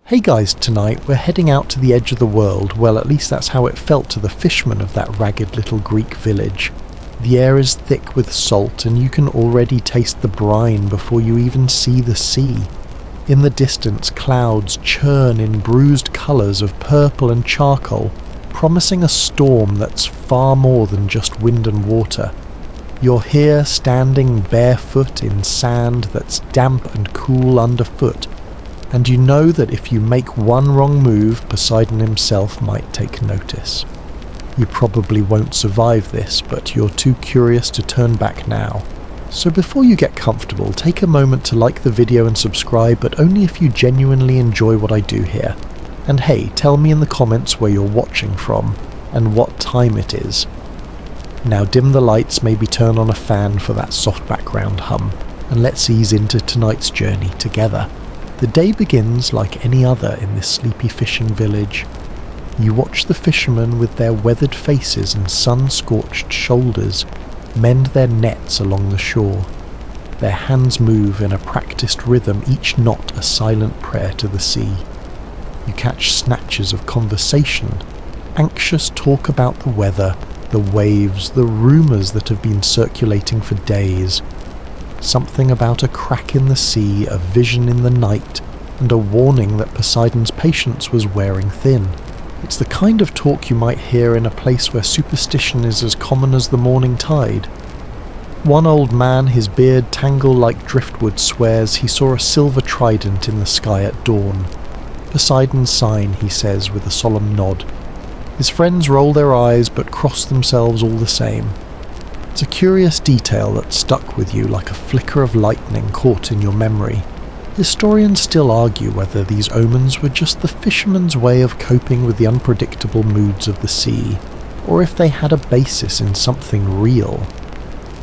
Hey guys, tonight we're heading out to the edge of the world. Well, at least that's how it felt to the fishermen of that ragged little Greek village. The air is thick with salt and you can already taste the brine before you even see the sea. In the distance, clouds churn in bruised colours of purple and charcoal, promising a storm that's far more than just wind and water. You're here standing barefoot in sand that's damp and cool underfoot, and you know that if you make one wrong move, Poseidon himself might take notice. You probably won't survive this, but you're too curious to turn back now. So before you get comfortable, take a moment to like the video and subscribe, but only if you genuinely enjoy what I do here. And hey, tell me in the comments where you're watching from, and what time it is. Now dim the lights, maybe turn on a fan for that soft background hum, and let's ease into tonight's journey together. The day begins like any other in this sleepy fishing village. You watch the fishermen with their weathered faces and sun-scorched shoulders mend their nets along the shore. Their hands move in a practiced rhythm, each knot a silent prayer to the sea. You catch snatches of conversation, anxious talk about the weather, the waves, the rumours that have been circulating for days. Something about a crack in the sea, a vision in the night, and a warning that Poseidon's patience was wearing thin. It's the kind of talk you might hear in a place where superstition is as common as the morning tide. One old man, his beard tangled like driftwood, swears he saw a silver trident in the sky at dawn. Poseidon's sign, he says with a solemn nod. His friends roll their eyes but cross themselves all the same. It's a curious detail that stuck with you like a flicker of lightning caught in your memory. Historians still argue whether these omens were just the fishermen's way of coping with the unpredictable moods of the sea, or if they had a basis in something real.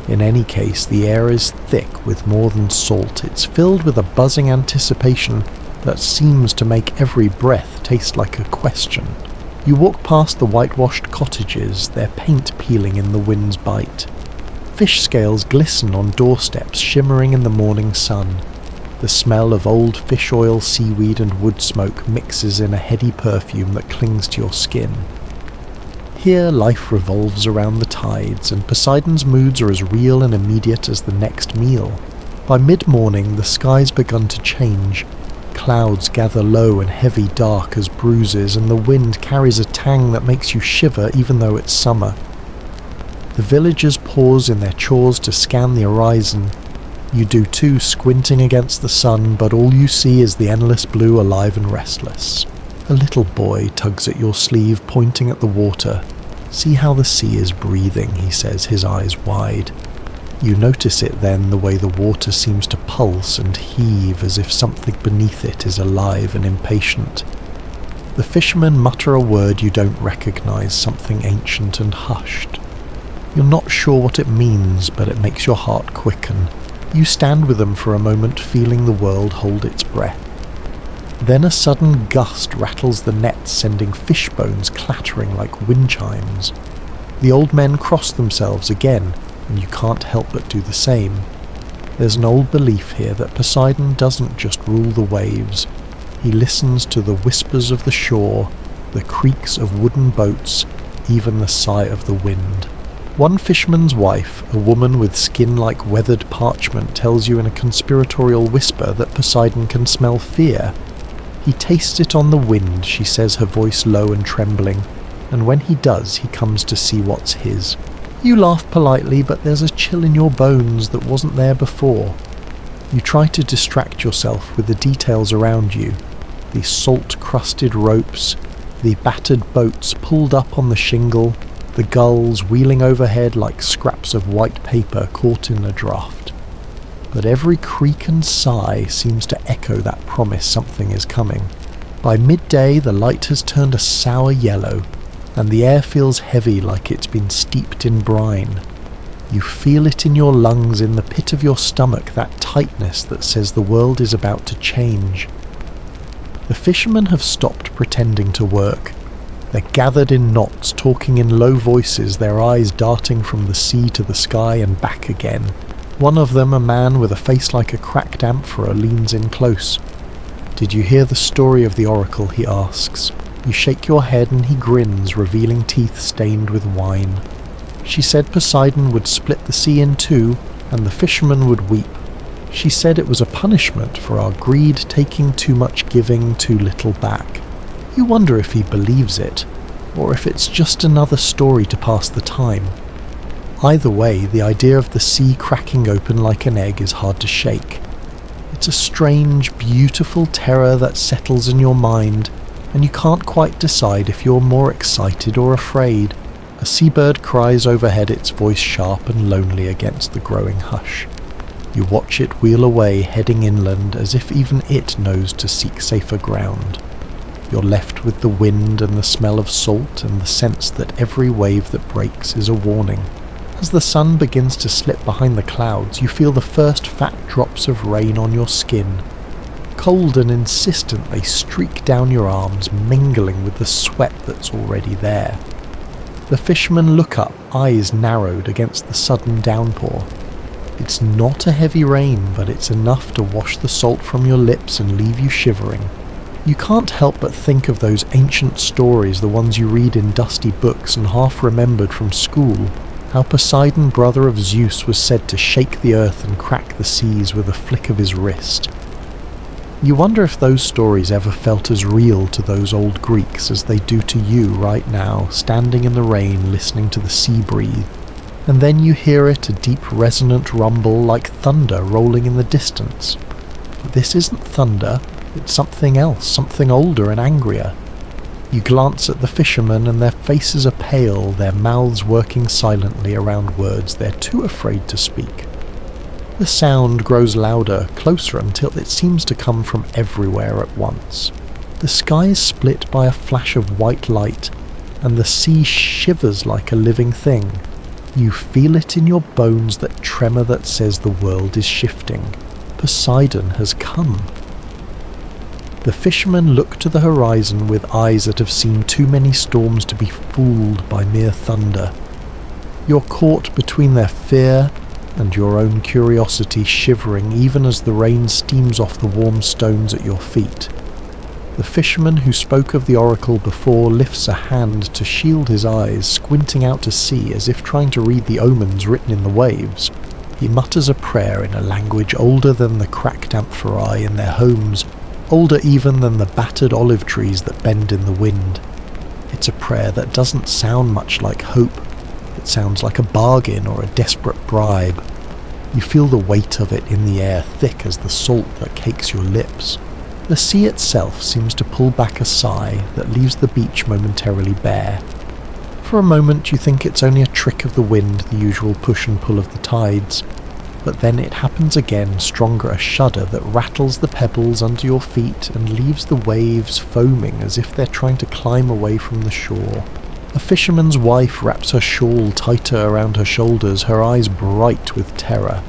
In any case, the air is thick with more than salt. It's filled with a buzzing anticipation that seems to make every breath taste like a question. You walk past the whitewashed cottages, their paint peeling in the wind's bite. Fish scales glisten on doorsteps, shimmering in the morning sun. The smell of old fish oil, seaweed and wood smoke mixes in a heady perfume that clings to your skin. Here life revolves around the tides, and Poseidon's moods are as real and immediate as the next meal. By mid-morning the sky's begun to change. Clouds gather low and heavy dark as bruises, and the wind carries a tang that makes you shiver even though it's summer. The villagers pause in their chores to scan the horizon. You do too, squinting against the sun, but all you see is the endless blue, alive and restless. A little boy tugs at your sleeve, pointing at the water. "See how the sea is breathing," he says, his eyes wide. You notice it then, the way the water seems to pulse and heave as if something beneath it is alive and impatient. The fishermen mutter a word you don't recognize, something ancient and hushed. You're not sure what it means, but it makes your heart quicken. You stand with them for a moment, feeling the world hold its breath. Then a sudden gust rattles the nets, sending fish bones clattering like wind chimes. The old men cross themselves again, and you can't help but do the same. There's an old belief here that Poseidon doesn't just rule the waves. He listens to the whispers of the shore, the creaks of wooden boats, even the sigh of the wind. One fisherman's wife, a woman with skin like weathered parchment, tells you in a conspiratorial whisper that Poseidon can smell fear. He tastes it on the wind, she says, her voice low and trembling, and when he does, he comes to see what's his. You laugh politely, but there's a chill in your bones that wasn't there before. You try to distract yourself with the details around you. The salt-crusted ropes, the battered boats pulled up on the shingle, the gulls wheeling overhead like scraps of white paper caught in a draught. But every creak and sigh seems to echo that promise something is coming. By midday the light has turned a sour yellow, and the air feels heavy like it's been steeped in brine. You feel it in your lungs, in the pit of your stomach, that tightness that says the world is about to change. The fishermen have stopped pretending to work. They're gathered in knots, talking in low voices, their eyes darting from the sea to the sky and back again. One of them, a man with a face like a cracked amphora, leans in close. "Did you hear the story of the oracle?" he asks. You shake your head and he grins, revealing teeth stained with wine. "She said Poseidon would split the sea in two, and the fishermen would weep. She said it was a punishment for our greed, taking too much, giving too little back." You wonder if he believes it, or if it's just another story to pass the time. Either way, the idea of the sea cracking open like an egg is hard to shake. It's a strange, beautiful terror that settles in your mind, and you can't quite decide if you're more excited or afraid. A seabird cries overhead, its voice sharp and lonely against the growing hush. You watch it wheel away, heading inland, as if even it knows to seek safer ground. You're left with the wind and the smell of salt and the sense that every wave that breaks is a warning. As the sun begins to slip behind the clouds, you feel the first fat drops of rain on your skin. Cold and insistent, they streak down your arms, mingling with the sweat that's already there. The fishermen look up, eyes narrowed against the sudden downpour. It's not a heavy rain, but it's enough to wash the salt from your lips and leave you shivering. You can't help but think of those ancient stories, the ones you read in dusty books and half remembered from school, how Poseidon, brother of Zeus, was said to shake the earth and crack the seas with a flick of his wrist. You wonder if those stories ever felt as real to those old Greeks as they do to you right now, standing in the rain listening to the sea breathe. And then you hear it, a deep resonant rumble like thunder rolling in the distance. But this isn't thunder, it's something else, something older and angrier. You glance at the fishermen and their faces are pale, their mouths working silently around words they're too afraid to speak. The sound grows louder, closer, until it seems to come from everywhere at once. The sky is split by a flash of white light, and the sea shivers like a living thing. You feel it in your bones, that tremor that says the world is shifting. Poseidon has come. The fishermen look to the horizon with eyes that have seen too many storms to be fooled by mere thunder. You're caught between their fear and your own curiosity, shivering even as the rain steams off the warm stones at your feet. The fisherman who spoke of the oracle before lifts a hand to shield his eyes, squinting out to sea as if trying to read the omens written in the waves. He mutters a prayer in a language older than the cracked amphorae in their homes, older even than the battered olive trees that bend in the wind. It's a prayer that doesn't sound much like hope. It sounds like a bargain or a desperate bribe. You feel the weight of it in the air, thick as the salt that cakes your lips. The sea itself seems to pull back a sigh that leaves the beach momentarily bare. For a moment you think it's only a trick of the wind, the usual push and pull of the tides. But then it happens again, stronger, a shudder that rattles the pebbles under your feet and leaves the waves foaming as if they're trying to climb away from the shore. A fisherman's wife wraps her shawl tighter around her shoulders, her eyes bright with terror.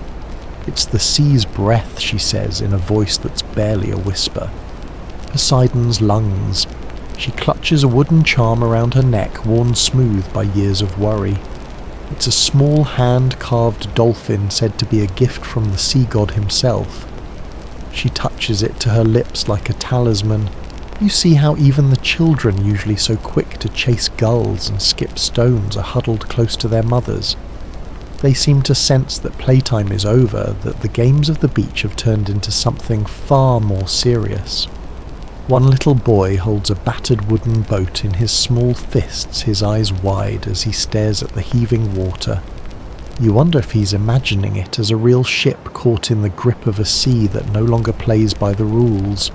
"It's the sea's breath," she says in a voice that's barely a whisper. Poseidon's lungs. She clutches a wooden charm around her neck, worn smooth by years of worry. It's a small hand-carved dolphin said to be a gift from the sea god himself. She touches it to her lips like a talisman. You see how even the children, usually so quick to chase gulls and skip stones, are huddled close to their mothers. They seem to sense that playtime is over, that the games of the beach have turned into something far more serious. One little boy holds a battered wooden boat in his small fists, his eyes wide as he stares at the heaving water. You wonder if he's imagining it as a real ship caught in the grip of a sea that no longer plays by the rules.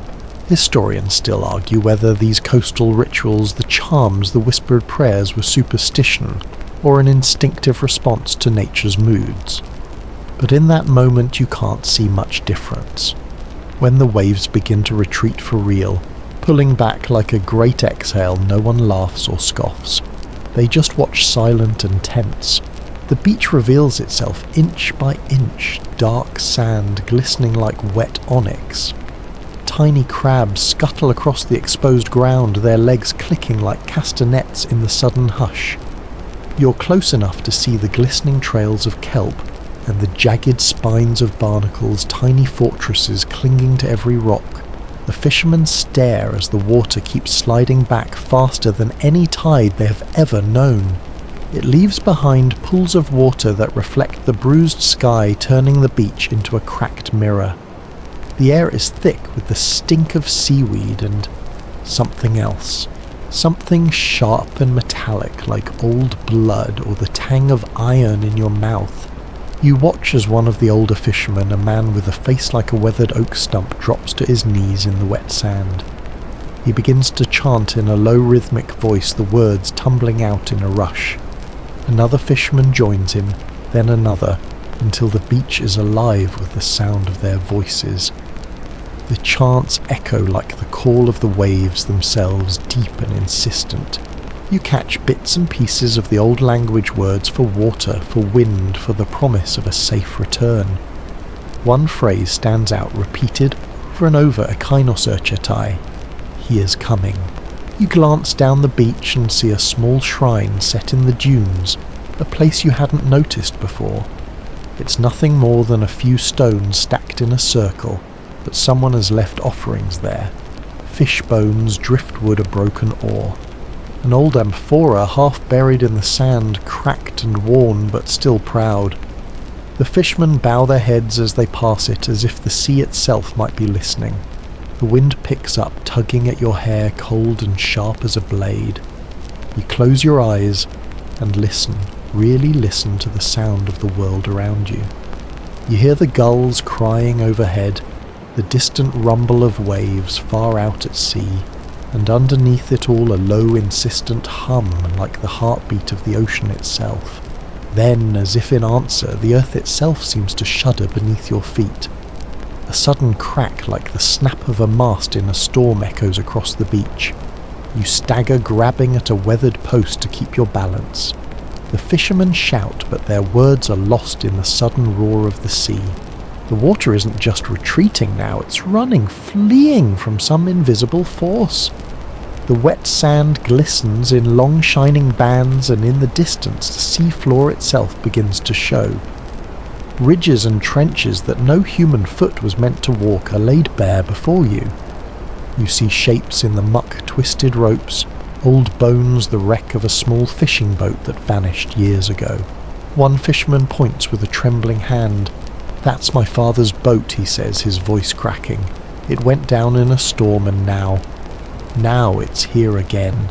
Historians still argue whether these coastal rituals, the charms, the whispered prayers, were superstition or an instinctive response to nature's moods. But in that moment you can't see much difference. When the waves begin to retreat for real, pulling back like a great exhale, no one laughs or scoffs. They just watch silent and tense. The beach reveals itself inch by inch, dark sand glistening like wet onyx. Tiny crabs scuttle across the exposed ground, their legs clicking like castanets in the sudden hush. You're close enough to see the glistening trails of kelp and the jagged spines of barnacles, tiny fortresses clinging to every rock. The fishermen stare as the water keeps sliding back faster than any tide they have ever known. It leaves behind pools of water that reflect the bruised sky, turning the beach into a cracked mirror. The air is thick with the stink of seaweed and something else. Something sharp and metallic like old blood or the tang of iron in your mouth. You watch as one of the older fishermen, a man with a face like a weathered oak stump, drops to his knees in the wet sand. He begins to chant in a low rhythmic voice, the words tumbling out in a rush. Another fisherman joins him, then another, until the beach is alive with the sound of their voices. The chants echo like the call of the waves themselves, deep and insistent. You catch bits and pieces of the old language words for water, for wind, for the promise of a safe return. One phrase stands out, repeated over and over, a kainosurchatai. He is coming. You glance down the beach and see a small shrine set in the dunes, a place you hadn't noticed before. It's nothing more than a few stones stacked in a circle, but someone has left offerings there. Fish bones, driftwood, a broken oar. An old amphora half buried in the sand, cracked and worn but still proud. The fishermen bow their heads as they pass it, as if the sea itself might be listening. The wind picks up, tugging at your hair, cold and sharp as a blade. You close your eyes and listen, really listen to the sound of the world around you. You hear the gulls crying overhead, the distant rumble of waves far out at sea, and underneath it all a low, insistent hum like the heartbeat of the ocean itself. Then, as if in answer, the earth itself seems to shudder beneath your feet. A sudden crack like the snap of a mast in a storm echoes across the beach. You stagger, grabbing at a weathered post to keep your balance. The fishermen shout, but their words are lost in the sudden roar of the sea. The water isn't just retreating now, it's running, fleeing from some invisible force. The wet sand glistens in long shining bands, and in the distance the sea floor itself begins to show. Ridges and trenches that no human foot was meant to walk are laid bare before you. You see shapes in the muck, twisted ropes, old bones, the wreck of a small fishing boat that vanished years ago. One fisherman points with a trembling hand. "That's my father's boat," he says, his voice cracking. "It went down in a storm and now it's here again."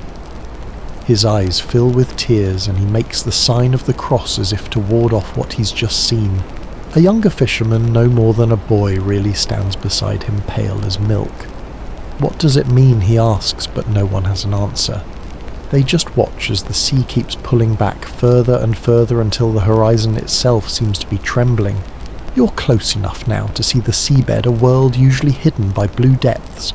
His eyes fill with tears and he makes the sign of the cross as if to ward off what he's just seen. A younger fisherman, no more than a boy, really stands beside him, pale as milk. "What does it mean?" he asks, but no one has an answer. They just watch as the sea keeps pulling back further and further until the horizon itself seems to be trembling. You're close enough now to see the seabed, a world usually hidden by blue depths.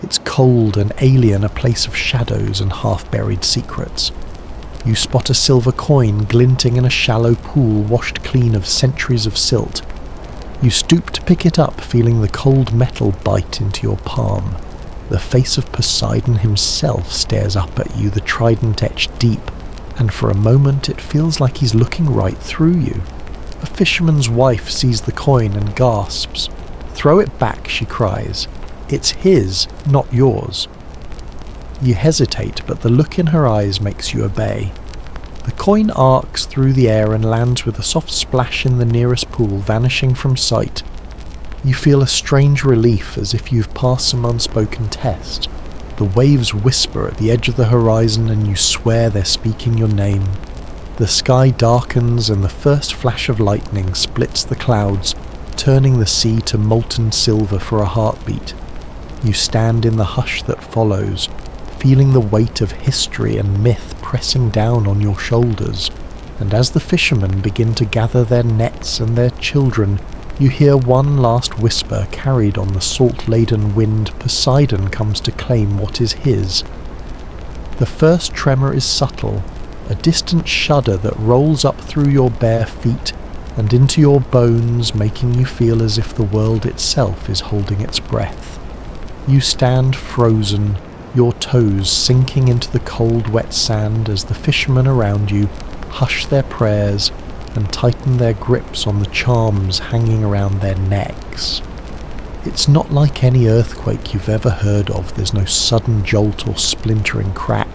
It's cold and alien, a place of shadows and half-buried secrets. You spot a silver coin glinting in a shallow pool washed clean of centuries of silt. You stoop to pick it up, feeling the cold metal bite into your palm. The face of Poseidon himself stares up at you, the trident etched deep, and for a moment it feels like he's looking right through you. A fisherman's wife sees the coin and gasps. "Throw it back," she cries. "It's his, not yours." You hesitate, but the look in her eyes makes you obey. The coin arcs through the air and lands with a soft splash in the nearest pool, vanishing from sight. You feel a strange relief, as if you've passed some unspoken test. The waves whisper at the edge of the horizon and you swear they're speaking your name. The sky darkens and the first flash of lightning splits the clouds, turning the sea to molten silver for a heartbeat. You stand in the hush that follows, feeling the weight of history and myth pressing down on your shoulders, and as the fishermen begin to gather their nets and their children, you hear one last whisper carried on the salt-laden wind. Poseidon comes to claim what is his. The first tremor is subtle, a distant shudder that rolls up through your bare feet and into your bones, making you feel as if the world itself is holding its breath. You stand frozen, your toes sinking into the cold, wet sand as the fishermen around you hush their prayers and tighten their grips on the charms hanging around their necks. It's not like any earthquake you've ever heard of. There's no sudden jolt or splintering crack.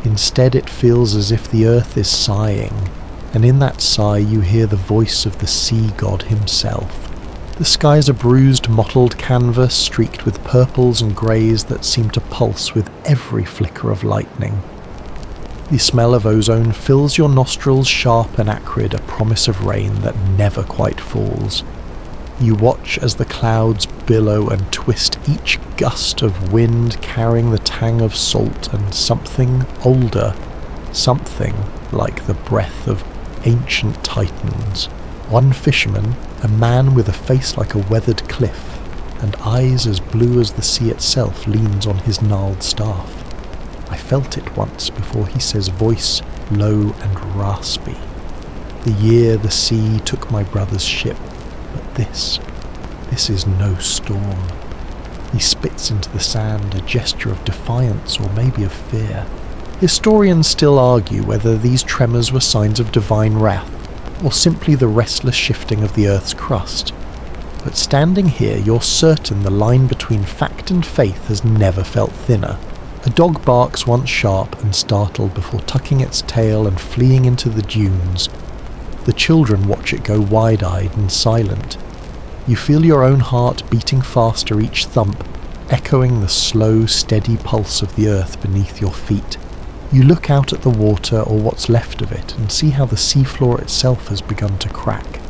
Instead, it feels as if the earth is sighing, and in that sigh you hear the voice of the sea god himself. The sky is a bruised, mottled canvas streaked with purples and greys that seem to pulse with every flicker of lightning. The smell of ozone fills your nostrils, sharp and acrid, a promise of rain that never quite falls. You watch as the clouds billow and twist, each gust of wind carrying the tang of salt and something older, something like the breath of ancient titans. One fisherman, a man with a face like a weathered cliff and eyes as blue as the sea itself, leans on his gnarled staff. I felt it once before he says, voice low and raspy. The year the sea took my brother's ship, but this is no storm. He spits into the sand, a gesture of defiance or maybe of fear. Historians still argue whether these tremors were signs of divine wrath, or simply the restless shifting of the Earth's crust. But standing here, you're certain the line between fact and faith has never felt thinner. A dog barks once sharp and startled before tucking its tail and fleeing into the dunes. The children watch it go wide-eyed and silent. You feel your own heart beating faster each thump, echoing the slow, steady pulse of the earth beneath your feet. You look out at the water, or what's left of it, and see how the seafloor itself has begun to crack.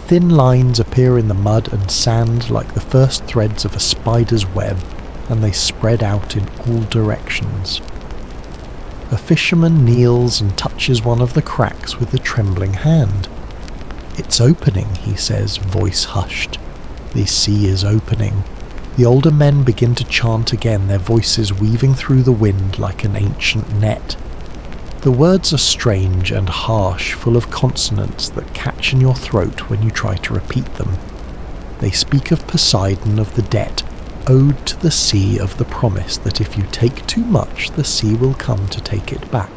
Thin lines appear in the mud and sand like the first threads of a spider's web, and they spread out in all directions. A fisherman kneels and touches one of the cracks with a trembling hand. "It's opening," he says, voice hushed. "The sea is opening." The older men begin to chant again, their voices weaving through the wind like an ancient net. The words are strange and harsh, full of consonants that catch in your throat when you try to repeat them. They speak of Poseidon, of the debt, owed to the sea, of the promise that if you take too much, the sea will come to take it back.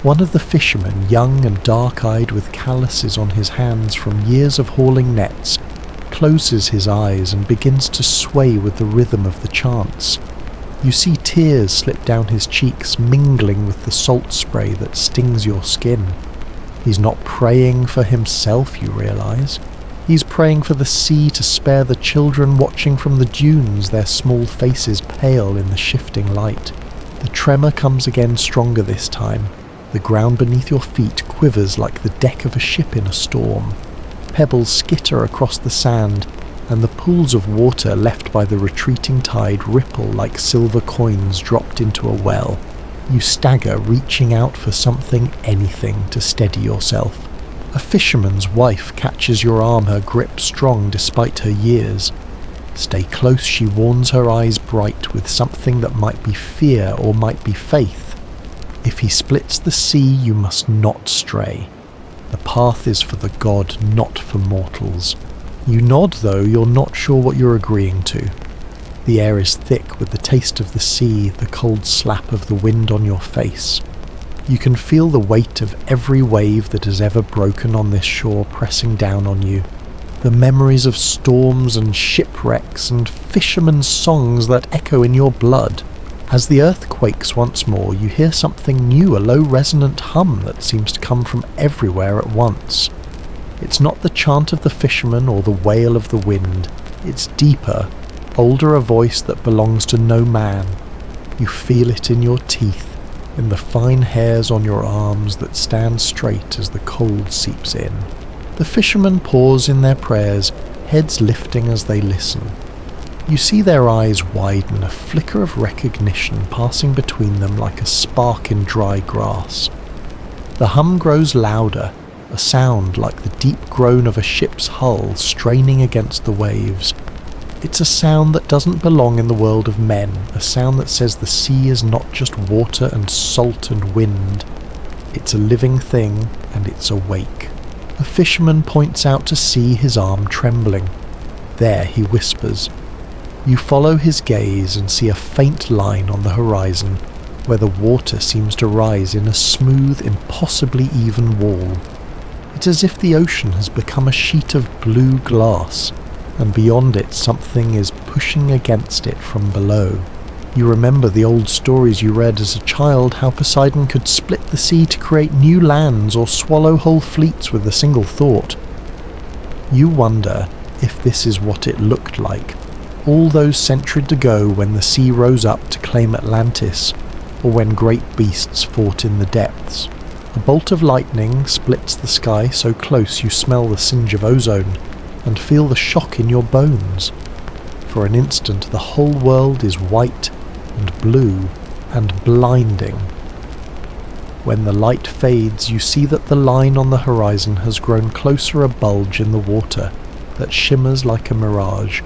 One of the fishermen, young and dark-eyed with calluses on his hands from years of hauling nets, closes his eyes and begins to sway with the rhythm of the chants. You see tears slip down his cheeks, mingling with the salt spray that stings your skin. He's not praying for himself, you realize. He's praying for the sea to spare the children watching from the dunes, their small faces pale in the shifting light. The tremor comes again, stronger this time. The ground beneath your feet quivers like the deck of a ship in a storm. Pebbles skitter across the sand, and the pools of water left by the retreating tide ripple like silver coins dropped into a well. You stagger, reaching out for something, anything, to steady yourself. A fisherman's wife catches your arm, her grip strong despite her years. Stay close, she warns, her eyes bright with something that might be fear or might be faith. If he splits the sea, you must not stray. The path is for the god, not for mortals. You nod, though you're not sure what you're agreeing to. The air is thick with the taste of the sea, the cold slap of the wind on your face. You can feel the weight of every wave that has ever broken on this shore pressing down on you. The memories of storms and shipwrecks and fishermen's songs that echo in your blood. As the earth quakes once more, you hear something new, a low resonant hum that seems to come from everywhere at once. It's not the chant of the fisherman or the wail of the wind. It's deeper, older, a voice that belongs to no man. You feel it in your teeth, in the fine hairs on your arms that stand straight as the cold seeps in. The fishermen pause in their prayers, heads lifting as they listen. You see their eyes widen, a flicker of recognition passing between them like a spark in dry grass. The hum grows louder, a sound like the deep groan of a ship's hull straining against the waves. It's a sound that doesn't belong in the world of men, a sound that says the sea is not just water and salt and wind. It's a living thing, and it's awake. A fisherman points out to sea, his arm trembling. There, he whispers. You follow his gaze and see a faint line on the horizon, where the water seems to rise in a smooth, impossibly even wall. It's as if the ocean has become a sheet of blue glass. and beyond it something is pushing against it from below. You remember the old stories you read as a child, how Poseidon could split the sea to create new lands or swallow whole fleets with a single thought. You wonder if this is what it looked like all those centuries ago when the sea rose up to claim Atlantis, or when great beasts fought in the depths. A bolt of lightning splits the sky so close you smell the singe of ozone and feel the shock in your bones. For an instant the whole world is white and blue and blinding. When the light fades, you see that the line on the horizon has grown closer, a bulge in the water that shimmers like a mirage.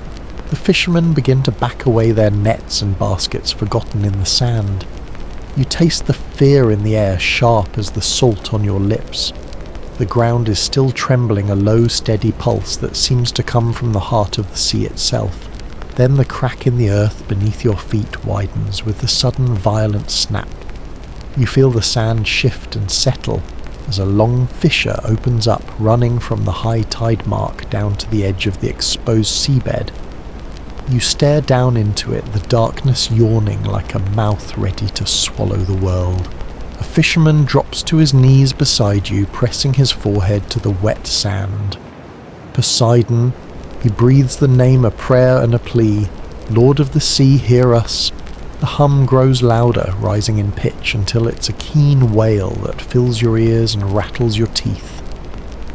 The fishermen begin to back away their nets and baskets forgotten in the sand. You taste the fear in the air, sharp as the salt on your lips. The ground is still trembling, a low, steady pulse that seems to come from the heart of the sea itself. Then the crack in the earth beneath your feet widens with the sudden violent snap. You feel the sand shift and settle as a long fissure opens up, running from the high tide mark down to the edge of the exposed seabed. You stare down into it, the darkness yawning like a mouth ready to swallow the world. A fisherman drops to his knees beside you, pressing his forehead to the wet sand. Poseidon, he breathes the name, a prayer and a plea. Lord of the sea, hear us. The hum grows louder, rising in pitch until it's a keen wail that fills your ears and rattles your teeth.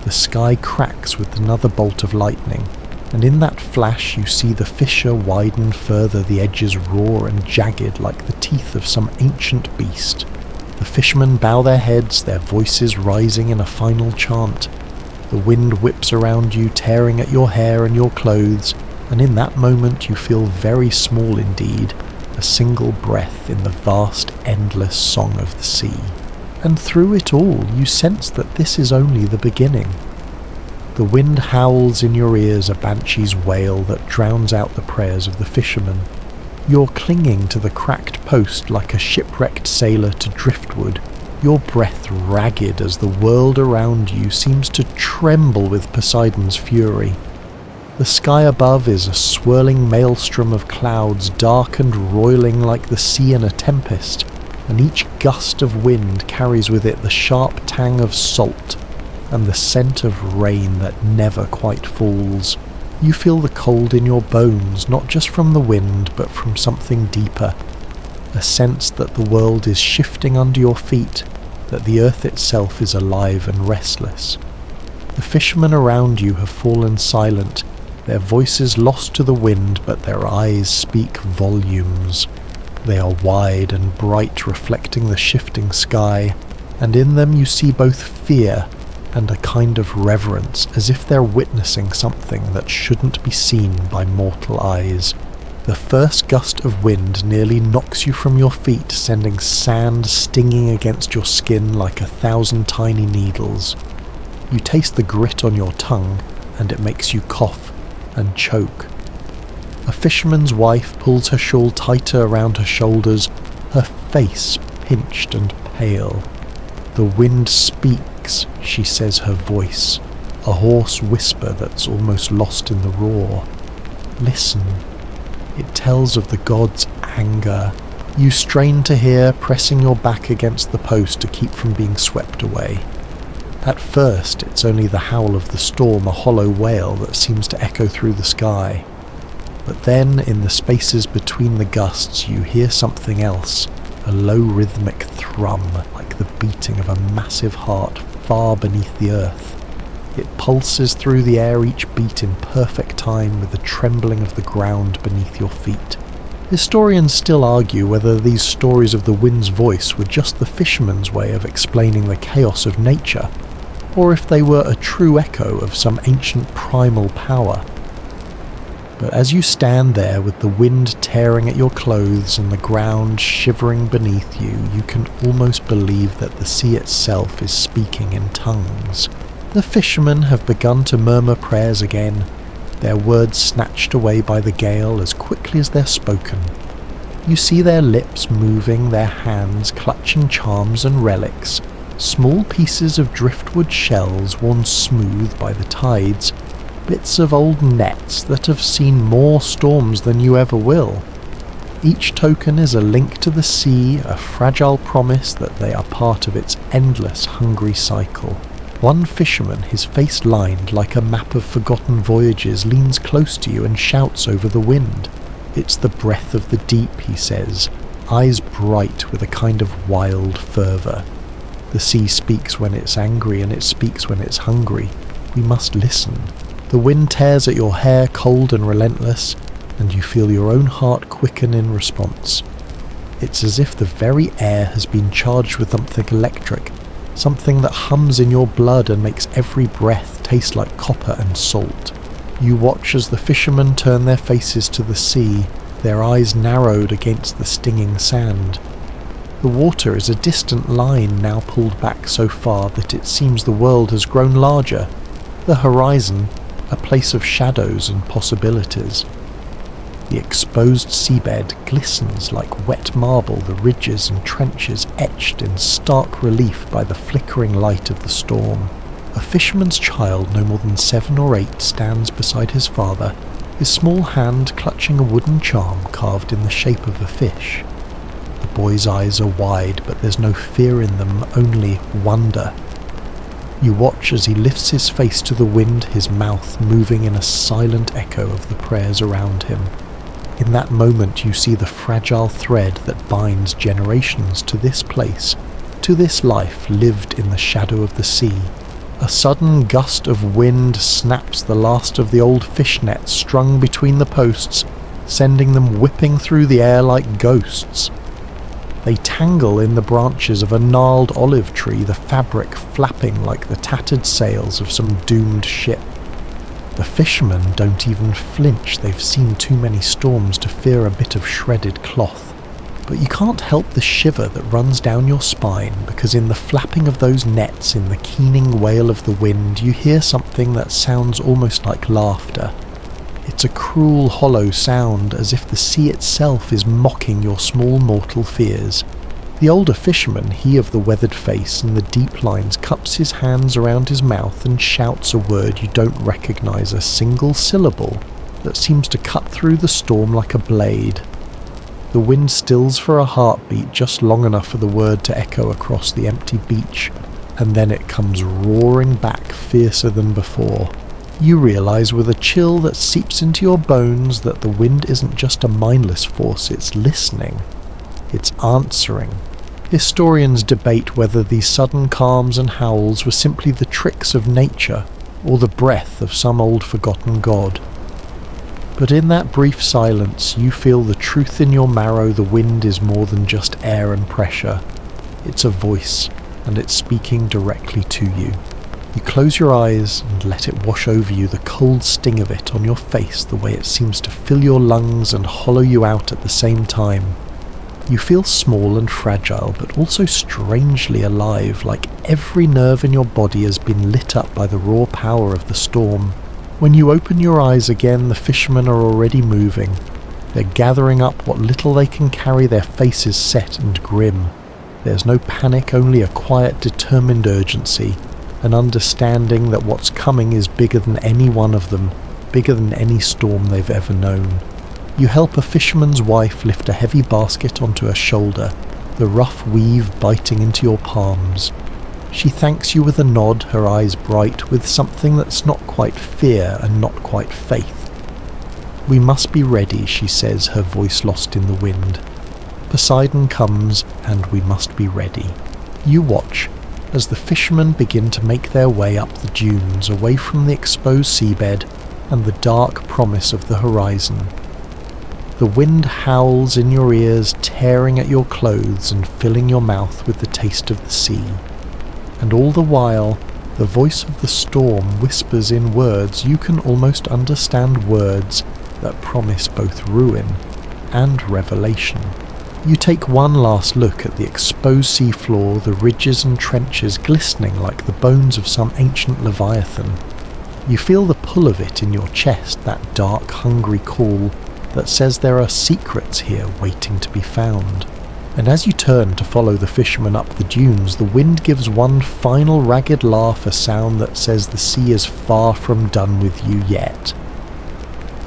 The sky cracks with another bolt of lightning, and in that flash you see the fissure widen further, the edges raw and jagged like the teeth of some ancient beast. The fishermen bow their heads, their voices rising in a final chant. The wind whips around you, tearing at your hair and your clothes, and in that moment you feel very small indeed, a single breath in the vast, endless song of the sea. And through it all you sense that this is only the beginning. The wind howls in your ears, a banshee's wail that drowns out the prayers of the fishermen. You're clinging to the cracked post like a shipwrecked sailor to driftwood, your breath ragged as the world around you seems to tremble with Poseidon's fury. The sky above is a swirling maelstrom of clouds, dark and roiling like the sea in a tempest, and each gust of wind carries with it the sharp tang of salt and the scent of rain that never quite falls. You feel the cold in your bones, not just from the wind, but from something deeper, a sense that the world is shifting under your feet, that the earth itself is alive and restless. The fishermen around you have fallen silent, their voices lost to the wind, but their eyes speak volumes. They are wide and bright, reflecting the shifting sky, and in them you see both fear and a kind of reverence, as if they're witnessing something that shouldn't be seen by mortal eyes. The first gust of wind nearly knocks you from your feet, sending sand stinging against your skin like 1,000 tiny needles. You taste the grit on your tongue, and it makes you cough and choke. A fisherman's wife pulls her shawl tighter around her shoulders, her face pinched and pale. The wind speaks, she says, her voice, a hoarse whisper that's almost lost in the roar. Listen, it tells of the gods' anger. You strain to hear, pressing your back against the post to keep from being swept away. At first, it's only the howl of the storm, a hollow wail that seems to echo through the sky. But then, in the spaces between the gusts, you hear something else, a low rhythmic thrum, like the beating of a massive heart far beneath the earth. It pulses through the air, each beat in perfect time with the trembling of the ground beneath your feet. Historians still argue whether these stories of the wind's voice were just the fisherman's way of explaining the chaos of nature, or if they were a true echo of some ancient primal power. But as you stand there with the wind tearing at your clothes and the ground shivering beneath you, you can almost believe that the sea itself is speaking in tongues. The fishermen have begun to murmur prayers again, their words snatched away by the gale as quickly as they're spoken. You see their lips moving, their hands clutching charms and relics, small pieces of driftwood shells worn smooth by the tides, bits of old nets that have seen more storms than you ever will. Each token is a link to the sea, a fragile promise that they are part of its endless hungry cycle. One fisherman, his face lined like a map of forgotten voyages, leans close to you and shouts over the wind. "It's the breath of the deep," he says, eyes bright with a kind of wild fervour. The sea speaks when it's angry and it speaks when it's hungry. We must listen. The wind tears at your hair, cold and relentless, and you feel your own heart quicken in response. It's as if the very air has been charged with something electric, something that hums in your blood and makes every breath taste like copper and salt. You watch as the fishermen turn their faces to the sea, their eyes narrowed against the stinging sand. The water is a distant line now pulled back so far that it seems the world has grown larger. The horizon, a place of shadows and possibilities. The exposed seabed glistens like wet marble, the ridges and trenches etched in stark relief by the flickering light of the storm. A fisherman's child no more than 7 or 8 stands beside his father, his small hand clutching a wooden charm carved in the shape of a fish. The boy's eyes are wide, but there's no fear in them, only wonder. You watch as he lifts his face to the wind, his mouth moving in a silent echo of the prayers around him. In that moment you see the fragile thread that binds generations to this place, to this life lived in the shadow of the sea. A sudden gust of wind snaps the last of the old fish nets strung between the posts, sending them whipping through the air like ghosts. They tangle in the branches of a gnarled olive tree, the fabric flapping like the tattered sails of some doomed ship. The fishermen don't even flinch, they've seen too many storms to fear a bit of shredded cloth. But you can't help the shiver that runs down your spine, because in the flapping of those nets, in the keening wail of the wind, you hear something that sounds almost like laughter. It's a cruel, hollow sound, as if the sea itself is mocking your small mortal fears. The older fisherman, he of the weathered face and the deep lines, cups his hands around his mouth and shouts a word you don't recognise, a single syllable that seems to cut through the storm like a blade. The wind stills for a heartbeat, just long enough for the word to echo across the empty beach, and then it comes roaring back fiercer than before. You realise with a chill that seeps into your bones that the wind isn't just a mindless force, it's listening. It's answering. Historians debate whether these sudden calms and howls were simply the tricks of nature or the breath of some old forgotten god. But in that brief silence you feel the truth in your marrow. The wind is more than just air and pressure. It's a voice, and it's speaking directly to you. You close your eyes and let it wash over you, the cold sting of it on your face, the way it seems to fill your lungs and hollow you out at the same time. You feel small and fragile, but also strangely alive, like every nerve in your body has been lit up by the raw power of the storm. When you open your eyes again, the fishermen are already moving. They're gathering up what little they can carry, their faces set and grim. There's no panic, only a quiet, determined urgency, an understanding that what's coming is bigger than any one of them, bigger than any storm they've ever known. You help a fisherman's wife lift a heavy basket onto her shoulder, the rough weave biting into your palms. She thanks you with a nod, her eyes bright with something that's not quite fear and not quite faith. "We must be ready," she says, her voice lost in the wind. Poseidon comes, and we must be ready. You watch as the fishermen begin to make their way up the dunes, away from the exposed seabed and the dark promise of the horizon. The wind howls in your ears, tearing at your clothes and filling your mouth with the taste of the sea. And all the while, the voice of the storm whispers in words you can almost understand, words that promise both ruin and revelation. You take one last look at the exposed seafloor, the ridges and trenches glistening like the bones of some ancient leviathan. You feel the pull of it in your chest, that dark, hungry call that says there are secrets here waiting to be found. And as you turn to follow the fisherman up the dunes, the wind gives one final ragged laugh, a sound that says the sea is far from done with you yet.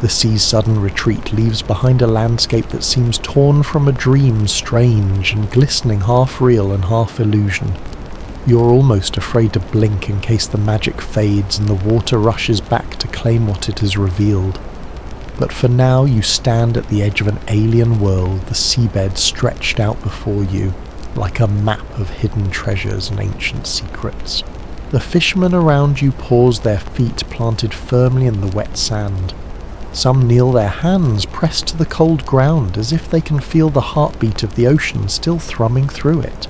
The sea's sudden retreat leaves behind a landscape that seems torn from a dream, strange and glistening, half real and half illusion. You're almost afraid to blink in case the magic fades and the water rushes back to claim what it has revealed. But for now you stand at the edge of an alien world, the seabed stretched out before you, like a map of hidden treasures and ancient secrets. The fishermen around you pause, their feet planted firmly in the wet sand. Some kneel, their hands pressed to the cold ground, as if they can feel the heartbeat of the ocean still thrumming through it.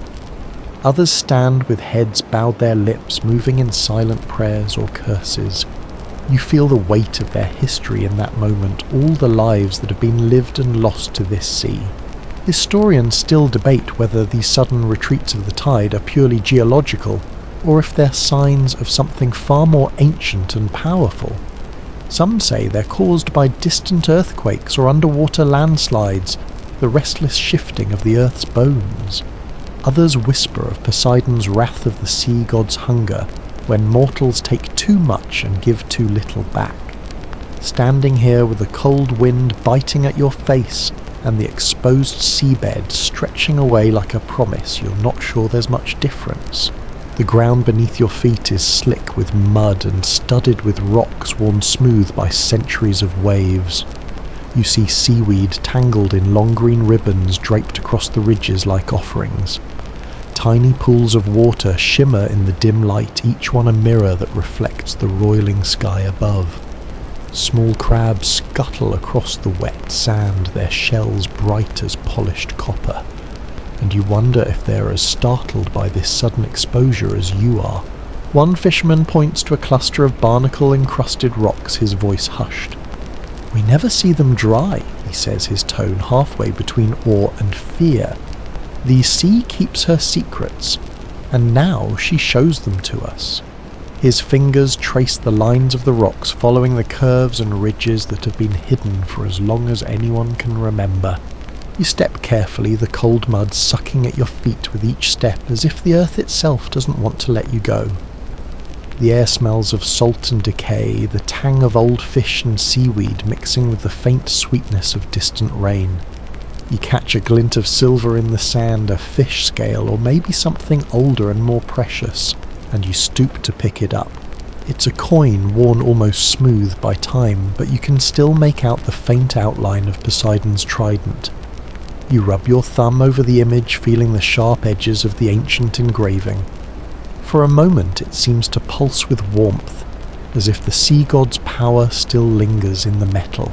Others stand with heads bowed, their lips moving in silent prayers or curses. You feel the weight of their history in that moment, all the lives that have been lived and lost to this sea. Historians still debate whether these sudden retreats of the tide are purely geological, or if they're signs of something far more ancient and powerful. Some say they're caused by distant earthquakes or underwater landslides, the restless shifting of the earth's bones. Others whisper of Poseidon's wrath, of the sea god's hunger, when mortals take too much and give too little back. Standing here with the cold wind biting at your face and the exposed seabed stretching away like a promise, you're not sure there's much difference. The ground beneath your feet is slick with mud and studded with rocks worn smooth by centuries of waves. You see seaweed tangled in long green ribbons draped across the ridges like offerings. Tiny pools of water shimmer in the dim light, each one a mirror that reflects the roiling sky above. Small crabs scuttle across the wet sand, their shells bright as polished copper. And you wonder if they're as startled by this sudden exposure as you are. One fisherman points to a cluster of barnacle-encrusted rocks, his voice hushed. "We never see them dry," he says, his tone halfway between awe and fear. "The sea keeps her secrets, and now she shows them to us." His fingers trace the lines of the rocks, following the curves and ridges that have been hidden for as long as anyone can remember. You step carefully, the cold mud sucking at your feet with each step, as if the earth itself doesn't want to let you go. The air smells of salt and decay, the tang of old fish and seaweed mixing with the faint sweetness of distant rain. You catch a glint of silver in the sand, a fish scale, or maybe something older and more precious, and you stoop to pick it up. It's a coin worn almost smooth by time, but you can still make out the faint outline of Poseidon's trident. You rub your thumb over the image, feeling the sharp edges of the ancient engraving. For a moment it seems to pulse with warmth, as if the sea god's power still lingers in the metal.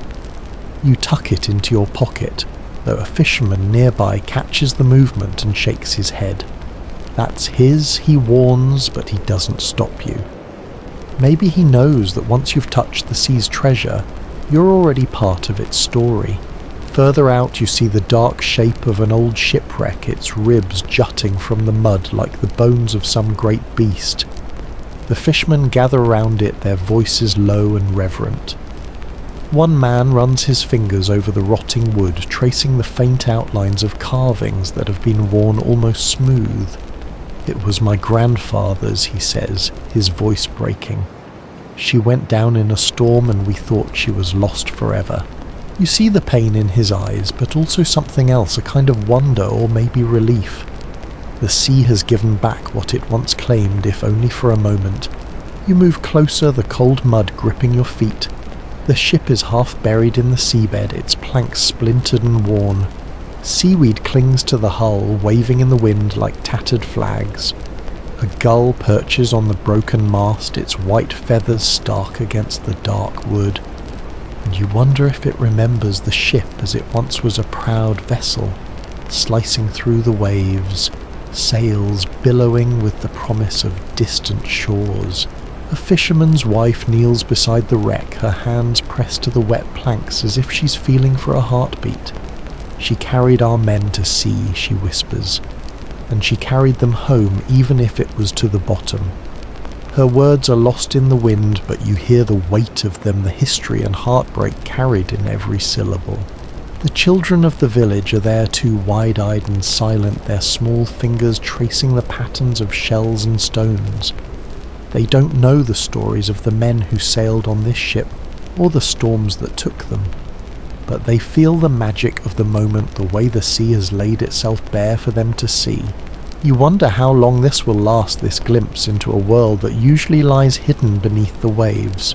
You tuck it into your pocket, though a fisherman nearby catches the movement and shakes his head. That's his, he warns, but he doesn't stop you. Maybe he knows that once you've touched the sea's treasure, you're already part of its story. Further out you see the dark shape of an old shipwreck, its ribs jutting from the mud like the bones of some great beast. The fishermen gather round it, their voices low and reverent. One man runs his fingers over the rotting wood, tracing the faint outlines of carvings that have been worn almost smooth. "It was my grandfather's," he says, his voice breaking. "She went down in a storm and we thought she was lost forever." You see the pain in his eyes, but also something else, a kind of wonder or maybe relief. The sea has given back what it once claimed, if only for a moment. You move closer, the cold mud gripping your feet. The ship is half buried in the seabed, its planks splintered and worn. Seaweed clings to the hull, waving in the wind like tattered flags. A gull perches on the broken mast, its white feathers stark against the dark wood. And you wonder if it remembers the ship as it once was, a proud vessel, slicing through the waves, sails billowing with the promise of distant shores. A fisherman's wife kneels beside the wreck, her hands pressed to the wet planks as if she's feeling for a heartbeat. "She carried our men to sea," she whispers, "and she carried them home even if it was to the bottom." Her words are lost in the wind, but you hear the weight of them, the history and heartbreak carried in every syllable. The children of the village are there too, wide-eyed and silent, their small fingers tracing the patterns of shells and stones. They don't know the stories of the men who sailed on this ship, or the storms that took them. But they feel the magic of the moment, the way the sea has laid itself bare for them to see. You wonder how long this will last, this glimpse into a world that usually lies hidden beneath the waves.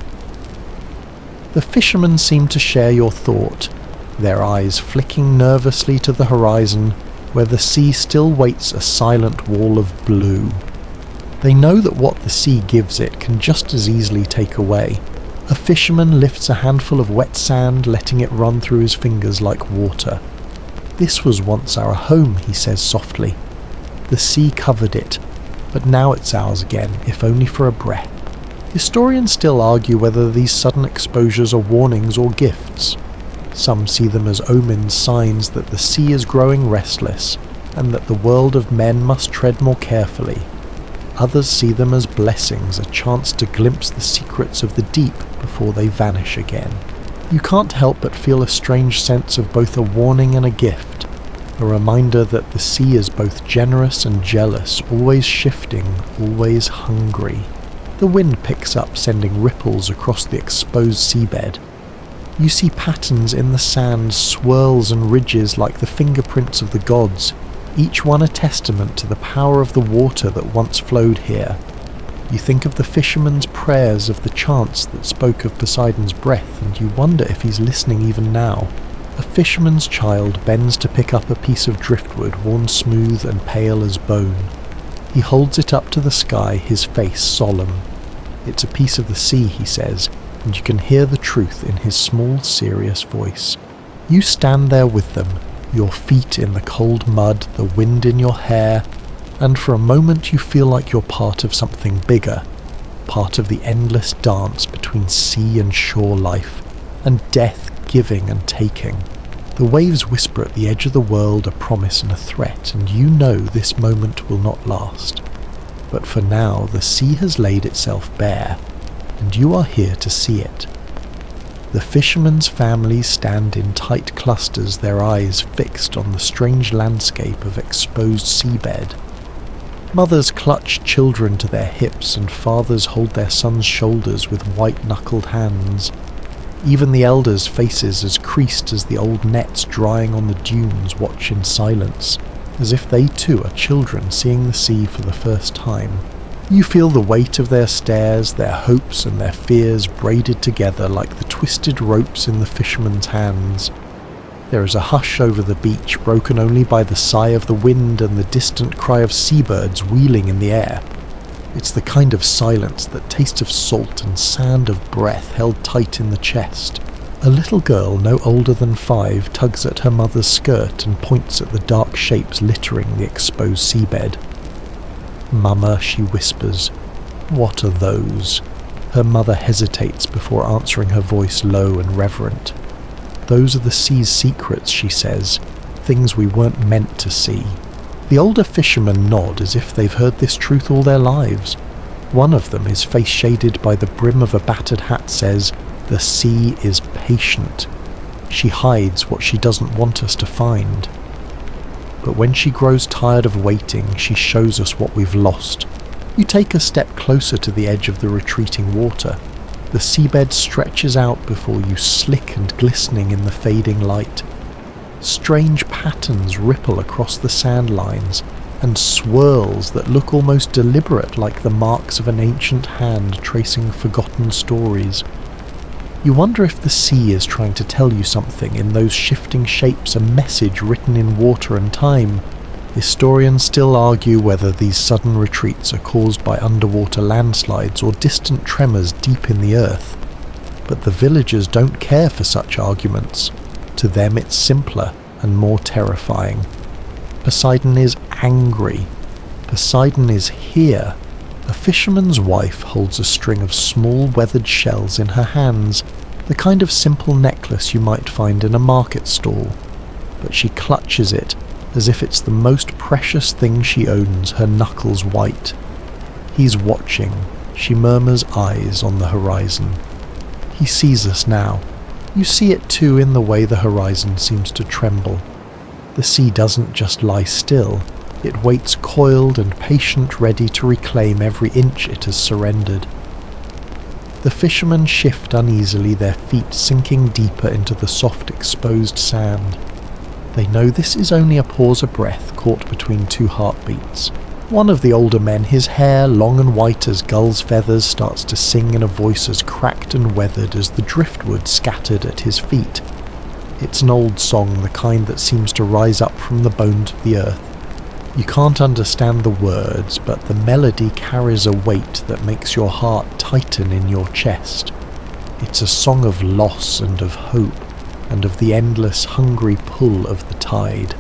The fishermen seem to share your thought, their eyes flicking nervously to the horizon, where the sea still waits a silent wall of blue. They know that what the sea gives it can just as easily take away. A fisherman lifts a handful of wet sand, letting it run through his fingers like water. "This was once our home," he says softly. "The sea covered it, but now it's ours again, if only for a breath." Historians still argue whether these sudden exposures are warnings or gifts. Some see them as omens, signs that the sea is growing restless, and that the world of men must tread more carefully. Others see them as blessings, a chance to glimpse the secrets of the deep before they vanish again. You can't help but feel a strange sense of both a warning and a gift, a reminder that the sea is both generous and jealous, always shifting, always hungry. The wind picks up, sending ripples across the exposed seabed. You see patterns in the sand, swirls and ridges like the fingerprints of the gods, each one a testament to the power of the water that once flowed here. You think of the fisherman's prayers, of the chants that spoke of Poseidon's breath, and you wonder if he's listening even now. A fisherman's child bends to pick up a piece of driftwood, worn smooth and pale as bone. He holds it up to the sky, his face solemn. "It's a piece of the sea," he says, and you can hear the truth in his small, serious voice. You stand there with them, your feet in the cold mud, the wind in your hair, and for a moment you feel like you're part of something bigger, part of the endless dance between sea and shore life, and death giving and taking. The waves whisper at the edge of the world a promise and a threat, and you know this moment will not last. But for now the sea has laid itself bare, and you are here to see it. The fishermen's families stand in tight clusters, their eyes fixed on the strange landscape of exposed seabed. Mothers clutch children to their hips, and fathers hold their sons' shoulders with white-knuckled hands. Even the elders' faces as creased as the old nets drying on the dunes watch in silence, as if they too are children seeing the sea for the first time. You feel the weight of their stares, their hopes and their fears braided together like the twisted ropes in the fisherman's hands. There is a hush over the beach, broken only by the sigh of the wind and the distant cry of seabirds wheeling in the air. It's the kind of silence that tastes of salt and sand of breath held tight in the chest. A little girl no older than 5 tugs at her mother's skirt and points at the dark shapes littering the exposed seabed. "Mama," she whispers. "What are those?" Her mother hesitates before answering, her voice low and reverent. "Those are the sea's secrets," she says, "things we weren't meant to see." The older fishermen nod as if they've heard this truth all their lives. One of them, his face shaded by the brim of a battered hat, says, "The sea is patient. She hides what she doesn't want us to find. But when she grows tired of waiting, she shows us what we've lost." You take a step closer to the edge of the retreating water. The seabed stretches out before you, slick and glistening in the fading light. Strange patterns ripple across the sand lines, and swirls that look almost deliberate, like the marks of an ancient hand tracing forgotten stories. You wonder if the sea is trying to tell you something in those shifting shapes, a message written in water and time. Historians still argue whether these sudden retreats are caused by underwater landslides or distant tremors deep in the earth. But the villagers don't care for such arguments. To them it's simpler and more terrifying. Poseidon is angry. Poseidon is here. A fisherman's wife holds a string of small weathered shells in her hands, the kind of simple necklace you might find in a market stall. But she clutches it as if it's the most precious thing she owns, her knuckles white. "He's watching," she murmurs, eyes on the horizon. "He sees us now." You see it too in the way the horizon seems to tremble. The sea doesn't just lie still, it waits coiled and patient, ready to reclaim every inch it has surrendered. The fishermen shift uneasily, their feet sinking deeper into the soft exposed sand. They know this is only a pause of breath caught between two heartbeats. One of the older men, his hair long and white as gull's feathers, starts to sing in a voice as cracked and weathered as the driftwood scattered at his feet. It's an old song, the kind that seems to rise up from the bones of the earth. You can't understand the words, but the melody carries a weight that makes your heart tighten in your chest. It's a song of loss and of hope, and of the endless, hungry pull of the tide.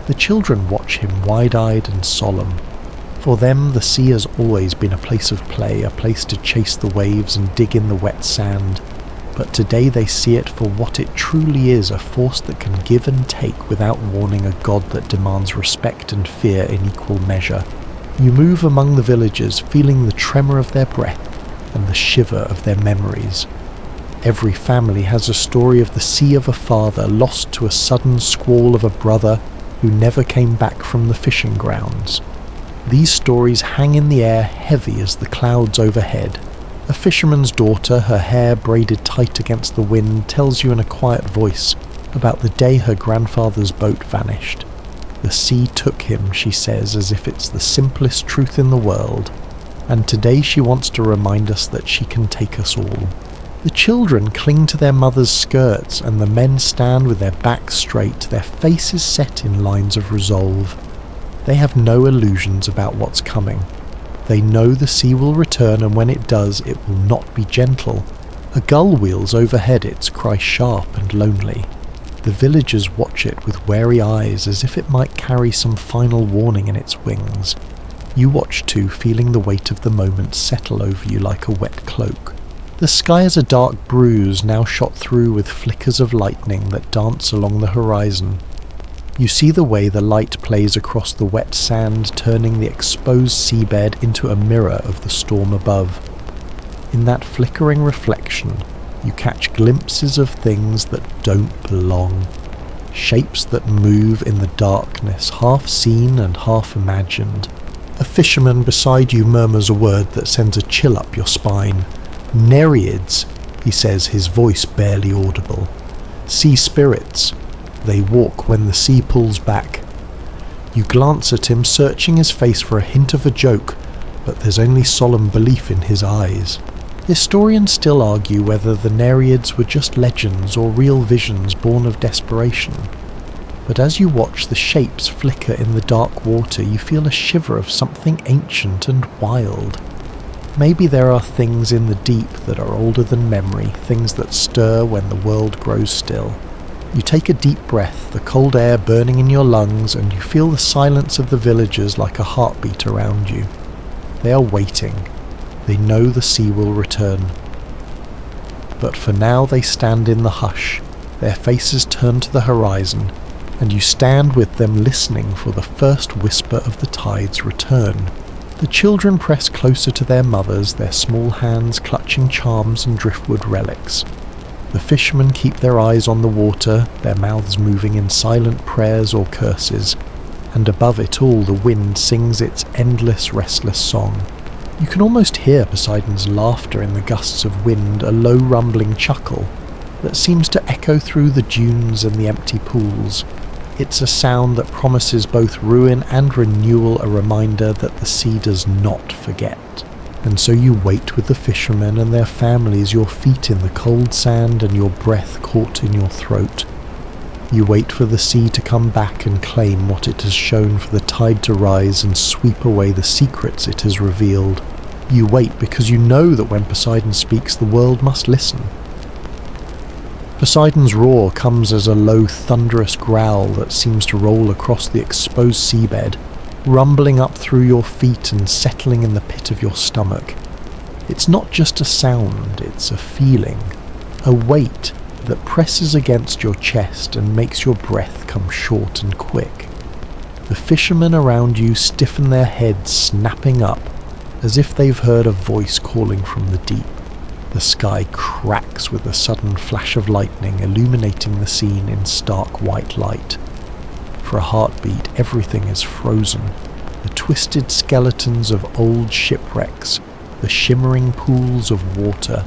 The children watch him wide-eyed and solemn. For them, the sea has always been a place of play, a place to chase the waves and dig in the wet sand. But today they see it for what it truly is, a force that can give and take without warning, a god that demands respect and fear in equal measure. You move among the villagers, feeling the tremor of their breath and the shiver of their memories. Every family has a story of the sea of a father lost to a sudden squall of a brother who never came back from the fishing grounds. These stories hang in the air heavy as the clouds overhead. A fisherman's daughter, her hair braided tight against the wind, tells you in a quiet voice about the day her grandfather's boat vanished. The sea took him, she says, as if it's the simplest truth in the world, and today she wants to remind us that she can take us all. The children cling to their mother's skirts, and the men stand with their backs straight, their faces set in lines of resolve. They have no illusions about what's coming. They know the sea will return, and when it does, it will not be gentle. A gull wheels overhead, its cry sharp and lonely. The villagers watch it with wary eyes, as if it might carry some final warning in its wings. You watch too, feeling the weight of the moment settle over you like a wet cloak. The sky is a dark bruise, now shot through with flickers of lightning that dance along the horizon. You see the way the light plays across the wet sand, turning the exposed seabed into a mirror of the storm above. In that flickering reflection, you catch glimpses of things that don't belong. Shapes that move in the darkness, half seen and half imagined. A fisherman beside you murmurs a word that sends a chill up your spine. Nereids, he says, his voice barely audible. Sea spirits. They walk when the sea pulls back. You glance at him, searching his face for a hint of a joke, but there's only solemn belief in his eyes. Historians still argue whether the Nereids were just legends or real visions born of desperation. But as you watch the shapes flicker in the dark water, you feel a shiver of something ancient and wild. Maybe there are things in the deep that are older than memory, things that stir when the world grows still. You take a deep breath, the cold air burning in your lungs, and you feel the silence of the villagers like a heartbeat around you. They are waiting. They know the sea will return. But for now they stand in the hush, their faces turned to the horizon, and you stand with them listening for the first whisper of the tide's return. The children press closer to their mothers, their small hands clutching charms and driftwood relics. The fishermen keep their eyes on the water, their mouths moving in silent prayers or curses, and above it all the wind sings its endless, restless song. You can almost hear Poseidon's laughter in the gusts of wind, a low rumbling chuckle that seems to echo through the dunes and the empty pools. It's a sound that promises both ruin and renewal, a reminder that the sea does not forget. And so you wait with the fishermen and their families, your feet in the cold sand and your breath caught in your throat. You wait for the sea to come back and claim what it has shown, for the tide to rise and sweep away the secrets it has revealed. You wait because you know that when Poseidon speaks, the world must listen. Poseidon's roar comes as a low, thunderous growl that seems to roll across the exposed seabed, rumbling up through your feet and settling in the pit of your stomach. It's not just a sound, it's a feeling, a weight that presses against your chest and makes your breath come short and quick. The fishermen around you stiffen their heads, snapping up, as if they've heard a voice calling from the deep. The sky cracks with a sudden flash of lightning illuminating the scene in stark white light. For a heartbeat, everything is frozen. The twisted skeletons of old shipwrecks, the shimmering pools of water,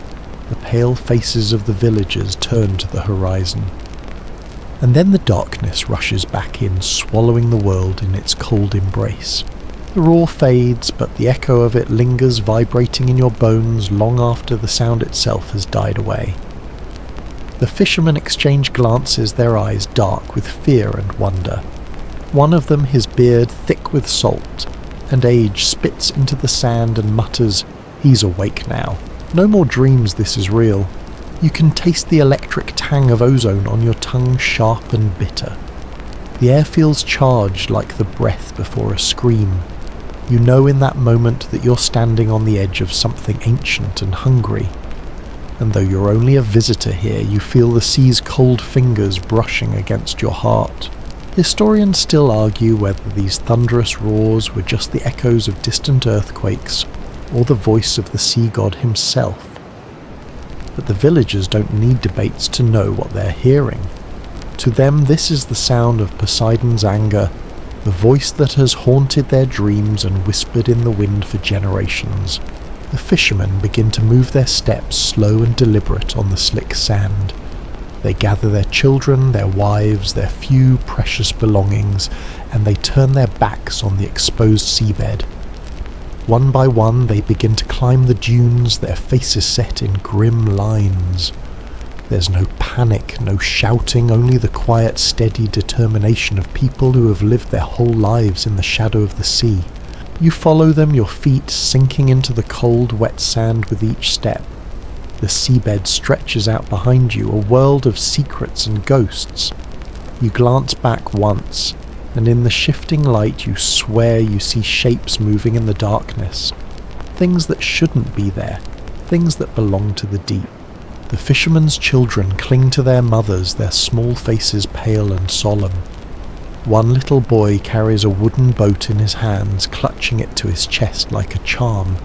the pale faces of the villagers turn to the horizon. And then the darkness rushes back in, swallowing the world in its cold embrace. The roar fades, but the echo of it lingers, vibrating in your bones long after the sound itself has died away. The fishermen exchange glances, their eyes dark with fear and wonder. One of them, his beard thick with salt, and age, spits into the sand and mutters, "He's awake now. No more dreams, this is real." You can taste the electric tang of ozone on your tongue, sharp and bitter. The air feels charged like the breath before a scream. You know in that moment that you're standing on the edge of something ancient and hungry. And though you're only a visitor here, you feel the sea's cold fingers brushing against your heart. Historians still argue whether these thunderous roars were just the echoes of distant earthquakes, or the voice of the sea god himself. But the villagers don't need debates to know what they're hearing. To them, this is the sound of Poseidon's anger, the voice that has haunted their dreams and whispered in the wind for generations. The fishermen begin to move their steps slow and deliberate on the slick sand. They gather their children, their wives, their few precious belongings, and they turn their backs on the exposed seabed. One by one they begin to climb the dunes, their faces set in grim lines. There's no panic, no shouting, only the quiet, steady determination of people who have lived their whole lives in the shadow of the sea. You follow them, your feet sinking into the cold, wet sand with each step. The seabed stretches out behind you, a world of secrets and ghosts. You glance back once, and in the shifting light you swear you see shapes moving in the darkness. Things that shouldn't be there, things that belong to the deep. The fishermen's children cling to their mothers, their small faces pale and solemn. One little boy carries a wooden boat in his hands, clutching it to his chest like a charm.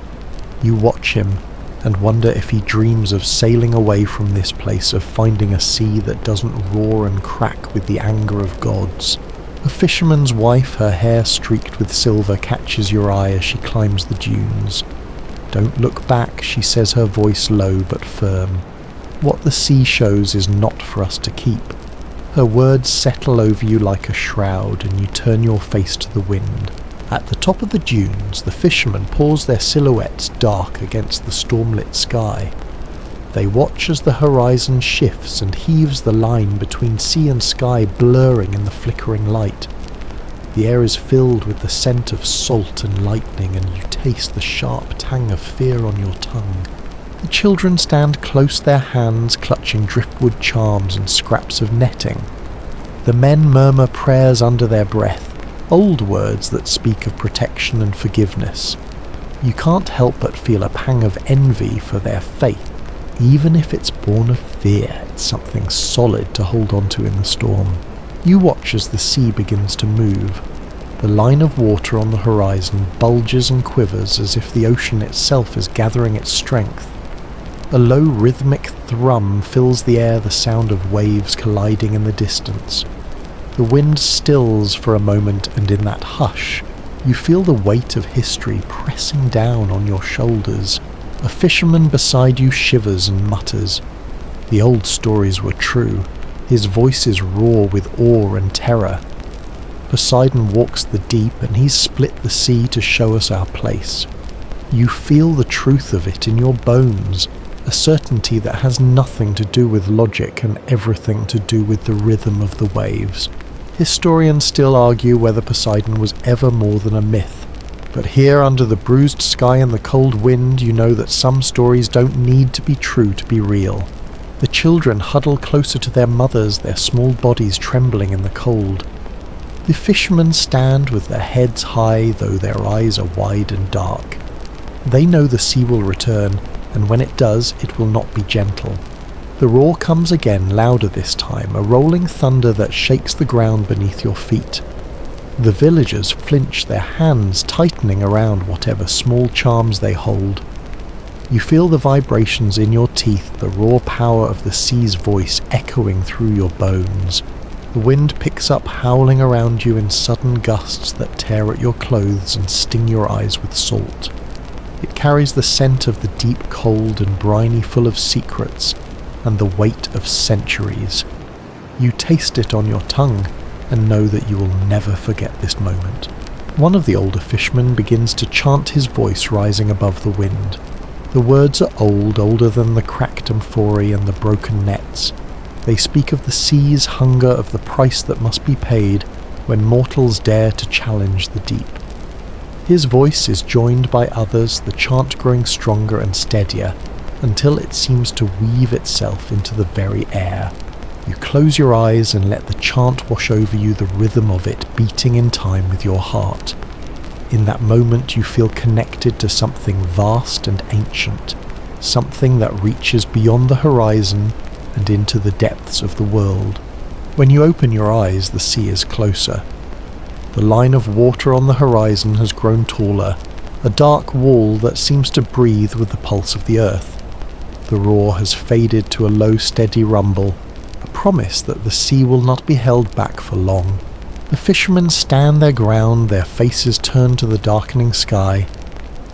You watch him, and wonder if he dreams of sailing away from this place, of finding a sea that doesn't roar and crack with the anger of gods. A fisherman's wife, her hair streaked with silver, catches your eye as she climbs the dunes. "Don't look back," she says, her voice low but firm. "What the sea shows is not for us to keep." Her words settle over you like a shroud, and you turn your face to the wind. At the top of the dunes, the fishermen pause, their silhouettes dark against the stormlit sky. They watch as the horizon shifts and heaves, the line between sea and sky blurring in the flickering light. The air is filled with the scent of salt and lightning, and you taste the sharp tang of fear on your tongue. The children stand close, their hands clutching driftwood charms and scraps of netting. The men murmur prayers under their breath, old words that speak of protection and forgiveness. You can't help but feel a pang of envy for their faith, even if it's born of fear. It's something solid to hold on to in the storm. You watch as the sea begins to move. The line of water on the horizon bulges and quivers as if the ocean itself is gathering its strength. A low rhythmic thrum fills the air, the sound of waves colliding in the distance. The wind stills for a moment, and in that hush, you feel the weight of history pressing down on your shoulders. A fisherman beside you shivers and mutters. The old stories were true. His voice is raw with awe and terror. Poseidon walks the deep, and he's split the sea to show us our place. You feel the truth of it in your bones, a certainty that has nothing to do with logic and everything to do with the rhythm of the waves. Historians still argue whether Poseidon was ever more than a myth, but here under the bruised sky and the cold wind, you know that some stories don't need to be true to be real. The children huddle closer to their mothers, their small bodies trembling in the cold. The fishermen stand with their heads high, though their eyes are wide and dark. They know the sea will return, and when it does, it will not be gentle. The roar comes again, louder this time, a rolling thunder that shakes the ground beneath your feet. The villagers flinch, their hands tightening around whatever small charms they hold. You feel the vibrations in your teeth, the raw power of the sea's voice echoing through your bones. The wind picks up, howling around you in sudden gusts that tear at your clothes and sting your eyes with salt. It carries the scent of the deep cold and briny, full of secrets and the weight of centuries. You taste it on your tongue and know that you will never forget this moment. One of the older fishermen begins to chant, his voice rising above the wind. The words are old, older than the cracked amphorae and the broken nets. They speak of the sea's hunger, of the price that must be paid when mortals dare to challenge the deep. His voice is joined by others, the chant growing stronger and steadier, until it seems to weave itself into the very air. You close your eyes and let the chant wash over you, the rhythm of it beating in time with your heart. In that moment you feel connected to something vast and ancient, something that reaches beyond the horizon and into the depths of the world. When you open your eyes, the sea is closer. The line of water on the horizon has grown taller, a dark wall that seems to breathe with the pulse of the earth. The roar has faded to a low, steady rumble, a promise that the sea will not be held back for long. The fishermen stand their ground, their faces turned to the darkening sky.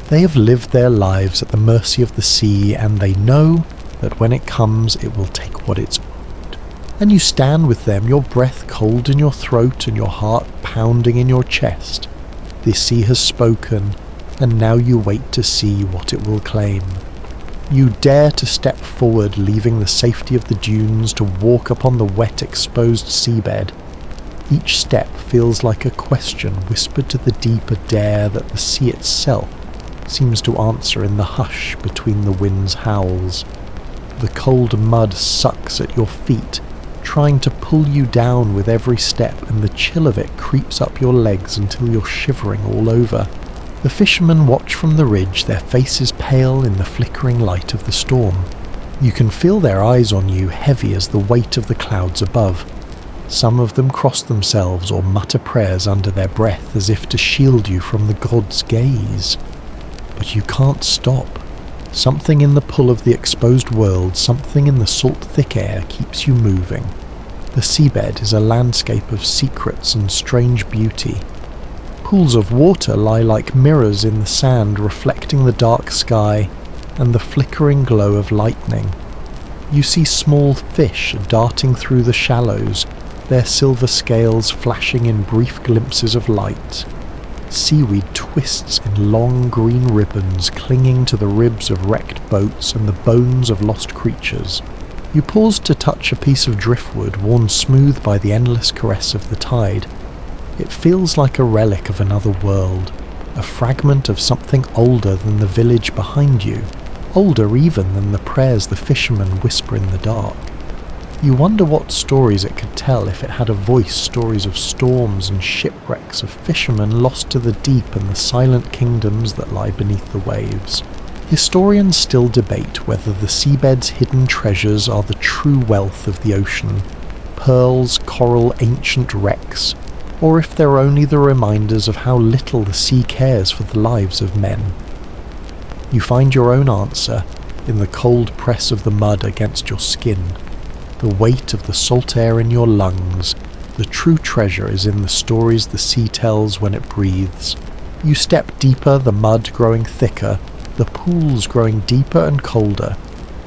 They have lived their lives at the mercy of the sea, and they know that when it comes, it will take what it's owed. And you stand with them, your breath cold in your throat and your heart pounding in your chest. The sea has spoken, and now you wait to see what it will claim. You dare to step forward, leaving the safety of the dunes, to walk upon the wet, exposed seabed. Each step feels like a question whispered to the deep, a dare that the sea itself seems to answer in the hush between the wind's howls. The cold mud sucks at your feet, trying to pull you down with every step, and the chill of it creeps up your legs until you're shivering all over. The fishermen watch from the ridge, their faces pale in the flickering light of the storm. You can feel their eyes on you, heavy as the weight of the clouds above. Some of them cross themselves or mutter prayers under their breath as if to shield you from the god's gaze. But you can't stop. Something in the pull of the exposed world, something in the salt thick air keeps you moving. The seabed is a landscape of secrets and strange beauty. Pools of water lie like mirrors in the sand, reflecting the dark sky and the flickering glow of lightning. You see small fish darting through the shallows, their silver scales flashing in brief glimpses of light. Seaweed twists in long green ribbons, clinging to the ribs of wrecked boats and the bones of lost creatures. You pause to touch a piece of driftwood worn smooth by the endless caress of the tide. It feels like a relic of another world, a fragment of something older than the village behind you, older even than the prayers the fishermen whisper in the dark. You wonder what stories it could tell if it had a voice, stories of storms and shipwrecks, of fishermen lost to the deep and the silent kingdoms that lie beneath the waves. Historians still debate whether the seabed's hidden treasures are the true wealth of the ocean, pearls, coral, ancient wrecks, or if they're only the reminders of how little the sea cares for the lives of men. You find your own answer in the cold press of the mud against your skin, the weight of the salt air in your lungs. The true treasure is in the stories the sea tells when it breathes. You step deeper, the mud growing thicker, the pools growing deeper and colder.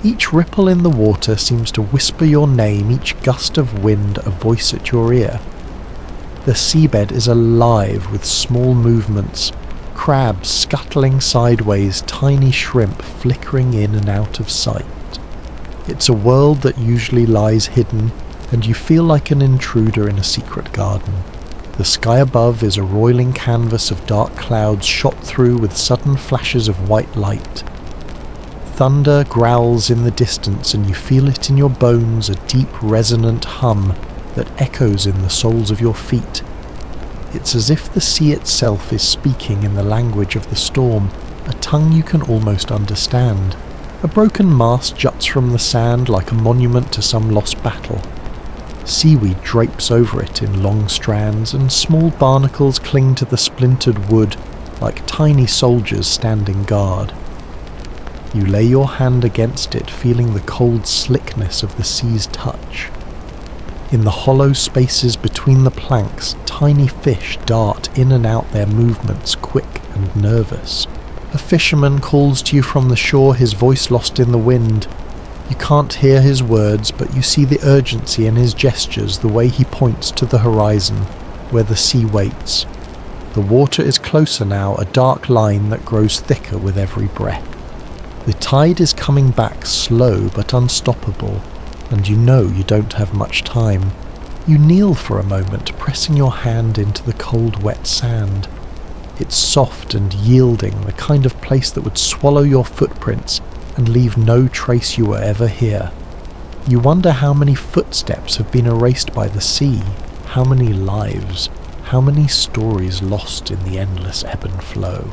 Each ripple in the water seems to whisper your name, each gust of wind a voice at your ear. The seabed is alive with small movements, crabs scuttling sideways, tiny shrimp flickering in and out of sight. It's a world that usually lies hidden, and you feel like an intruder in a secret garden. The sky above is a roiling canvas of dark clouds shot through with sudden flashes of white light. Thunder growls in the distance, and you feel it in your bones, a deep resonant hum that echoes in the soles of your feet. It's as if the sea itself is speaking in the language of the storm, a tongue you can almost understand. A broken mast juts from the sand like a monument to some lost battle. Seaweed drapes over it in long strands, and small barnacles cling to the splintered wood like tiny soldiers standing guard. You lay your hand against it, feeling the cold slickness of the sea's touch. In the hollow spaces between the planks, tiny fish dart in and out, their movements quick and nervous. A fisherman calls to you from the shore, his voice lost in the wind. You can't hear his words, but you see the urgency in his gestures, the way he points to the horizon, where the sea waits. The water is closer now, a dark line that grows thicker with every breath. The tide is coming back, slow but unstoppable, and you know you don't have much time. You kneel for a moment, pressing your hand into the cold, wet sand. It's soft and yielding, the kind of place that would swallow your footprints and leave no trace you were ever here. You wonder how many footsteps have been erased by the sea, how many lives, how many stories lost in the endless ebb and flow.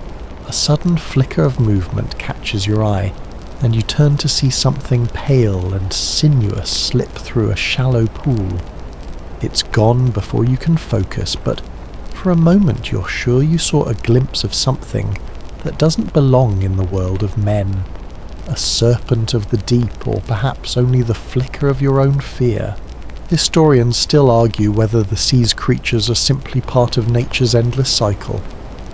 A sudden flicker of movement catches your eye, and you turn to see something pale and sinuous slip through a shallow pool. It's gone before you can focus, but for a moment you're sure you saw a glimpse of something that doesn't belong in the world of men. A serpent of the deep, or perhaps only the flicker of your own fear. Historians still argue whether the sea's creatures are simply part of nature's endless cycle,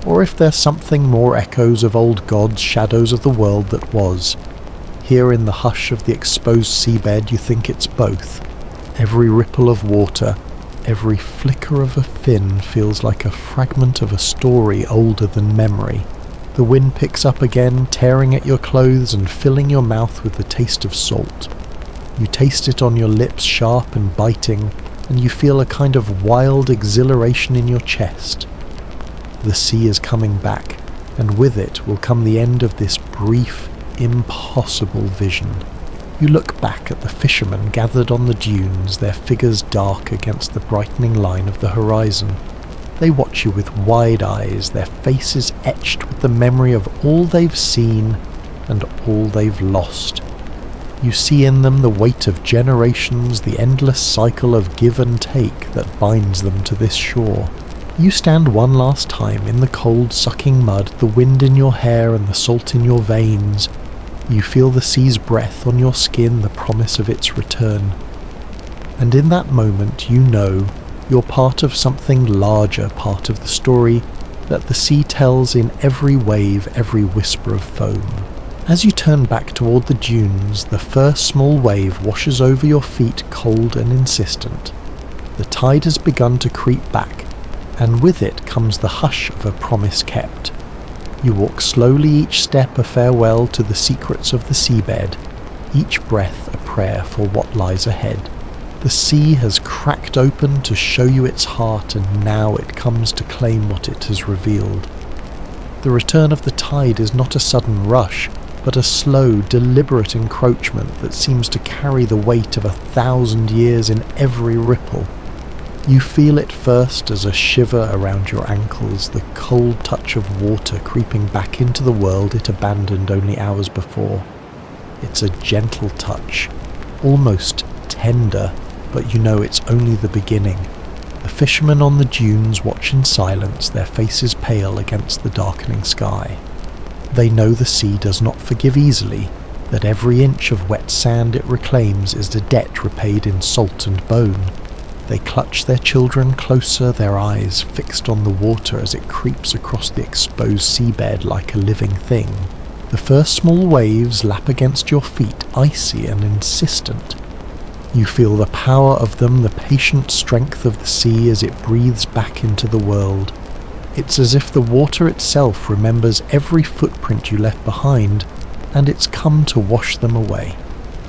or if they're something more, echoes of old gods, shadows of the world that was. Here in the hush of the exposed seabed you think it's both. Every ripple of water, every flicker of a fin feels like a fragment of a story older than memory. The wind picks up again, tearing at your clothes and filling your mouth with the taste of salt. You taste it on your lips, sharp and biting, and you feel a kind of wild exhilaration in your chest. The sea is coming back, and with it will come the end of this brief, impossible vision. You look back at the fishermen gathered on the dunes, their figures dark against the brightening line of the horizon. They watch you with wide eyes, their faces etched with the memory of all they've seen and all they've lost. You see in them the weight of generations, the endless cycle of give and take that binds them to this shore. You stand one last time in the cold, sucking mud, the wind in your hair and the salt in your veins. You feel the sea's breath on your skin, the promise of its return. And in that moment you know you're part of something larger, part of the story that the sea tells in every wave, every whisper of foam. As you turn back toward the dunes, the first small wave washes over your feet, cold and insistent. The tide has begun to creep back, and with it comes the hush of a promise kept. You walk slowly, each step a farewell to the secrets of the seabed, each breath a prayer for what lies ahead. The sea has cracked open to show you its heart, and now it comes to claim what it has revealed. The return of the tide is not a sudden rush, but a slow, deliberate encroachment that seems to carry the weight of 1,000 years in every ripple. You feel it first as a shiver around your ankles, the cold touch of water creeping back into the world it abandoned only hours before. It's a gentle touch, almost tender, but you know it's only the beginning. The fishermen on the dunes watch in silence, their faces pale against the darkening sky. They know the sea does not forgive easily, that every inch of wet sand it reclaims is a debt repaid in salt and bone. They clutch their children closer, their eyes fixed on the water as it creeps across the exposed seabed like a living thing. The first small waves lap against your feet, icy and insistent. You feel the power of them, the patient strength of the sea as it breathes back into the world. It's as if the water itself remembers every footprint you left behind, and it's come to wash them away.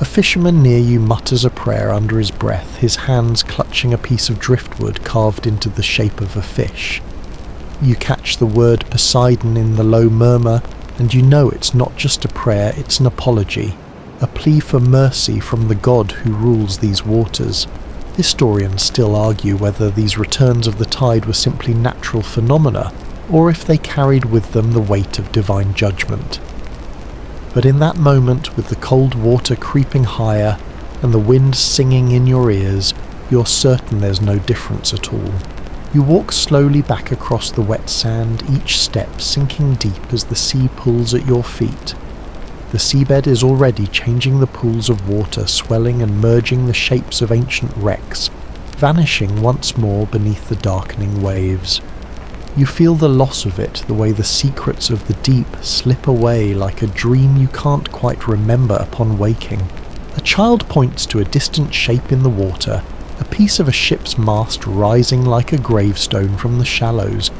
A fisherman near you mutters a prayer under his breath, his hands clutching a piece of driftwood carved into the shape of a fish. You catch the word Poseidon in the low murmur, and you know it's not just a prayer, it's an apology. A plea for mercy from the god who rules these waters. Historians still argue whether these returns of the tide were simply natural phenomena, or if they carried with them the weight of divine judgment. But in that moment, with the cold water creeping higher and the wind singing in your ears, you're certain there's no difference at all. You walk slowly back across the wet sand, each step sinking deep as the sea pulls at your feet. The seabed is already changing the pools of water, swelling and merging the shapes of ancient wrecks, vanishing once more beneath the darkening waves. You feel the loss of it, the way the secrets of the deep slip away like a dream you can't quite remember upon waking. A child points to a distant shape in the water, a piece of a ship's mast rising like a gravestone from the shallows.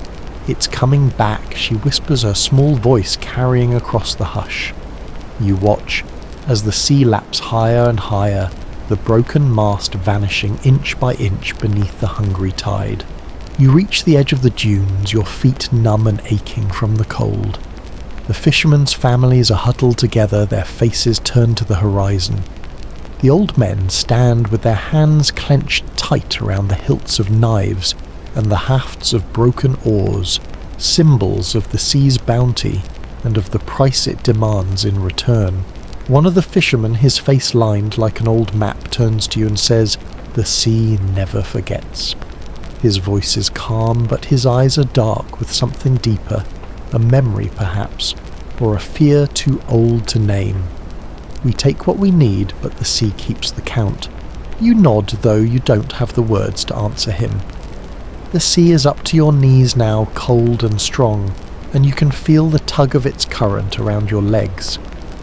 "It's coming back," she whispers, her small voice carrying across the hush. You watch as the sea laps higher and higher, the broken mast vanishing inch by inch beneath the hungry tide. You reach the edge of the dunes, your feet numb and aching from the cold. The fishermen's families are huddled together, their faces turned to the horizon. The old men stand with their hands clenched tight around the hilts of knives and the hafts of broken oars, symbols of the sea's bounty and of the price it demands in return. One of the fishermen, his face lined like an old map, turns to you and says, "The sea never forgets." His voice is calm, but his eyes are dark with something deeper, a memory perhaps, or a fear too old to name. "We take what we need, but the sea keeps the count." You nod, though you don't have the words to answer him. The sea is up to your knees now, cold and strong, and you can feel the tug of its current around your legs.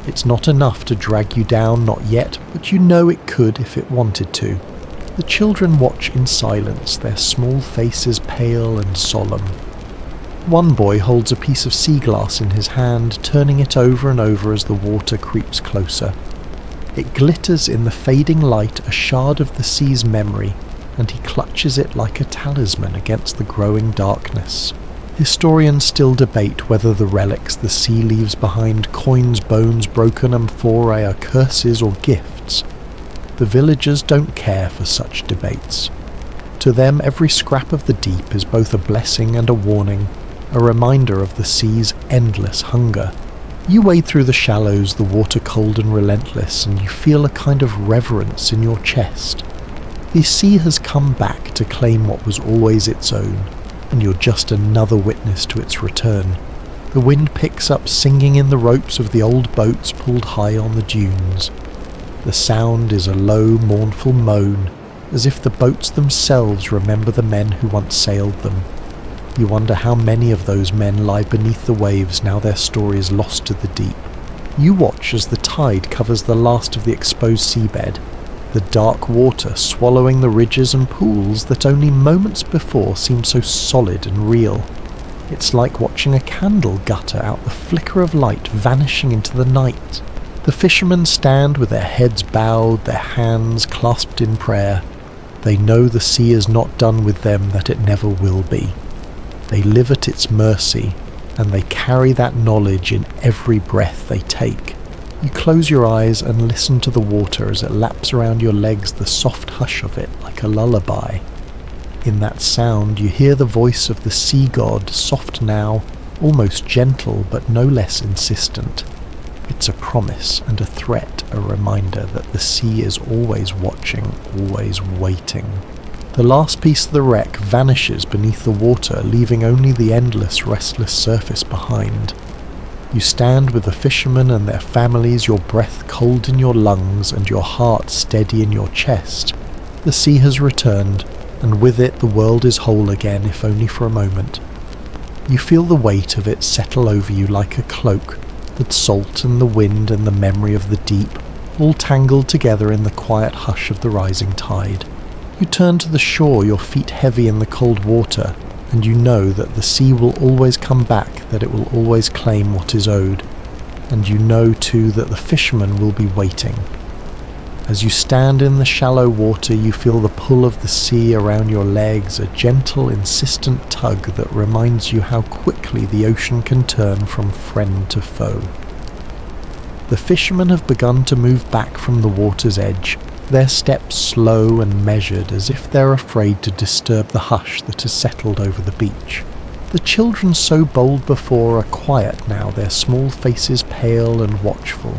It's not enough to drag you down, not yet, but you know it could if it wanted to. The children watch in silence, their small faces pale and solemn. One boy holds a piece of sea glass in his hand, turning it over and over as the water creeps closer. It glitters in the fading light, a shard of the sea's memory, and he clutches it like a talisman against the growing darkness. Historians still debate whether the relics the sea leaves behind, coins, bones, broken amphorae, are curses or gifts. The villagers don't care for such debates. To them, every scrap of the deep is both a blessing and a warning, a reminder of the sea's endless hunger. You wade through the shallows, the water cold and relentless, and you feel a kind of reverence in your chest. The sea has come back to claim what was always its own, and you're just another witness to its return. The wind picks up, singing in the ropes of the old boats pulled high on the dunes. The sound is a low, mournful moan, as if the boats themselves remember the men who once sailed them. You wonder how many of those men lie beneath the waves now their story is lost to the deep. You watch as the tide covers the last of the exposed seabed, the dark water swallowing the ridges and pools that only moments before seemed so solid and real. It's like watching a candle gutter out, the flicker of light vanishing into the night. The fishermen stand with their heads bowed, their hands clasped in prayer. They know the sea is not done with them, that it never will be. They live at its mercy, and they carry that knowledge in every breath they take. You close your eyes and listen to the water as it laps around your legs, the soft hush of it like a lullaby. In that sound you hear the voice of the sea god, soft now, almost gentle but no less insistent. It's a promise and a threat, a reminder that the sea is always watching, always waiting. The last piece of the wreck vanishes beneath the water, leaving only the endless, restless surface behind. You stand with the fishermen and their families, your breath cold in your lungs and your heart steady in your chest. The sea has returned, and with it the world is whole again, if only for a moment. You feel the weight of it settle over you like a cloak, the salt and the wind and the memory of the deep, all tangled together in the quiet hush of the rising tide. You turn to the shore, your feet heavy in the cold water, and you know that the sea will always come back, that it will always claim what is owed. And you know too that the fishermen will be waiting. As you stand in the shallow water, you feel the pull of the sea around your legs, a gentle, insistent tug that reminds you how quickly the ocean can turn from friend to foe. The fishermen have begun to move back from the water's edge, their steps slow and measured, as if they're afraid to disturb the hush that has settled over the beach. The children, so bold before, are quiet now, their small faces pale and watchful.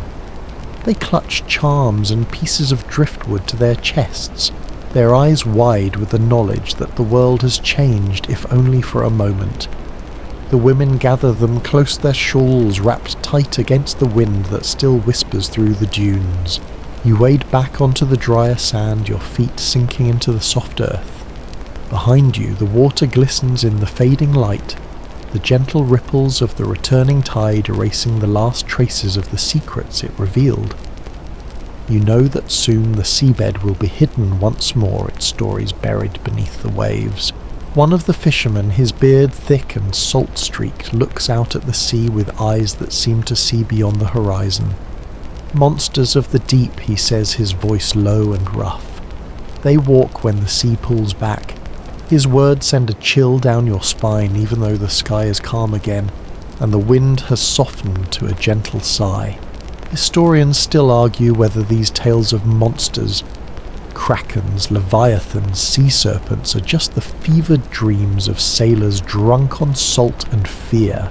They clutch charms and pieces of driftwood to their chests, their eyes wide with the knowledge that the world has changed, if only for a moment. The women gather them close their shawls, wrapped tight against the wind that still whispers through the dunes. You wade back onto the drier sand, your feet sinking into the soft earth. Behind you, the water glistens in the fading light, the gentle ripples of the returning tide erasing the last traces of the secrets it revealed. You know that soon the seabed will be hidden once more, its stories buried beneath the waves. One of the fishermen, his beard thick and salt-streaked, looks out at the sea with eyes that seem to see beyond the horizon. Monsters of the deep, he says, his voice low and rough. They walk when the sea pulls back. His words send a chill down your spine even though the sky is calm again, and the wind has softened to a gentle sigh. Historians still argue whether these tales of monsters, krakens, leviathans, sea serpents, are just the fevered dreams of sailors drunk on salt and fear.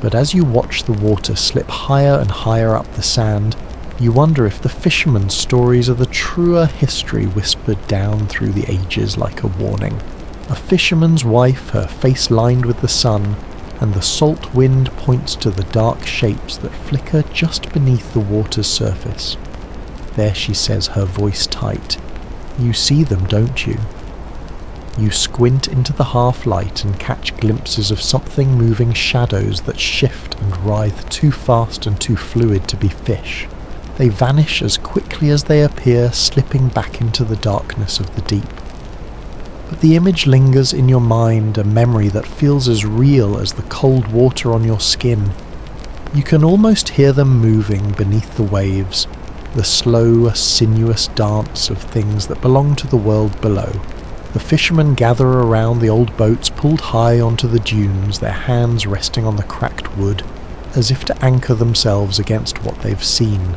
But as you watch the water slip higher and higher up the sand, you wonder if the fishermen's stories are the truer history whispered down through the ages like a warning. A fisherman's wife, her face lined with the sun, and the salt wind points to the dark shapes that flicker just beneath the water's surface. There she says, her voice tight. You see them, don't you? You squint into the half-light and catch glimpses of something moving shadows that shift and writhe too fast and too fluid to be fish. They vanish as quickly as they appear, slipping back into the darkness of the deep. But the image lingers in your mind, a memory that feels as real as the cold water on your skin. You can almost hear them moving beneath the waves, the slow, sinuous dance of things that belong to the world below. The fishermen gather around the old boats pulled high onto the dunes, their hands resting on the cracked wood, as if to anchor themselves against what they've seen.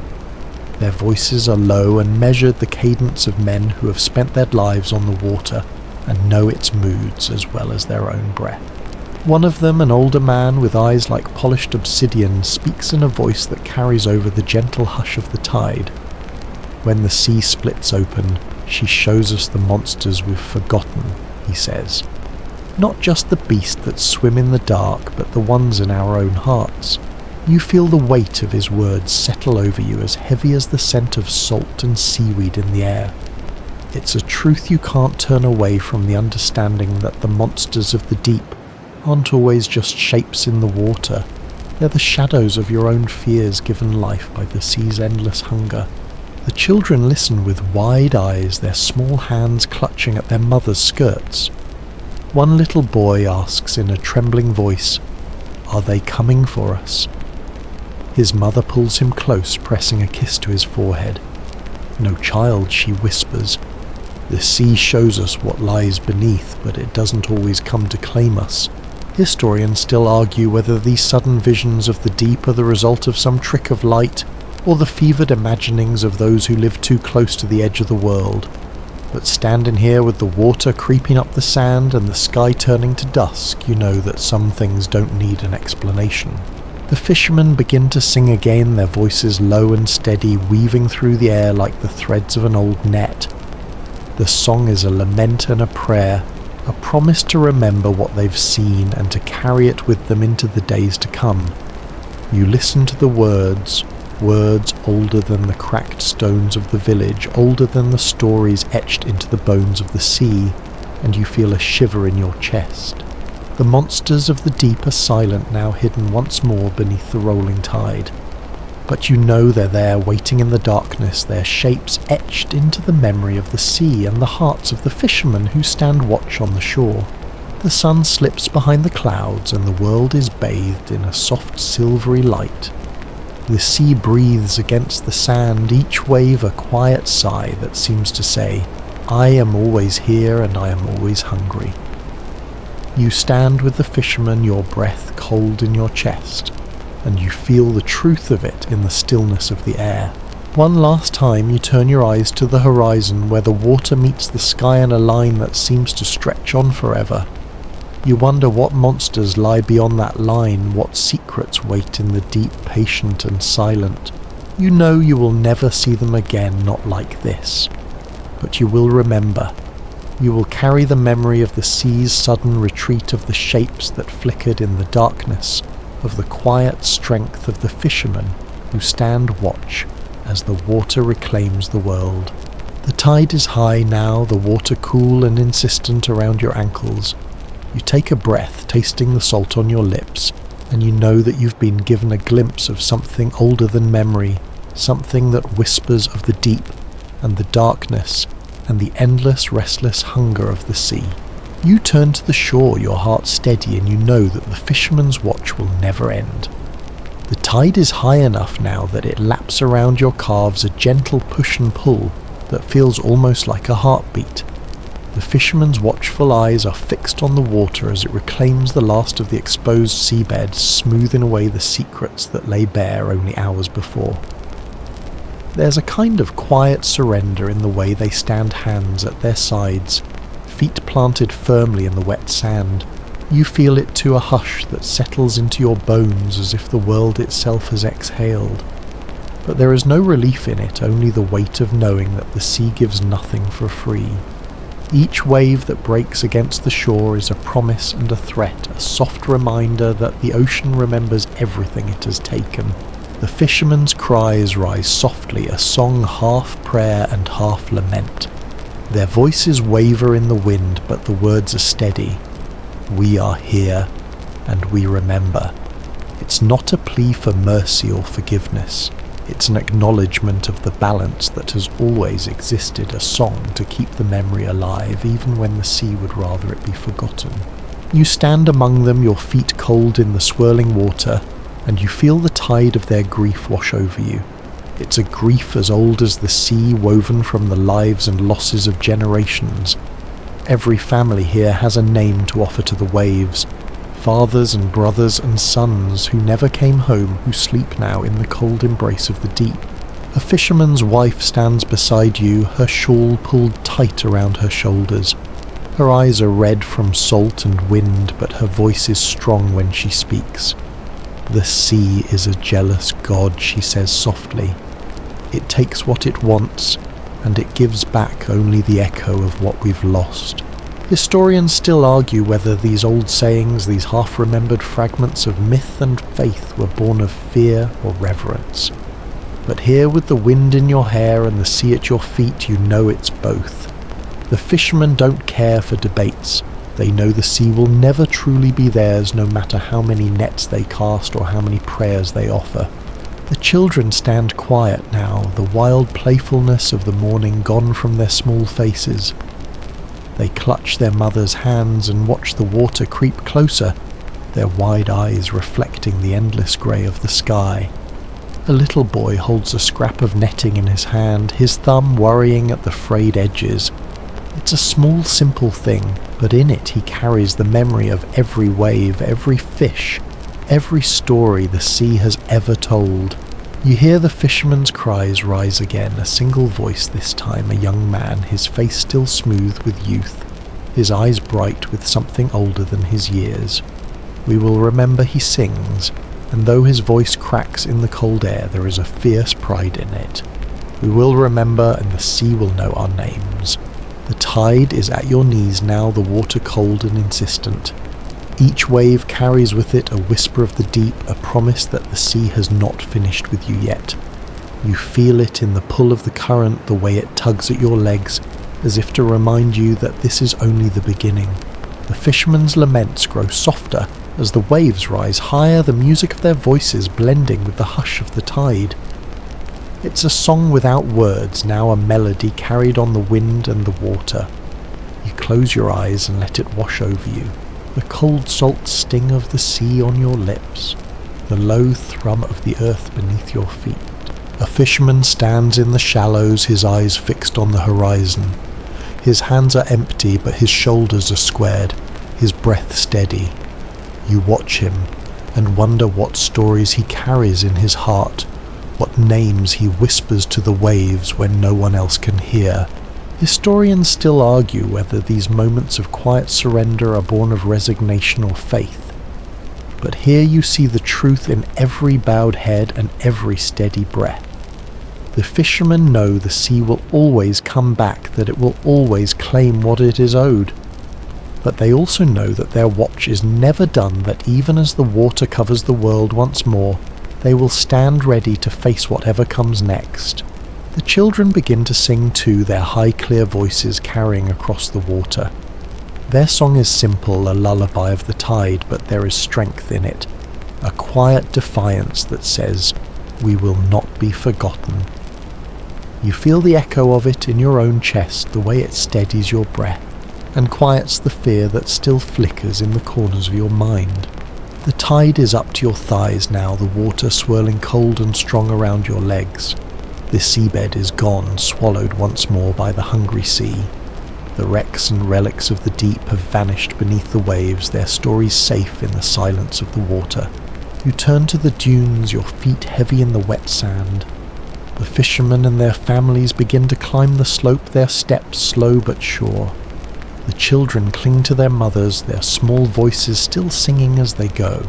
Their voices are low and measure the cadence of men who have spent their lives on the water and know its moods as well as their own breath. One of them, an older man with eyes like polished obsidian, speaks in a voice that carries over the gentle hush of the tide. When the sea splits open, she shows us the monsters we've forgotten, he says. Not just the beasts that swim in the dark, but the ones in our own hearts. You feel the weight of his words settle over you, as heavy as the scent of salt and seaweed in the air. It's a truth you can't turn away from, the understanding that the monsters of the deep aren't always just shapes in the water. They're the shadows of your own fears given life by the sea's endless hunger. The children listen with wide eyes, their small hands clutching at their mother's skirts. One little boy asks in a trembling voice, "Are they coming for us?" His mother pulls him close, pressing a kiss to his forehead. "No, child," she whispers. "The sea shows us what lies beneath, but it doesn't always come to claim us." Historians still argue whether these sudden visions of the deep are the result of some trick of light, or the fevered imaginings of those who live too close to the edge of the world. But standing here with the water creeping up the sand and the sky turning to dusk, you know that some things don't need an explanation. The fishermen begin to sing again, their voices low and steady, weaving through the air like the threads of an old net. The song is a lament and a prayer, a promise to remember what they've seen and to carry it with them into the days to come. You listen to the words older than the cracked stones of the village, older than the stories etched into the bones of the sea, and you feel a shiver in your chest. The monsters of the deep are silent now, hidden once more beneath the rolling tide. But you know they're there, waiting in the darkness, their shapes etched into the memory of the sea and the hearts of the fishermen who stand watch on the shore. The sun slips behind the clouds and the world is bathed in a soft silvery light. The sea breathes against the sand, each wave a quiet sigh that seems to say, "I am always here and I am always hungry." You stand with the fisherman, your breath cold in your chest, and you feel the truth of it in the stillness of the air. One last time you turn your eyes to the horizon where the water meets the sky in a line that seems to stretch on forever. You wonder what monsters lie beyond that line, what secrets wait in the deep, patient and silent. You know you will never see them again, not like this. But you will remember. You will carry the memory of the sea's sudden retreat, of the shapes that flickered in the darkness, of the quiet strength of the fishermen who stand watch as the water reclaims the world. The tide is high now, the water cool and insistent around your ankles. You take a breath, tasting the salt on your lips, and you know that you've been given a glimpse of something older than memory, something that whispers of the deep and the darkness and the endless restless hunger of the sea. You turn to the shore, your heart steady, and you know that the fisherman's watch will never end. The tide is high enough now that it laps around your calves, a gentle push and pull that feels almost like a heartbeat. The fisherman's watchful eyes are fixed on the water as it reclaims the last of the exposed seabed, smoothing away the secrets that lay bare only hours before. There's a kind of quiet surrender in the way they stand, hands at their sides, feet planted firmly in the wet sand. You feel it too, a hush that settles into your bones as if the world itself has exhaled. But there is no relief in it, only the weight of knowing that the sea gives nothing for free. Each wave that breaks against the shore is a promise and a threat, a soft reminder that the ocean remembers everything it has taken. The fisherman's cries rise softly, a song half prayer and half lament. Their voices waver in the wind, but the words are steady. We are here, and we remember. It's not a plea for mercy or forgiveness. It's an acknowledgement of the balance that has always existed, a song to keep the memory alive, even when the sea would rather it be forgotten. You stand among them, your feet cold in the swirling water, and you feel the tide of their grief wash over you. It's a grief as old as the sea, woven from the lives and losses of generations. Every family here has a name to offer to the waves. Fathers and brothers and sons who never came home, who sleep now in the cold embrace of the deep. A fisherman's wife stands beside you, her shawl pulled tight around her shoulders. Her eyes are red from salt and wind, but her voice is strong when she speaks. The sea is a jealous god, she says softly. It takes what it wants, and it gives back only the echo of what we've lost. Historians still argue whether these old sayings, these half-remembered fragments of myth and faith, were born of fear or reverence. But here, with the wind in your hair and the sea at your feet, you know it's both. The fishermen don't care for debates. They know the sea will never truly be theirs, no matter how many nets they cast or how many prayers they offer. The children stand quiet now, the wild playfulness of the morning gone from their small faces. They clutch their mother's hands and watch the water creep closer, their wide eyes reflecting the endless grey of the sky. A little boy holds a scrap of netting in his hand, his thumb worrying at the frayed edges. It's a small, simple thing, but in it he carries the memory of every wave, every fish, every story the sea has ever told. You hear the fisherman's cries rise again, a single voice this time, a young man, his face still smooth with youth, his eyes bright with something older than his years. We will remember, he sings, and though his voice cracks in the cold air, there is a fierce pride in it. We will remember, and the sea will know our names. The tide is at your knees now, the water cold and insistent. Each wave carries with it a whisper of the deep, a promise that the sea has not finished with you yet. You feel it in the pull of the current, the way it tugs at your legs, as if to remind you that this is only the beginning. The fishermen's laments grow softer as the waves rise higher, the music of their voices blending with the hush of the tide. It's a song without words, now a melody carried on the wind and the water. You close your eyes and let it wash over you. The cold salt sting of the sea on your lips, the low thrum of the earth beneath your feet. A fisherman stands in the shallows, his eyes fixed on the horizon. His hands are empty, but his shoulders are squared, his breath steady. You watch him, and wonder what stories he carries in his heart, what names he whispers to the waves when no one else can hear. Historians still argue whether these moments of quiet surrender are born of resignation or faith. But here you see the truth in every bowed head and every steady breath. The fishermen know the sea will always come back, that it will always claim what it is owed. But they also know that their watch is never done, that even as the water covers the world once more, they will stand ready to face whatever comes next. The children begin to sing too, their high clear voices carrying across the water. Their song is simple, a lullaby of the tide, but there is strength in it, a quiet defiance that says, "We will not be forgotten." You feel the echo of it in your own chest, the way it steadies your breath, and quiets the fear that still flickers in the corners of your mind. The tide is up to your thighs now, the water swirling cold and strong around your legs. The seabed is gone, swallowed once more by the hungry sea. The wrecks and relics of the deep have vanished beneath the waves, their stories safe in the silence of the water. You turn to the dunes, your feet heavy in the wet sand. The fishermen and their families begin to climb the slope, their steps slow but sure. The children cling to their mothers, their small voices still singing as they go.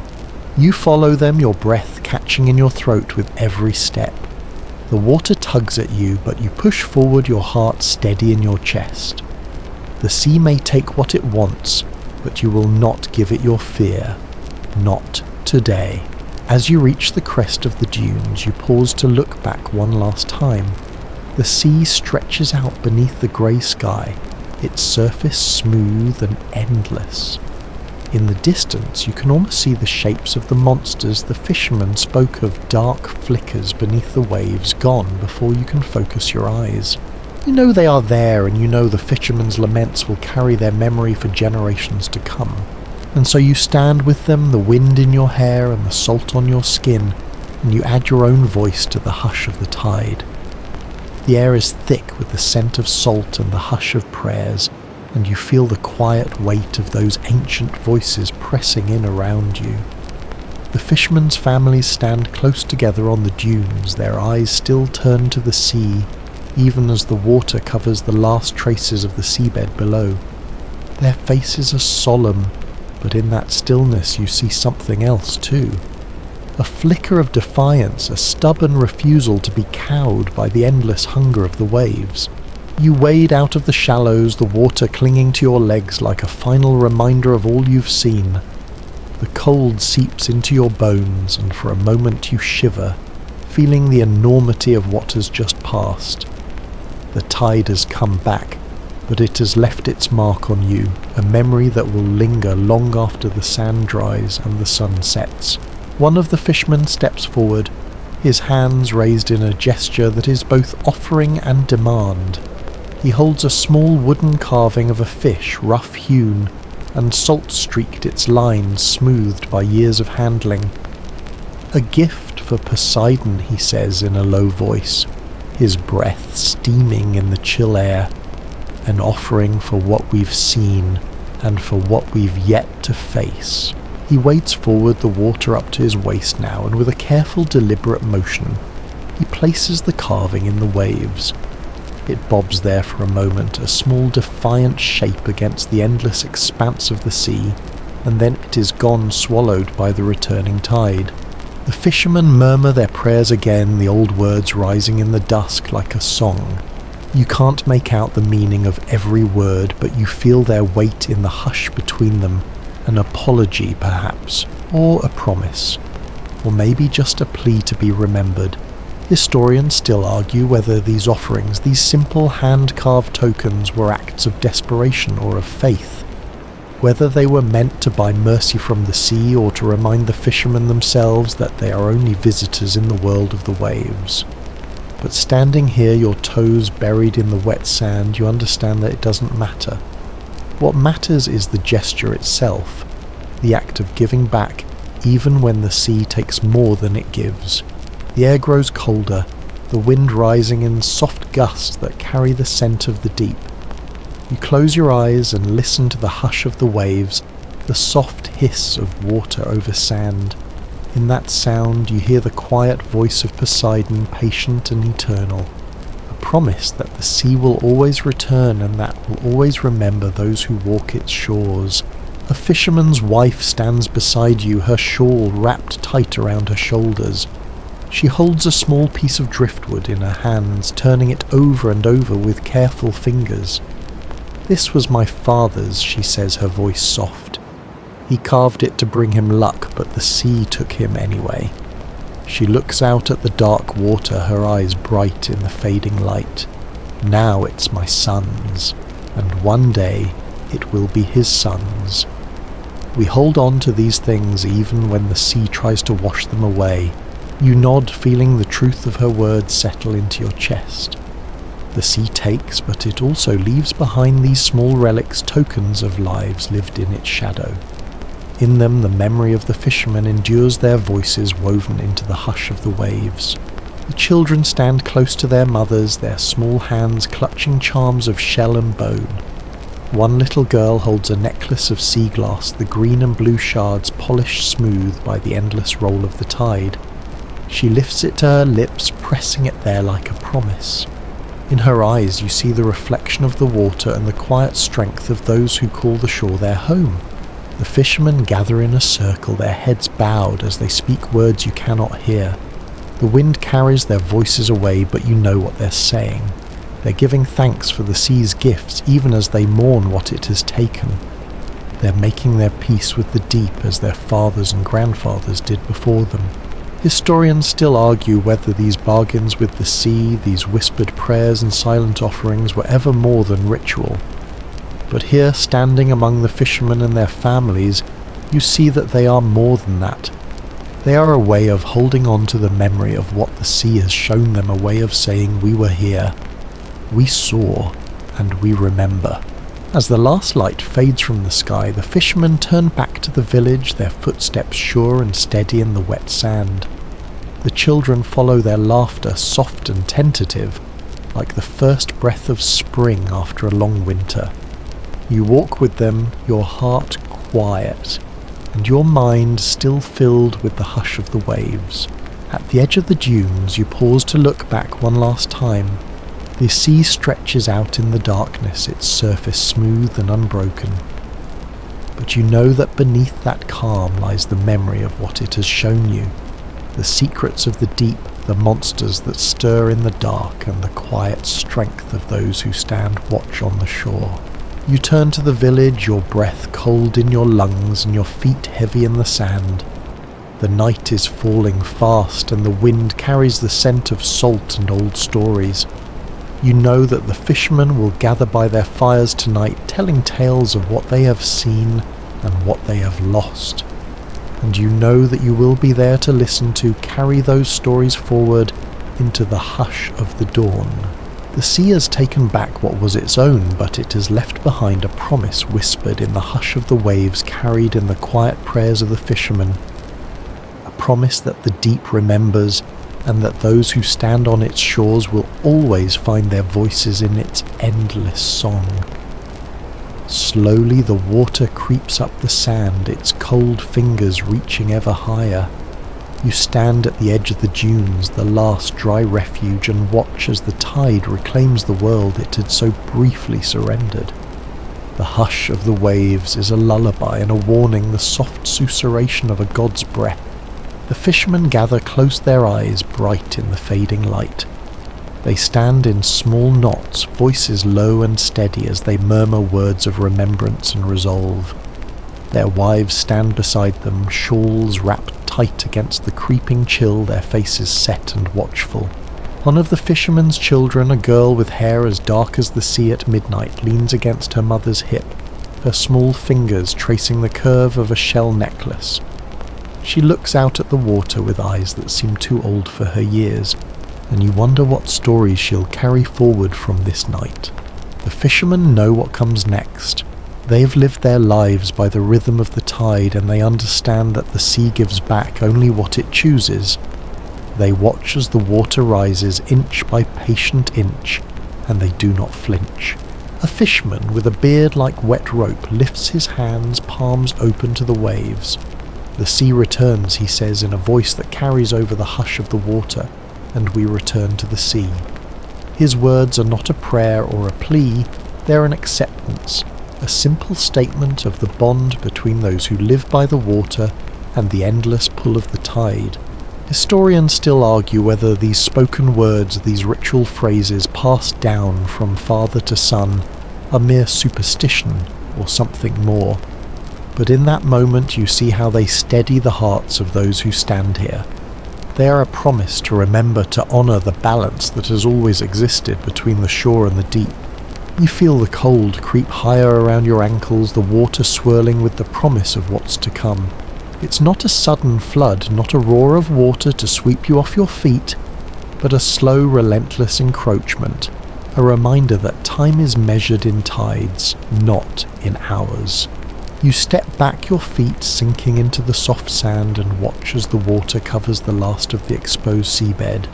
You follow them, your breath catching in your throat with every step. The water tugs at you, but you push forward, your heart steady in your chest. The sea may take what it wants, but you will not give it your fear. Not today. As you reach the crest of the dunes, you pause to look back one last time. The sea stretches out beneath the grey sky, its surface smooth and endless. In the distance, you can almost see the shapes of the monsters the fishermen spoke of, dark flickers beneath the waves, gone before you can focus your eyes. You know they are there, and you know the fishermen's laments will carry their memory for generations to come. And so you stand with them, the wind in your hair and the salt on your skin, and you add your own voice to the hush of the tide. The air is thick with the scent of salt and the hush of prayers, and you feel the quiet weight of those ancient voices pressing in around you. The fishermen's families stand close together on the dunes, their eyes still turned to the sea, even as the water covers the last traces of the seabed below. Their faces are solemn, but in that stillness you see something else too. A flicker of defiance, a stubborn refusal to be cowed by the endless hunger of the waves. You wade out of the shallows, the water clinging to your legs like a final reminder of all you've seen. The cold seeps into your bones, and for a moment you shiver, feeling the enormity of what has just passed. The tide has come back, but it has left its mark on you, a memory that will linger long after the sand dries and the sun sets. One of the fishermen steps forward, his hands raised in a gesture that is both offering and demand. He holds a small wooden carving of a fish, rough-hewn, and salt-streaked, its lines smoothed by years of handling. "A gift for Poseidon," he says in a low voice, his breath steaming in the chill air. "An offering for what we've seen, and for what we've yet to face." He wades forward, the water up to his waist now, and with a careful, deliberate motion, he places the carving in the waves. It bobs there for a moment, a small defiant shape against the endless expanse of the sea, and then it is gone, swallowed by the returning tide. The fishermen murmur their prayers again, the old words rising in the dusk like a song. You can't make out the meaning of every word, but you feel their weight in the hush between them, an apology perhaps, or a promise, or maybe just a plea to be remembered. Historians still argue whether these offerings, these simple hand-carved tokens, were acts of desperation or of faith, whether they were meant to buy mercy from the sea or to remind the fishermen themselves that they are only visitors in the world of the waves. But standing here, your toes buried in the wet sand, you understand that it doesn't matter. What matters is the gesture itself, the act of giving back, even when the sea takes more than it gives. The air grows colder, the wind rising in soft gusts that carry the scent of the deep. You close your eyes and listen to the hush of the waves, the soft hiss of water over sand. In that sound you hear the quiet voice of Poseidon, patient and eternal. A promise that the sea will always return and that will always remember those who walk its shores. A fisherman's wife stands beside you, her shawl wrapped tight around her shoulders. She holds a small piece of driftwood in her hands, turning it over and over with careful fingers. "This was my father's," she says, her voice soft. "He carved it to bring him luck, but the sea took him anyway." She looks out at the dark water, her eyes bright in the fading light. "Now it's my son's, and one day it will be his son's." We hold on to these things even when the sea tries to wash them away. You nod, feeling the truth of her words settle into your chest. The sea takes, but it also leaves behind these small relics, tokens of lives lived in its shadow. In them, the memory of the fishermen endures, their voices woven into the hush of the waves. The children stand close to their mothers, their small hands clutching charms of shell and bone. One little girl holds a necklace of sea glass, the green and blue shards polished smooth by the endless roll of the tide. She lifts it to her lips, pressing it there like a promise. In her eyes you see the reflection of the water and the quiet strength of those who call the shore their home. The fishermen gather in a circle, their heads bowed as they speak words you cannot hear. The wind carries their voices away, but you know what they're saying. They're giving thanks for the sea's gifts, even as they mourn what it has taken. They're making their peace with the deep as their fathers and grandfathers did before them. Historians still argue whether these bargains with the sea, these whispered prayers and silent offerings were ever more than ritual. But here, standing among the fishermen and their families, you see that they are more than that. They are a way of holding on to the memory of what the sea has shown them, a way of saying, "We were here, we saw, and we remember." As the last light fades from the sky, the fishermen turn back to the village, their footsteps sure and steady in the wet sand. The children follow their laughter, soft and tentative, like the first breath of spring after a long winter. You walk with them, your heart quiet, and your mind still filled with the hush of the waves. At the edge of the dunes, you pause to look back one last time. The sea stretches out in the darkness, its surface smooth and unbroken. But you know that beneath that calm lies the memory of what it has shown you. The secrets of the deep, the monsters that stir in the dark, and the quiet strength of those who stand watch on the shore. You turn to the village, your breath cold in your lungs and your feet heavy in the sand. The night is falling fast, and the wind carries the scent of salt and old stories. You know that the fishermen will gather by their fires tonight, telling tales of what they have seen and what they have lost. And you know that you will be there to listen to, carry those stories forward into the hush of the dawn. The sea has taken back what was its own, but it has left behind a promise whispered in the hush of the waves, carried in the quiet prayers of the fishermen. A promise that the deep remembers, and that those who stand on its shores will always find their voices in its endless song. Slowly the water creeps up the sand, its cold fingers reaching ever higher. You stand at the edge of the dunes, the last dry refuge, and watch as the tide reclaims the world it had so briefly surrendered. The hush of the waves is a lullaby and a warning, the soft susurration of a god's breath. The fishermen gather close, their eyes bright in the fading light. They stand in small knots, voices low and steady as they murmur words of remembrance and resolve. Their wives stand beside them, shawls wrapped tight against the creeping chill, their faces set and watchful. One of the fishermen's children, a girl with hair as dark as the sea at midnight, leans against her mother's hip, her small fingers tracing the curve of a shell necklace. She looks out at the water with eyes that seem too old for her years, and you wonder what stories she'll carry forward from this night. The fishermen know what comes next. They've lived their lives by the rhythm of the tide, and they understand that the sea gives back only what it chooses. They watch as the water rises inch by patient inch, and they do not flinch. A fisherman with a beard like wet rope lifts his hands, palms open to the waves. The sea returns, he says in a voice that carries over the hush of the water, and we return to the sea. His words are not a prayer or a plea, they're an acceptance, a simple statement of the bond between those who live by the water and the endless pull of the tide. Historians still argue whether these spoken words, these ritual phrases passed down from father to son, are mere superstition or something more. But in that moment you see how they steady the hearts of those who stand here. They are a promise to remember to honour the balance that has always existed between the shore and the deep. You feel the cold creep higher around your ankles, the water swirling with the promise of what's to come. It's not a sudden flood, not a roar of water to sweep you off your feet, but a slow, relentless encroachment, a reminder that time is measured in tides, not in hours. You step back, your feet sinking into the soft sand, and watch as the water covers the last of the exposed seabed.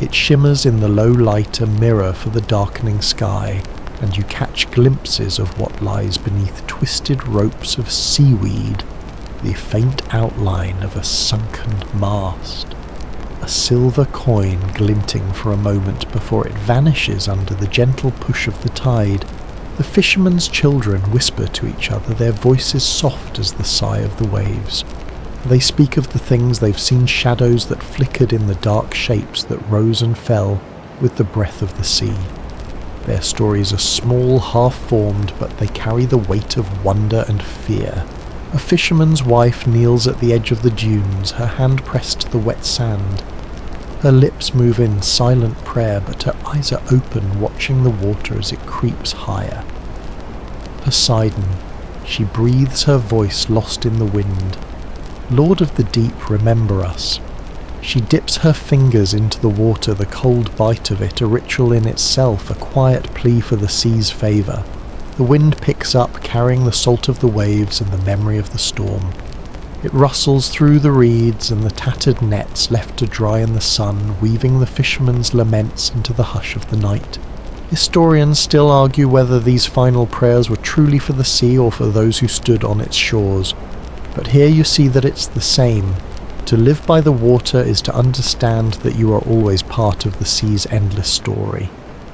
It shimmers in the low light, a mirror for the darkening sky, and you catch glimpses of what lies beneath twisted ropes of seaweed, the faint outline of a sunken mast. A silver coin glinting for a moment before it vanishes under the gentle push of the tide. The fishermen's children whisper to each other, their voices soft as the sigh of the waves. They speak of the things they've seen, shadows that flickered in the dark shapes that rose and fell with the breath of the sea. Their stories are small, half-formed, but they carry the weight of wonder and fear. A fisherman's wife kneels at the edge of the dunes, her hand pressed to the wet sand. Her lips move in silent prayer, but her eyes are open, watching the water as it creeps higher. Poseidon, she breathes her voice lost in the wind. Lord of the deep, remember us. She dips her fingers into the water, the cold bite of it, a ritual in itself, a quiet plea for the sea's favour. The wind picks up, carrying the salt of the waves and the memory of the storm. It rustles through the reeds and the tattered nets left to dry in the sun, weaving the fishermen's laments into the hush of the night. Historians still argue whether these final prayers were truly for the sea or for those who stood on its shores. But here you see that it's the same. To live by the water is to understand that you are always part of the sea's endless story.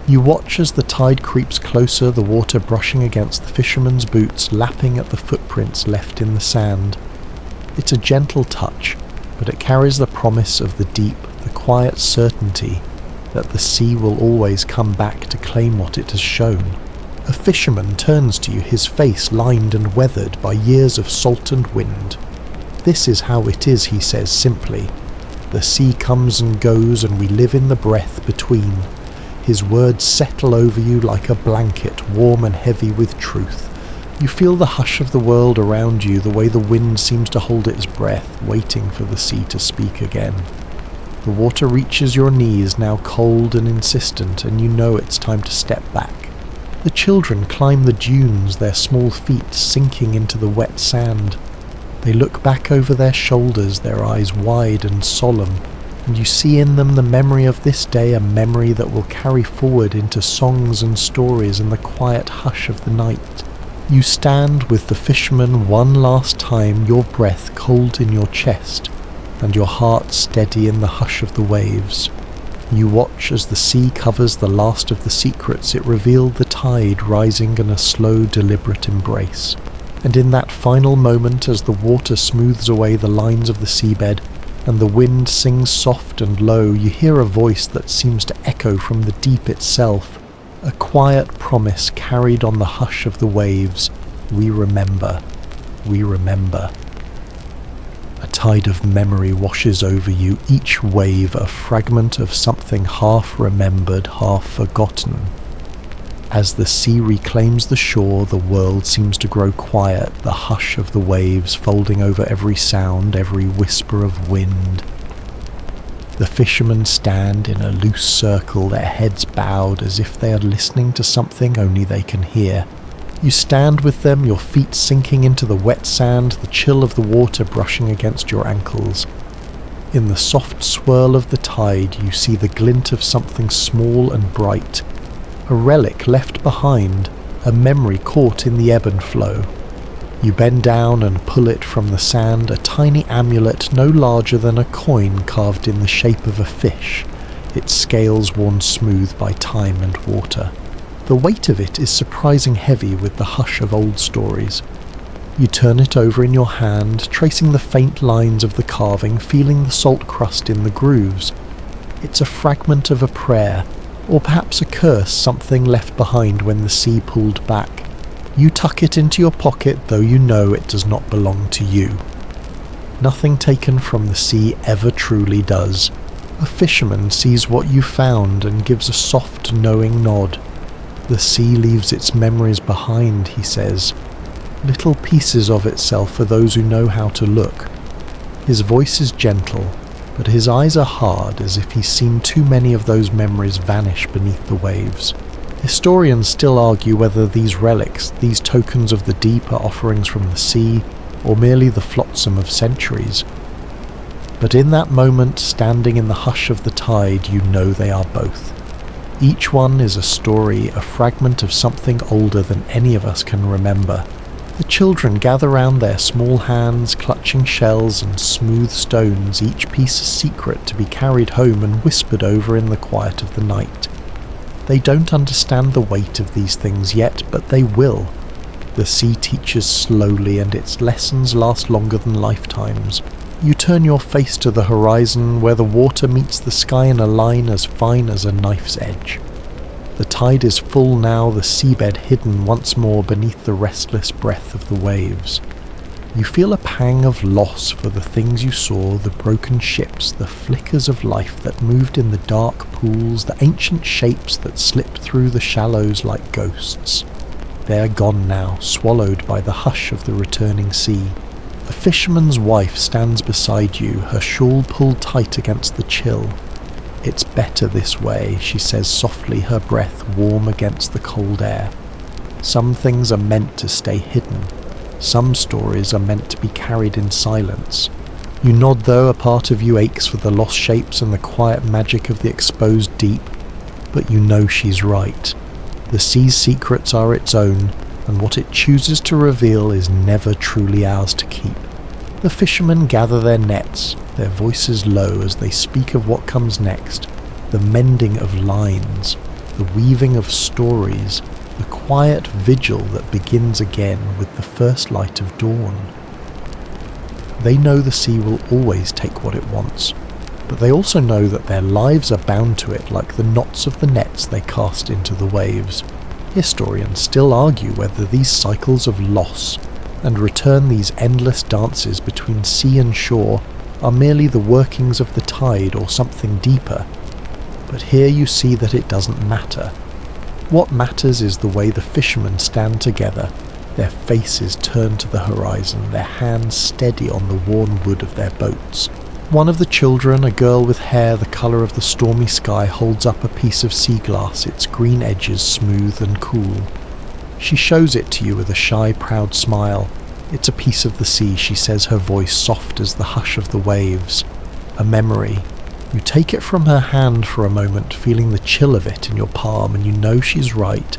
You watch as the tide creeps closer, the water brushing against the fisherman's boots, lapping at the footprints left in the sand. It's a gentle touch, but it carries the promise of the deep, the quiet certainty that the sea will always come back to claim what it has shown. A fisherman turns to you, his face lined and weathered by years of salt and wind. This is how it is, he says simply. The sea comes and goes, and we live in the breath between. His words settle over you like a blanket, warm and heavy with truth. You feel the hush of the world around you, the way the wind seems to hold its breath, waiting for the sea to speak again. The water reaches your knees, now cold and insistent, and you know it's time to step back. The children climb the dunes, their small feet sinking into the wet sand. They look back over their shoulders, their eyes wide and solemn, and you see in them the memory of this day, a memory that will carry forward into songs and stories in the quiet hush of the night. You stand with the fisherman one last time, your breath cold in your chest, and your heart steady in the hush of the waves. You watch as the sea covers the last of the secrets it revealed, the tide rising in a slow, deliberate embrace. And in that final moment, as the water smooths away the lines of the seabed, and the wind sings soft and low, you hear a voice that seems to echo from the deep itself, a quiet promise carried on the hush of the waves. We remember. We remember. A tide of memory washes over you, each wave a fragment of something half remembered, half forgotten. As the sea reclaims the shore, the world seems to grow quiet, the hush of the waves folding over every sound, every whisper of wind. The fishermen stand in a loose circle, their heads bowed as if they are listening to something only they can hear. You stand with them, your feet sinking into the wet sand, the chill of the water brushing against your ankles. In the soft swirl of the tide, you see the glint of something small and bright, a relic left behind, a memory caught in the ebb and flow. You bend down and pull it from the sand, a tiny amulet no larger than a coin carved in the shape of a fish, its scales worn smooth by time and water. The weight of it is surprising heavy with the hush of old stories. You turn it over in your hand, tracing the faint lines of the carving, feeling the salt crust in the grooves. It's a fragment of a prayer, or perhaps a curse, something left behind when the sea pulled back. You tuck it into your pocket, though you know it does not belong to you. Nothing taken from the sea ever truly does. A fisherman sees what you found and gives a soft, knowing nod. The sea leaves its memories behind, he says. Little pieces of itself for those who know how to look. His voice is gentle, but his eyes are hard, as if he's seen too many of those memories vanish beneath the waves. Historians still argue whether these relics, these tokens of the deep, are offerings from the sea, or merely the flotsam of centuries. But in that moment, standing in the hush of the tide, you know they are both. Each one is a story, a fragment of something older than any of us can remember. The children gather round their small hands, clutching shells and smooth stones, each piece a secret to be carried home and whispered over in the quiet of the night. They don't understand the weight of these things yet, but they will. The sea teaches slowly, and its lessons last longer than lifetimes. You turn your face to the horizon, where the water meets the sky in a line as fine as a knife's edge. The tide is full now, the seabed hidden once more beneath the restless breath of the waves. You feel a pang of loss for the things you saw, the broken ships, the flickers of life that moved in the dark pools, the ancient shapes that slipped through the shallows like ghosts. They are gone now, swallowed by the hush of the returning sea. A fisherman's wife stands beside you, her shawl pulled tight against the chill. "It's better this way," she says softly, her breath warm against the cold air. Some things are meant to stay hidden. Some stories are meant to be carried in silence. You nod, though a part of you aches for the lost shapes and the quiet magic of the exposed deep, but you know she's right. The sea's secrets are its own, and what it chooses to reveal is never truly ours to keep. The fishermen gather their nets, their voices low as they speak of what comes next, the mending of lines, the weaving of stories, the quiet vigil that begins again with the first light of dawn. They know the sea will always take what it wants, but they also know that their lives are bound to it like the knots of the nets they cast into the waves. Historians still argue whether these cycles of loss and return, these endless dances between sea and shore, are merely the workings of the tide or something deeper. But here you see that it doesn't matter. What matters is the way the fishermen stand together, their faces turned to the horizon, their hands steady on the worn wood of their boats. One of the children, a girl with hair the colour of the stormy sky, holds up a piece of sea glass, its green edges smooth and cool. She shows it to you with a shy, proud smile. "It's a piece of the sea," she says, her voice soft as the hush of the waves. A memory. You take it from her hand for a moment, feeling the chill of it in your palm, and you know she's right.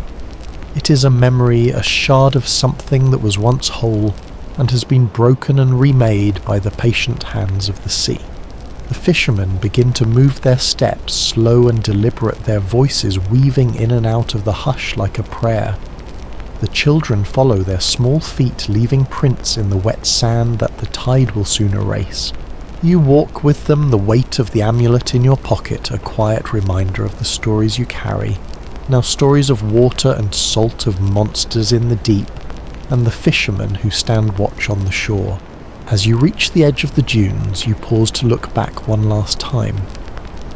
It is a memory, a shard of something that was once whole and has been broken and remade by the patient hands of the sea. The fishermen begin to move their steps, slow and deliberate, their voices weaving in and out of the hush like a prayer. The children follow their small feet, leaving prints in the wet sand that the tide will soon erase. You walk with them, the weight of the amulet in your pocket, a quiet reminder of the stories you carry. Now stories of water and salt, of monsters in the deep, and the fishermen who stand watch on the shore. As you reach the edge of the dunes, you pause to look back one last time.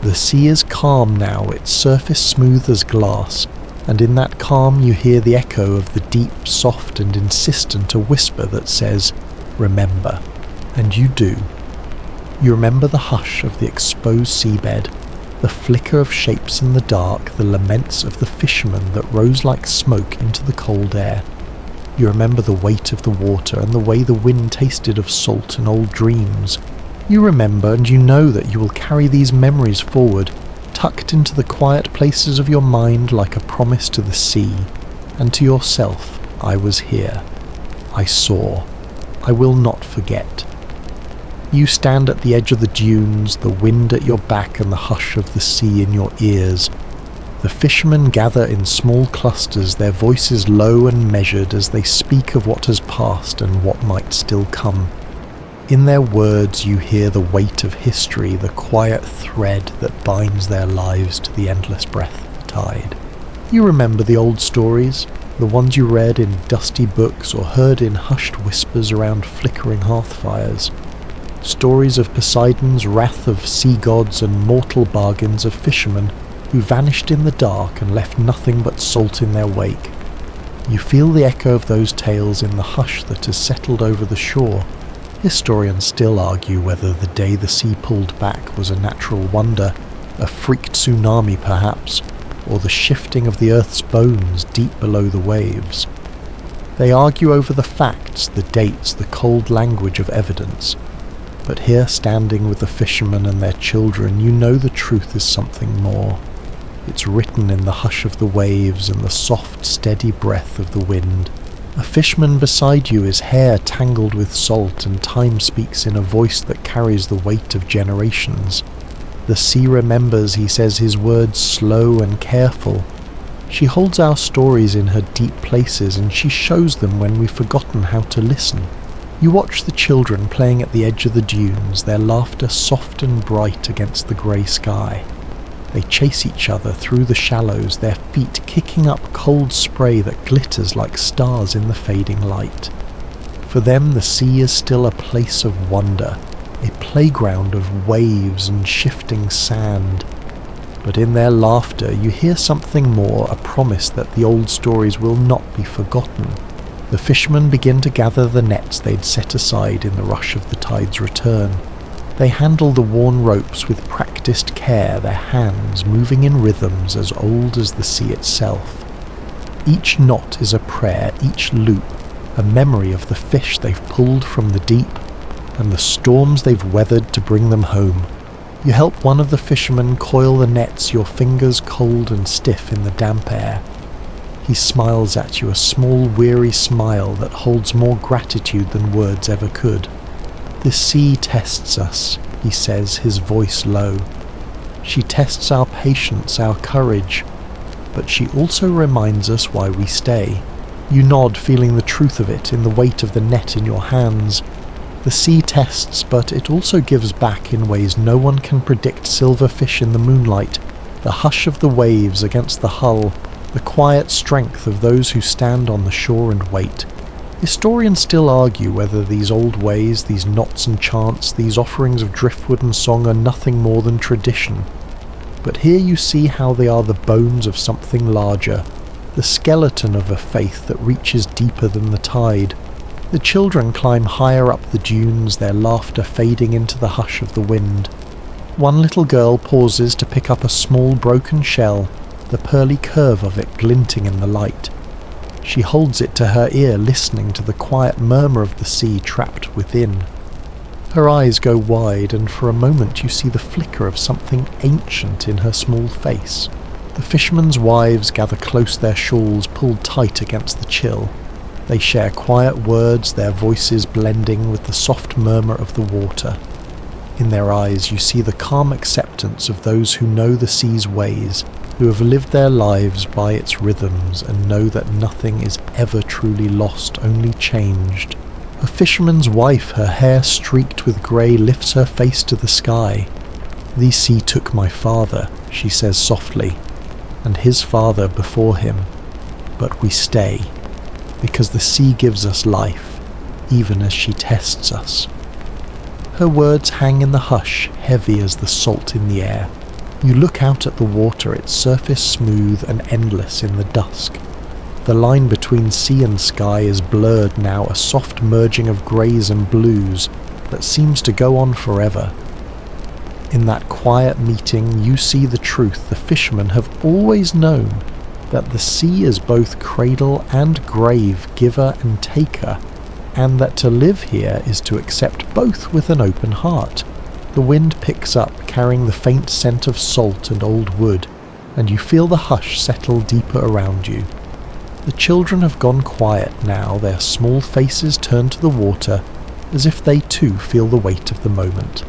The sea is calm now, its surface smooth as glass, and in that calm you hear the echo of the deep, soft and insistent, a whisper that says, "Remember." And you do. You remember the hush of the exposed seabed, the flicker of shapes in the dark, the laments of the fishermen that rose like smoke into the cold air. You remember the weight of the water and the way the wind tasted of salt and old dreams. You remember, and you know that you will carry these memories forward, tucked into the quiet places of your mind like a promise to the sea, and to yourself. I was here. I saw. I will not forget. You stand at the edge of the dunes, the wind at your back and the hush of the sea in your ears. The fishermen gather in small clusters, their voices low and measured as they speak of what has passed and what might still come. In their words you hear the weight of history, the quiet thread that binds their lives to the endless breath of the tide. You remember the old stories, the ones you read in dusty books or heard in hushed whispers around flickering hearth fires. Stories of Poseidon's wrath of sea gods and mortal bargains of fishermen who vanished in the dark and left nothing but salt in their wake. You feel the echo of those tales in the hush that has settled over the shore. Historians still argue whether the day the sea pulled back was a natural wonder, a freak tsunami perhaps, or the shifting of the earth's bones deep below the waves. They argue over the facts, the dates, the cold language of evidence. But here, standing with the fishermen and their children, you know the truth is something more. It's written in the hush of the waves and the soft, steady breath of the wind. A fisherman beside you, his hair tangled with salt, and time speaks in a voice that carries the weight of generations. The sea remembers, he says his words slow and careful. She holds our stories in her deep places, and she shows them when we've forgotten how to listen. You watch the children playing at the edge of the dunes, their laughter soft and bright against the grey sky. They chase each other through the shallows, their feet kicking up cold spray that glitters like stars in the fading light. For them the sea is still a place of wonder, a playground of waves and shifting sand. But in their laughter you hear something more, a promise that the old stories will not be forgotten. The fishermen begin to gather the nets they'd set aside in the rush of the tide's return. They handle the worn ropes with practiced care, their hands moving in rhythms as old as the sea itself. Each knot is a prayer, each loop a memory of the fish they've pulled from the deep and the storms they've weathered to bring them home. You help one of the fishermen coil the nets, your fingers cold and stiff in the damp air. He smiles at you, a small weary smile that holds more gratitude than words ever could. The sea tests us, he says, his voice low. She tests our patience, our courage, but she also reminds us why we stay. You nod, feeling the truth of it in the weight of the net in your hands. The sea tests, but it also gives back in ways no one can predict. Silverfish in the moonlight, the hush of the waves against the hull, the quiet strength of those who stand on the shore and wait. Historians still argue whether these old ways, these knots and chants, these offerings of driftwood and song are nothing more than tradition. But here you see how they are the bones of something larger, the skeleton of a faith that reaches deeper than the tide. The children climb higher up the dunes, their laughter fading into the hush of the wind. One little girl pauses to pick up a small broken shell, the pearly curve of it glinting in the light. She holds it to her ear, listening to the quiet murmur of the sea trapped within. Her eyes go wide, and for a moment you see the flicker of something ancient in her small face. The fishermen's wives gather close, their shawls pulled tight against the chill. They share quiet words, their voices blending with the soft murmur of the water. In their eyes you see the calm acceptance of those who know the sea's ways, who have lived their lives by its rhythms and know that nothing is ever truly lost, only changed. A fisherman's wife, her hair streaked with grey, lifts her face to the sky. "The sea took my father," she says softly, "and his father before him. But we stay, because the sea gives us life, even as she tests us." Her words hang in the hush, heavy as the salt in the air. You look out at the water, its surface smooth and endless in the dusk. The line between sea and sky is blurred now, a soft merging of greys and blues that seems to go on forever. In that quiet meeting you see the truth. The fishermen have always known that the sea is both cradle and grave, giver and taker, and that to live here is to accept both with an open heart. The wind picks up, carrying the faint scent of salt and old wood, and you feel the hush settle deeper around you. The children have gone quiet now, their small faces turned to the water, as if they too feel the weight of the moment.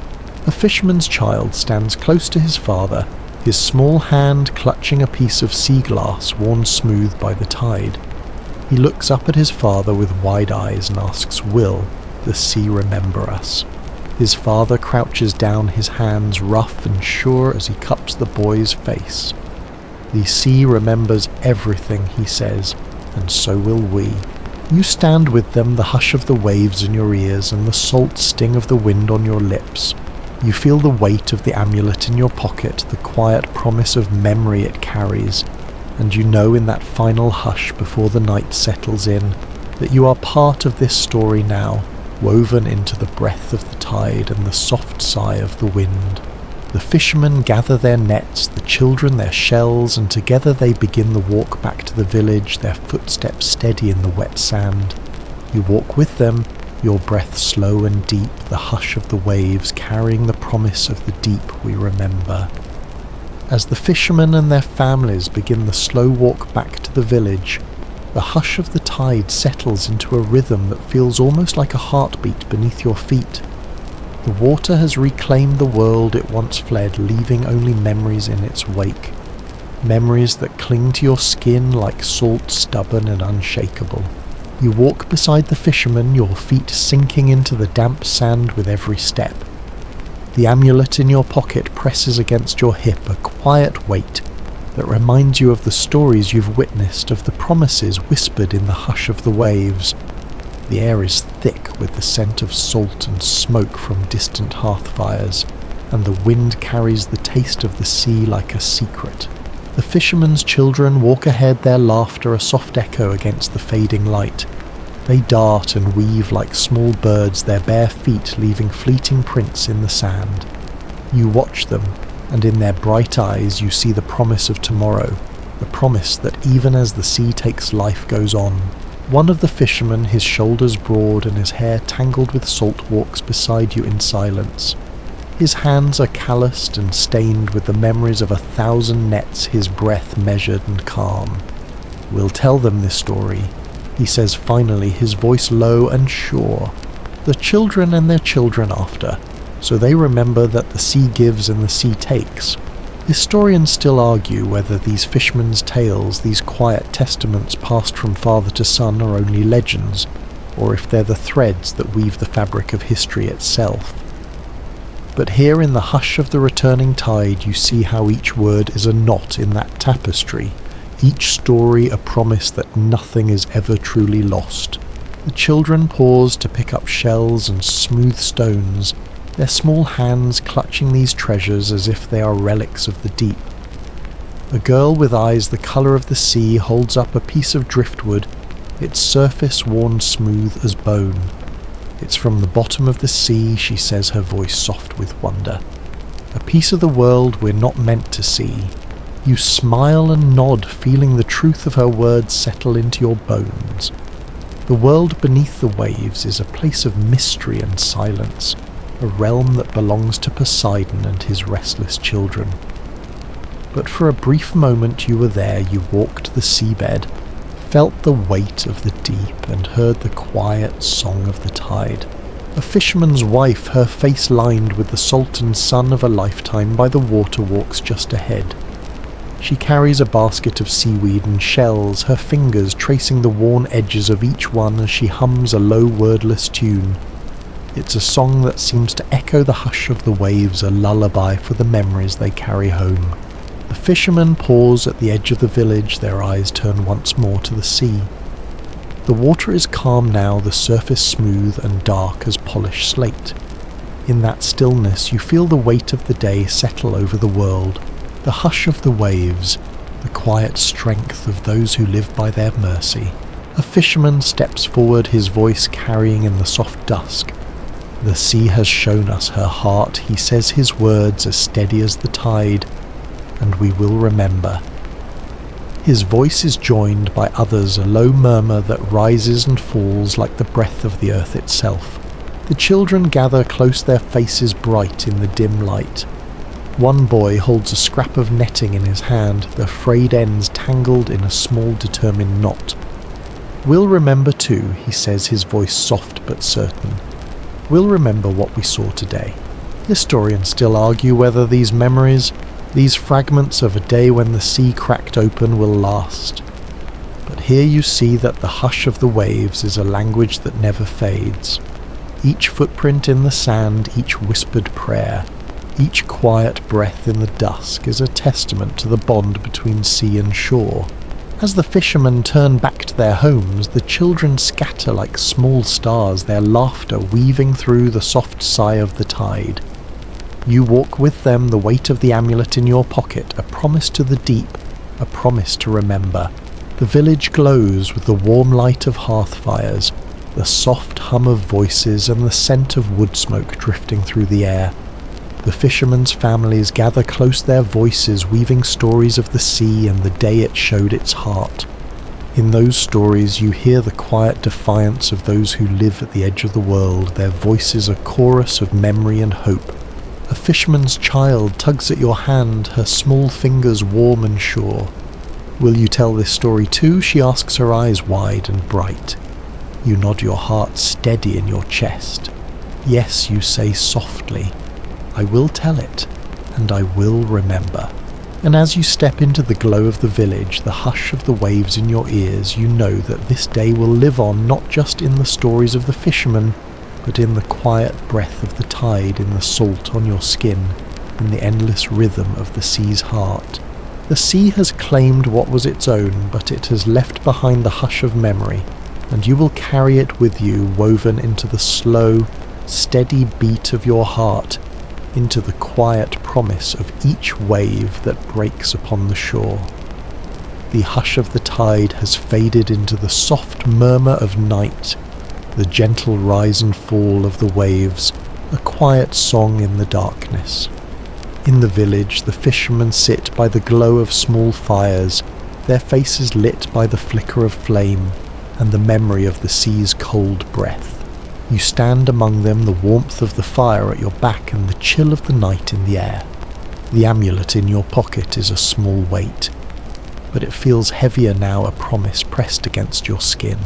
A fisherman's child stands close to his father, his small hand clutching a piece of sea glass worn smooth by the tide. He looks up at his father with wide eyes and asks, "Will the sea remember us?" His father crouches down, his hands rough and sure as he cups the boy's face. "The sea remembers everything," he says, "and so will we." You stand with them, the hush of the waves in your ears and the salt sting of the wind on your lips. You feel the weight of the amulet in your pocket, the quiet promise of memory it carries, and you know in that final hush before the night settles in that you are part of this story now, woven into the breath of the tide and the soft sigh of the wind. The fishermen gather their nets, the children their shells, and together they begin the walk back to the village, their footsteps steady in the wet sand. You walk with them, your breath slow and deep, the hush of the waves carrying the promise of the deep we remember. As the fishermen and their families begin the slow walk back to the village, the hush of the tide settles into a rhythm that feels almost like a heartbeat beneath your feet. The water has reclaimed the world it once fled, leaving only memories in its wake. Memories that cling to your skin like salt, stubborn and unshakable. You walk beside the fisherman, your feet sinking into the damp sand with every step. The amulet in your pocket presses against your hip, a quiet weight that reminds you of the stories you've witnessed, of the promises whispered in the hush of the waves. The air is thick with the scent of salt and smoke from distant hearth fires, and the wind carries the taste of the sea like a secret. The fishermen's children walk ahead, their laughter a soft echo against the fading light. They dart and weave like small birds, their bare feet leaving fleeting prints in the sand. You watch them, and in their bright eyes you see the promise of tomorrow, the promise that even as the sea takes life goes on. One of the fishermen, his shoulders broad and his hair tangled with salt, walks beside you in silence. His hands are calloused and stained with the memories of 1,000 nets, his breath measured and calm. "We'll tell them this story," he says finally, his voice low and sure. "The children and their children after, so they remember that the sea gives and the sea takes." Historians still argue whether these fishermen's tales, these quiet testaments passed from father to son, are only legends, or if they're the threads that weave the fabric of history itself. But here in the hush of the returning tide you see how each word is a knot in that tapestry, each story a promise that nothing is ever truly lost. The children pause to pick up shells and smooth stones, their small hands clutching these treasures as if they are relics of the deep. A girl with eyes the colour of the sea holds up a piece of driftwood, its surface worn smooth as bone. "It's from the bottom of the sea," she says, her voice soft with wonder. "A piece of the world we're not meant to see." You smile and nod, feeling the truth of her words settle into your bones. The world beneath the waves is a place of mystery and silence, a realm that belongs to Poseidon and his restless children. But for a brief moment you were there, you walked the seabed, felt the weight of the deep and heard the quiet song of the tide. A fisherman's wife, her face lined with the salt and sun of a lifetime, by the water walks just ahead. She carries a basket of seaweed and shells, her fingers tracing the worn edges of each one as she hums a low wordless tune. It's a song that seems to echo the hush of the waves, a lullaby for the memories they carry home. The fishermen pause at the edge of the village, their eyes turn once more to the sea. The water is calm now, the surface smooth and dark as polished slate. In that stillness you feel the weight of the day settle over the world, the hush of the waves, the quiet strength of those who live by their mercy. A fisherman steps forward, his voice carrying in the soft dusk. "The sea has shown us her heart," he says, his words as steady as the tide, "and we will remember." His voice is joined by others, a low murmur that rises and falls like the breath of the earth itself. The children gather close, their faces bright in the dim light. One boy holds a scrap of netting in his hand, the frayed ends tangled in a small determined knot. "We'll remember too," he says, his voice soft but certain. "We'll remember what we saw today." Historians still argue whether these memories, These fragments of a day when the sea cracked open will last. But here you see that the hush of the waves is a language that never fades. Each footprint in the sand, each whispered prayer, each quiet breath in the dusk is a testament to the bond between sea and shore. As the fishermen turn back to their homes, the children scatter like small stars, their laughter weaving through the soft sigh of the tide. You walk with them, the weight of the amulet in your pocket, a promise to the deep, a promise to remember. The village glows with the warm light of hearth fires, the soft hum of voices and the scent of wood smoke drifting through the air. The fishermen's families gather close, their voices weaving stories of the sea and the day it showed its heart. In those stories you hear the quiet defiance of those who live at the edge of the world, their voices a chorus of memory and hope. A fisherman's child tugs at your hand, her small fingers warm and sure. Will you tell this story too? She asks, her eyes wide and bright. You nod, your heart steady in your chest. Yes, you say softly, I will tell it, and I will remember. And as you step into the glow of the village, the hush of the waves in your ears, you know that this day will live on not just in the stories of the fishermen, but in the quiet breath of the tide, in the salt on your skin, in the endless rhythm of the sea's heart. The sea has claimed what was its own, but it has left behind the hush of memory, and you will carry it with you, woven into the slow, steady beat of your heart, into the quiet promise of each wave that breaks upon the shore. The hush of the tide has faded into the soft murmur of night, the gentle rise and fall of the waves, a quiet song in the darkness. In the village, the fishermen sit by the glow of small fires, their faces lit by the flicker of flame and the memory of the sea's cold breath. You stand among them, the warmth of the fire at your back and the chill of the night in the air. The amulet in your pocket is a small weight, but it feels heavier now, a promise pressed against your skin.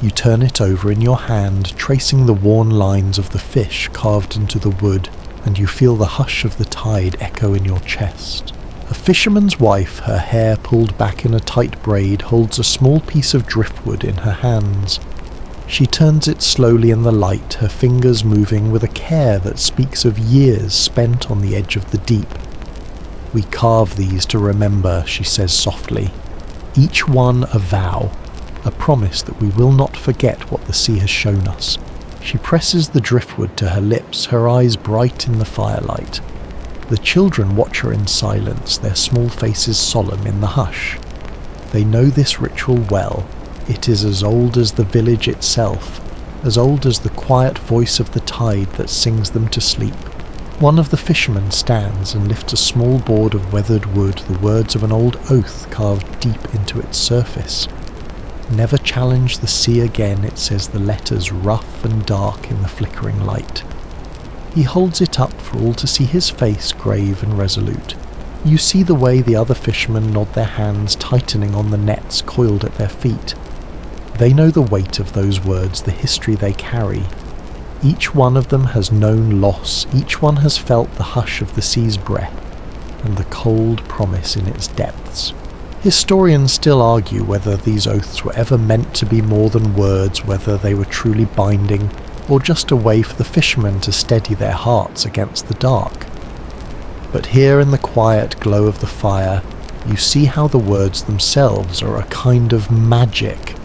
You turn it over in your hand, tracing the worn lines of the fish carved into the wood, and you feel the hush of the tide echo in your chest. A fisherman's wife, her hair pulled back in a tight braid, holds a small piece of driftwood in her hands. She turns it slowly in the light, her fingers moving with a care that speaks of years spent on the edge of the deep. We carve these to remember, she says softly. Each one a vow, a promise that we will not forget what the sea has shown us. She presses the driftwood to her lips, her eyes bright in the firelight. The children watch her in silence, their small faces solemn in the hush. They know this ritual well. It is as old as the village itself, as old as the quiet voice of the tide that sings them to sleep. One of the fishermen stands and lifts a small board of weathered wood, the words of an old oath carved deep into its surface. Never challenge the sea again, it says, the letters rough and dark in the flickering light. He holds it up for all to see, his face grave and resolute. You see the way the other fishermen nod, their hands tightening on the nets coiled at their feet. They know the weight of those words, the history they carry. Each one of them has known loss, each one has felt the hush of the sea's breath, and the cold promise in its depths. Historians still argue whether these oaths were ever meant to be more than words, whether they were truly binding, or just a way for the fishermen to steady their hearts against the dark. But here in the quiet glow of the fire, you see how the words themselves are a kind of magic.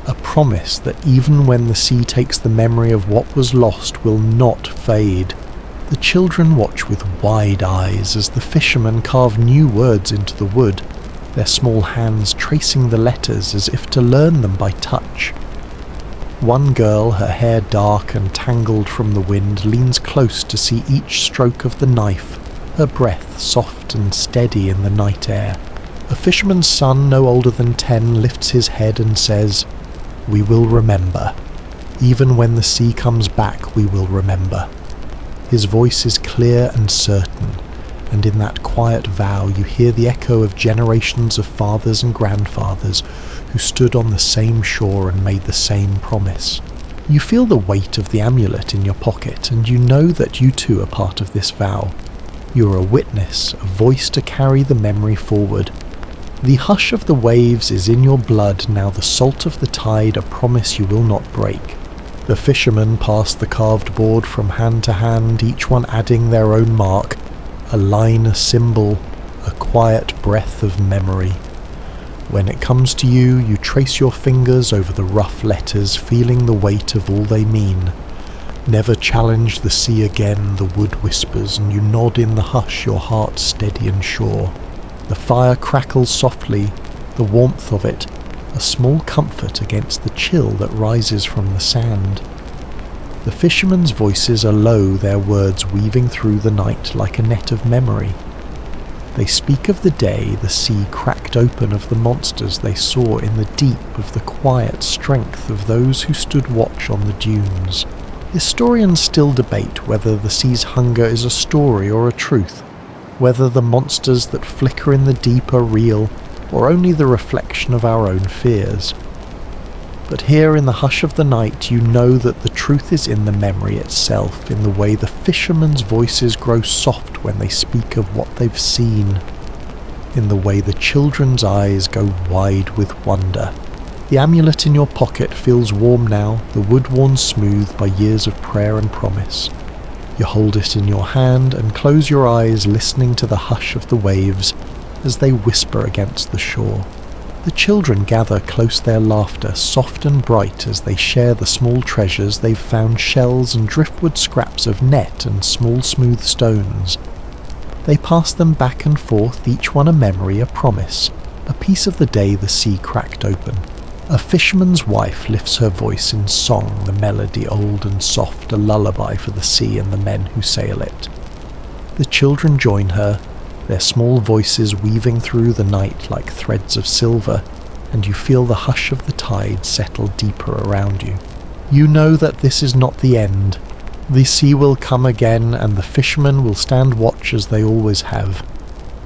A promise that even when the sea takes the memory of what was lost will not fade. The children watch with wide eyes as the fishermen carve new words into the wood, their small hands tracing the letters as if to learn them by touch. One girl, her hair dark and tangled from the wind, leans close to see each stroke of the knife, her breath soft and steady in the night air. A fisherman's son, no older than 10, lifts his head and says, "We will remember. Even when the sea comes back, we will remember." His voice is clear and certain, and in that quiet vow you hear the echo of generations of fathers and grandfathers who stood on the same shore and made the same promise. You feel the weight of the amulet in your pocket, and you know that you too are part of this vow. You're a witness, a voice to carry the memory forward. The hush of the waves is in your blood, now the salt of the tide, a promise you will not break. The fishermen pass the carved board from hand to hand, each one adding their own mark, a line, a symbol, a quiet breath of memory. When it comes to you, you trace your fingers over the rough letters, feeling the weight of all they mean. Never challenge the sea again, the wood whispers, and you nod in the hush, your heart steady and sure. The fire crackles softly, the warmth of it, a small comfort against the chill that rises from the sand. The fishermen's voices are low, their words weaving through the night like a net of memory. They speak of the day the sea cracked open, of the monsters they saw in the deep, of the quiet strength of those who stood watch on the dunes. Historians still debate whether the sea's hunger is a story or a truth, whether the monsters that flicker in the deep are real, or only the reflection of our own fears. But here in the hush of the night you know that the truth is in the memory itself, in the way the fishermen's voices grow soft when they speak of what they've seen, in the way the children's eyes go wide with wonder. The amulet in your pocket feels warm now, the wood worn smooth by years of prayer and promise. You hold it in your hand and close your eyes, listening to the hush of the waves as they whisper against the shore. The children gather close, their laughter soft and bright as they share the small treasures they've found, shells and driftwood scraps of net and small smooth stones. They pass them back and forth, each one a memory, a promise, a piece of the day the sea cracked open. A fisherman's wife lifts her voice in song, the melody old and soft, a lullaby for the sea and the men who sail it. The children join her, their small voices weaving through the night like threads of silver, and you feel the hush of the tide settle deeper around you. You know that this is not the end. The sea will come again, and the fishermen will stand watch as they always have.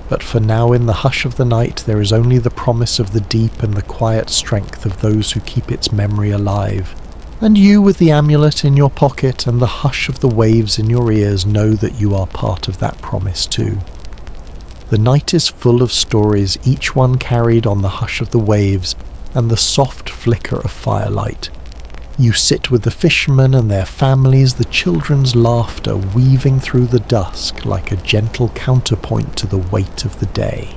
But for now, in the hush of the night, there is only the promise of the deep and the quiet strength of those who keep its memory alive. And you, with the amulet in your pocket and the hush of the waves in your ears, know that you are part of that promise too. The night is full of stories, each one carried on the hush of the waves and the soft flicker of firelight. You sit with the fishermen and their families, the children's laughter weaving through the dusk like a gentle counterpoint to the weight of the day.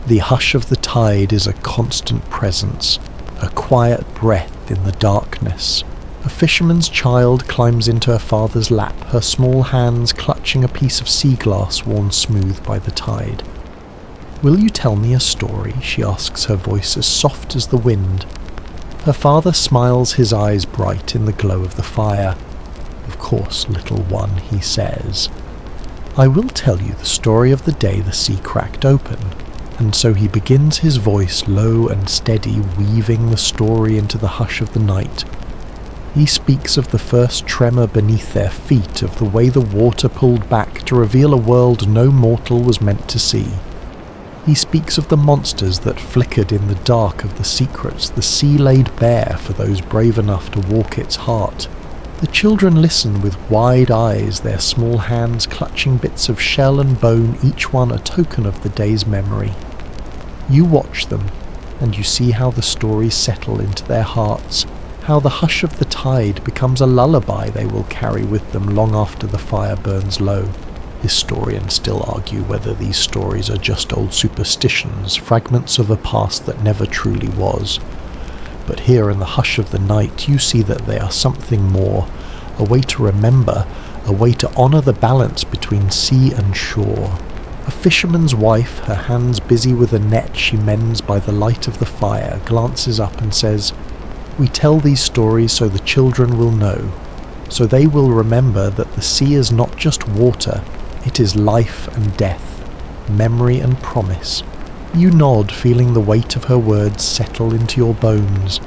The hush of the tide is a constant presence, a quiet breath in the darkness. A fisherman's child climbs into her father's lap, her small hands clutching a piece of sea glass worn smooth by the tide. "Will you tell me a story?" she asks, her voice as soft as the wind. Her father smiles, his eyes bright in the glow of the fire. "Of course, little one," he says. "I will tell you the story of the day the sea cracked open." And so he begins, his voice low and steady, weaving the story into the hush of the night. He speaks of the first tremor beneath their feet, of the way the water pulled back to reveal a world no mortal was meant to see. He speaks of the monsters that flickered in the dark, of the secrets the sea laid bare for those brave enough to walk its heart. The children listen with wide eyes, their small hands clutching bits of shell and bone, each one a token of the day's memory. You watch them, and you see how the stories settle into their hearts, how the hush of the tide becomes a lullaby they will carry with them long after the fire burns low. Historians still argue whether these stories are just old superstitions, fragments of a past that never truly was. But here in the hush of the night you see that they are something more, a way to remember, a way to honour the balance between sea and shore. A fisherman's wife, her hands busy with a net she mends by the light of the fire, glances up and says, "We tell these stories so the children will know, so they will remember that the sea is not just water, it is life and death, memory and promise." You nod, feeling the weight of her words settle into your bones.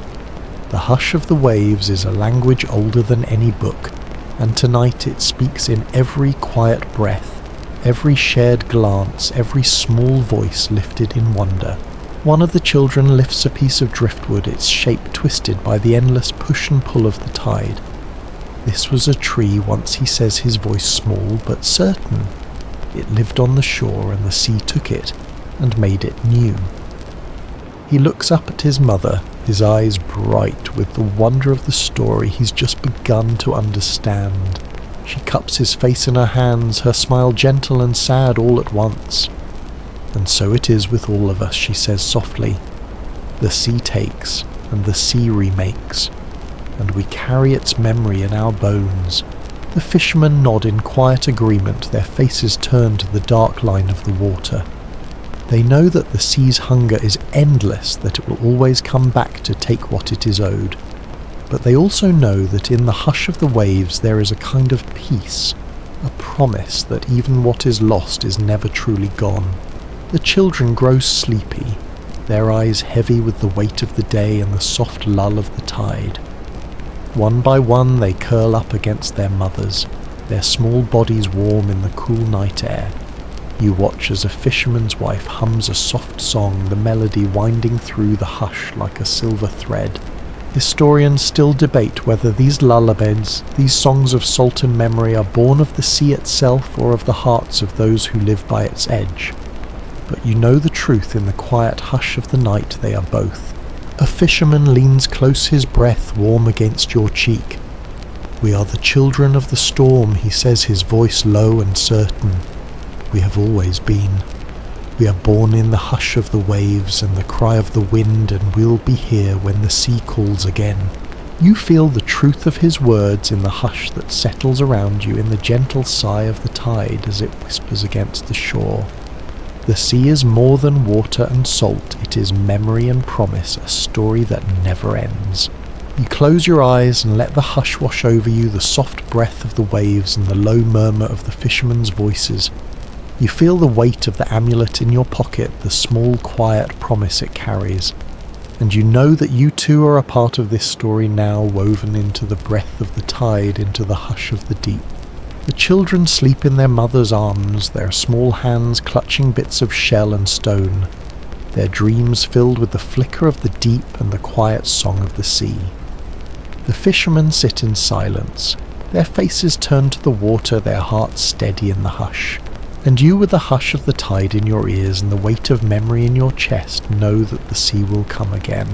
The hush of the waves is a language older than any book, and tonight it speaks in every quiet breath, every shared glance, every small voice lifted in wonder. One of the children lifts a piece of driftwood, its shape twisted by the endless push and pull of the tide. "This was a tree once," he says, his voice small but certain. It lived on the shore and the sea took it and made it new. He looks up at his mother, his eyes bright with the wonder of the story he's just begun to understand. She cups his face in her hands, her smile gentle and sad all at once. "And so it is with all of us," she says softly. "The sea takes, and the sea remakes, and we carry its memory in our bones." The fishermen nod in quiet agreement, their faces turn to the dark line of the water. They know that the sea's hunger is endless, that it will always come back to take what it is owed. But they also know that in the hush of the waves there is a kind of peace, a promise that even what is lost is never truly gone. The children grow sleepy, their eyes heavy with the weight of the day and the soft lull of the tide. One by one they curl up against their mothers, their small bodies warm in the cool night air. You watch as a fisherman's wife hums a soft song, the melody winding through the hush like a silver thread. Historians still debate whether these lullabies, these songs of salt and memory, are born of the sea itself or of the hearts of those who live by its edge. But you know the truth in the quiet hush of the night they are both. A fisherman leans close, his breath warm against your cheek. "We are the children of the storm," he says, his voice low and certain. "We have always been. We are born in the hush of the waves and the cry of the wind, and we'll be here when the sea calls again." You feel the truth of his words in the hush that settles around you, in the gentle sigh of the tide as it whispers against the shore. The sea is more than water and salt, it is memory and promise, a story that never ends. You close your eyes and let the hush wash over you, the soft breath of the waves and the low murmur of the fishermen's voices. You feel the weight of the amulet in your pocket, the small quiet promise it carries. And you know that you too are a part of this story now, woven into the breath of the tide, into the hush of the deep. The children sleep in their mother's arms, their small hands clutching bits of shell and stone, their dreams filled with the flicker of the deep and the quiet song of the sea. The fishermen sit in silence, their faces turned to the water, their hearts steady in the hush. And you, with the hush of the tide in your ears and the weight of memory in your chest, know that the sea will come again.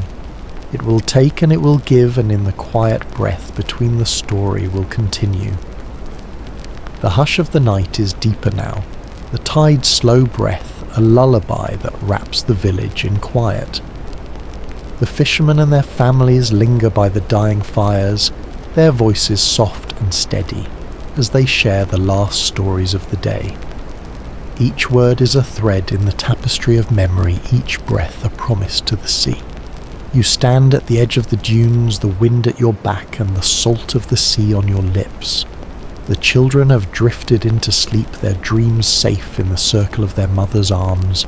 It will take and it will give, and in the quiet breath between the story will continue. The hush of the night is deeper now, the tide's slow breath, a lullaby that wraps the village in quiet. The fishermen and their families linger by the dying fires, their voices soft and steady, as they share the last stories of the day. Each word is a thread in the tapestry of memory, each breath a promise to the sea. You stand at the edge of the dunes, the wind at your back and the salt of the sea on your lips. The children have drifted into sleep, their dreams safe in the circle of their mother's arms.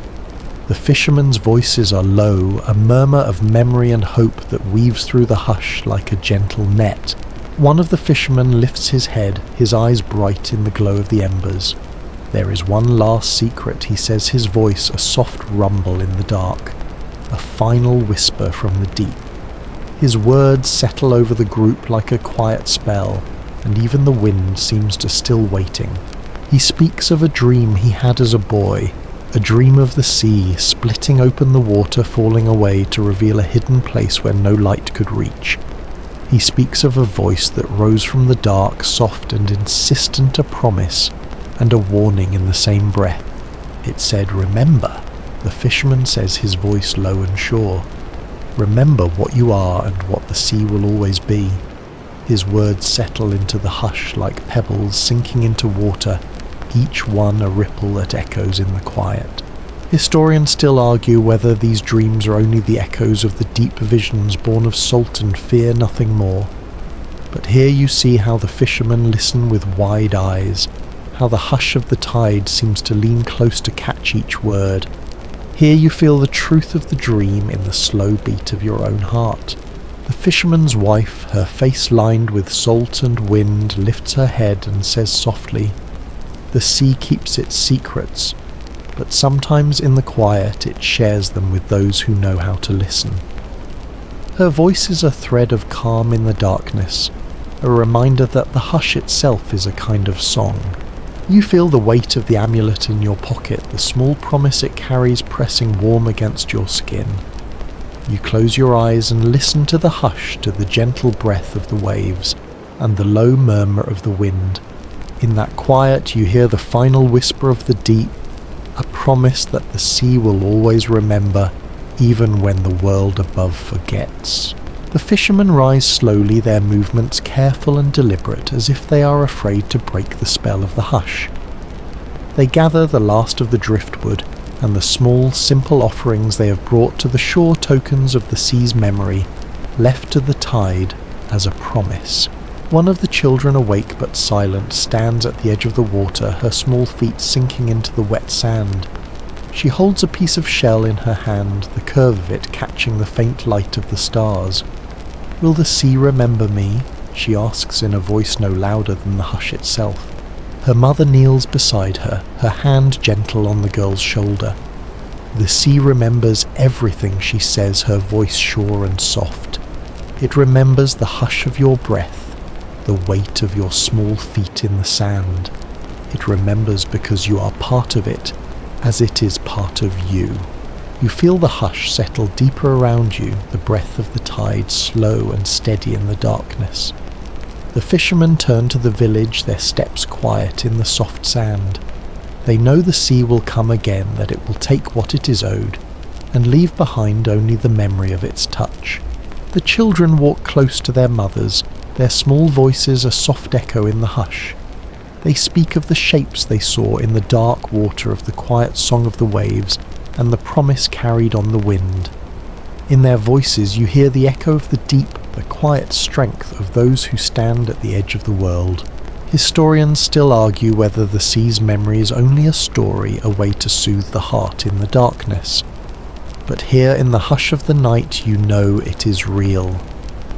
The fishermen's voices are low, a murmur of memory and hope that weaves through the hush like a gentle net. One of the fishermen lifts his head, his eyes bright in the glow of the embers. "There is one last secret," he says, his voice a soft rumble in the dark, a final whisper from the deep. His words settle over the group like a quiet spell, and even the wind seems to still waiting. He speaks of a dream he had as a boy, a dream of the sea, splitting open the water, falling away to reveal a hidden place where no light could reach. He speaks of a voice that rose from the dark, soft and insistent, a promise and a warning in the same breath. It said, "Remember." The fisherman says, his voice low and sure. "Remember what you are and what the sea will always be." His words settle into the hush like pebbles sinking into water, each one a ripple that echoes in the quiet. Historians still argue whether these dreams are only the echoes of the deep visions born of salt and fear, nothing more. But here you see how the fishermen listen with wide eyes, how the hush of the tide seems to lean close to catch each word. Here you feel the truth of the dream in the slow beat of your own heart. The fisherman's wife, her face lined with salt and wind, lifts her head and says softly, "The sea keeps its secrets, but sometimes in the quiet it shares them with those who know how to listen." Her voice is a thread of calm in the darkness, a reminder that the hush itself is a kind of song, You feel the weight of the amulet in your pocket, the small promise it carries pressing warm against your skin. You close your eyes and listen to the hush, to the gentle breath of the waves and the low murmur of the wind. In that quiet you hear the final whisper of the deep, a promise that the sea will always remember, even when the world above forgets. The fishermen rise slowly, their movements careful and deliberate, as if they are afraid to break the spell of the hush. They gather the last of the driftwood, and the small, simple offerings they have brought to the shore, tokens of the sea's memory, left to the tide as a promise. One of the children, awake but silent, stands at the edge of the water, her small feet sinking into the wet sand. She holds a piece of shell in her hand, the curve of it catching the faint light of the stars. "Will the sea remember me?" she asks in a voice no louder than the hush itself. Her mother kneels beside her, her hand gentle on the girl's shoulder. "The sea remembers everything," she says, her voice sure and soft. "It remembers the hush of your breath, the weight of your small feet in the sand. It remembers because you are part of it, as it is part of you." You feel the hush settle deeper around you, the breath of the tide slow and steady in the darkness. The fishermen turn to the village, their steps quiet in the soft sand. They know the sea will come again, that it will take what it is owed, and leave behind only the memory of its touch. The children walk close to their mothers, their small voices a soft echo in the hush. They speak of the shapes they saw in the dark water, of the quiet song of the waves, and the promise carried on the wind. In their voices you hear the echo of the deep, the quiet strength of those who stand at the edge of the world. Historians still argue whether the sea's memory is only a story, a way to soothe the heart in the darkness. But here in the hush of the night you know it is real.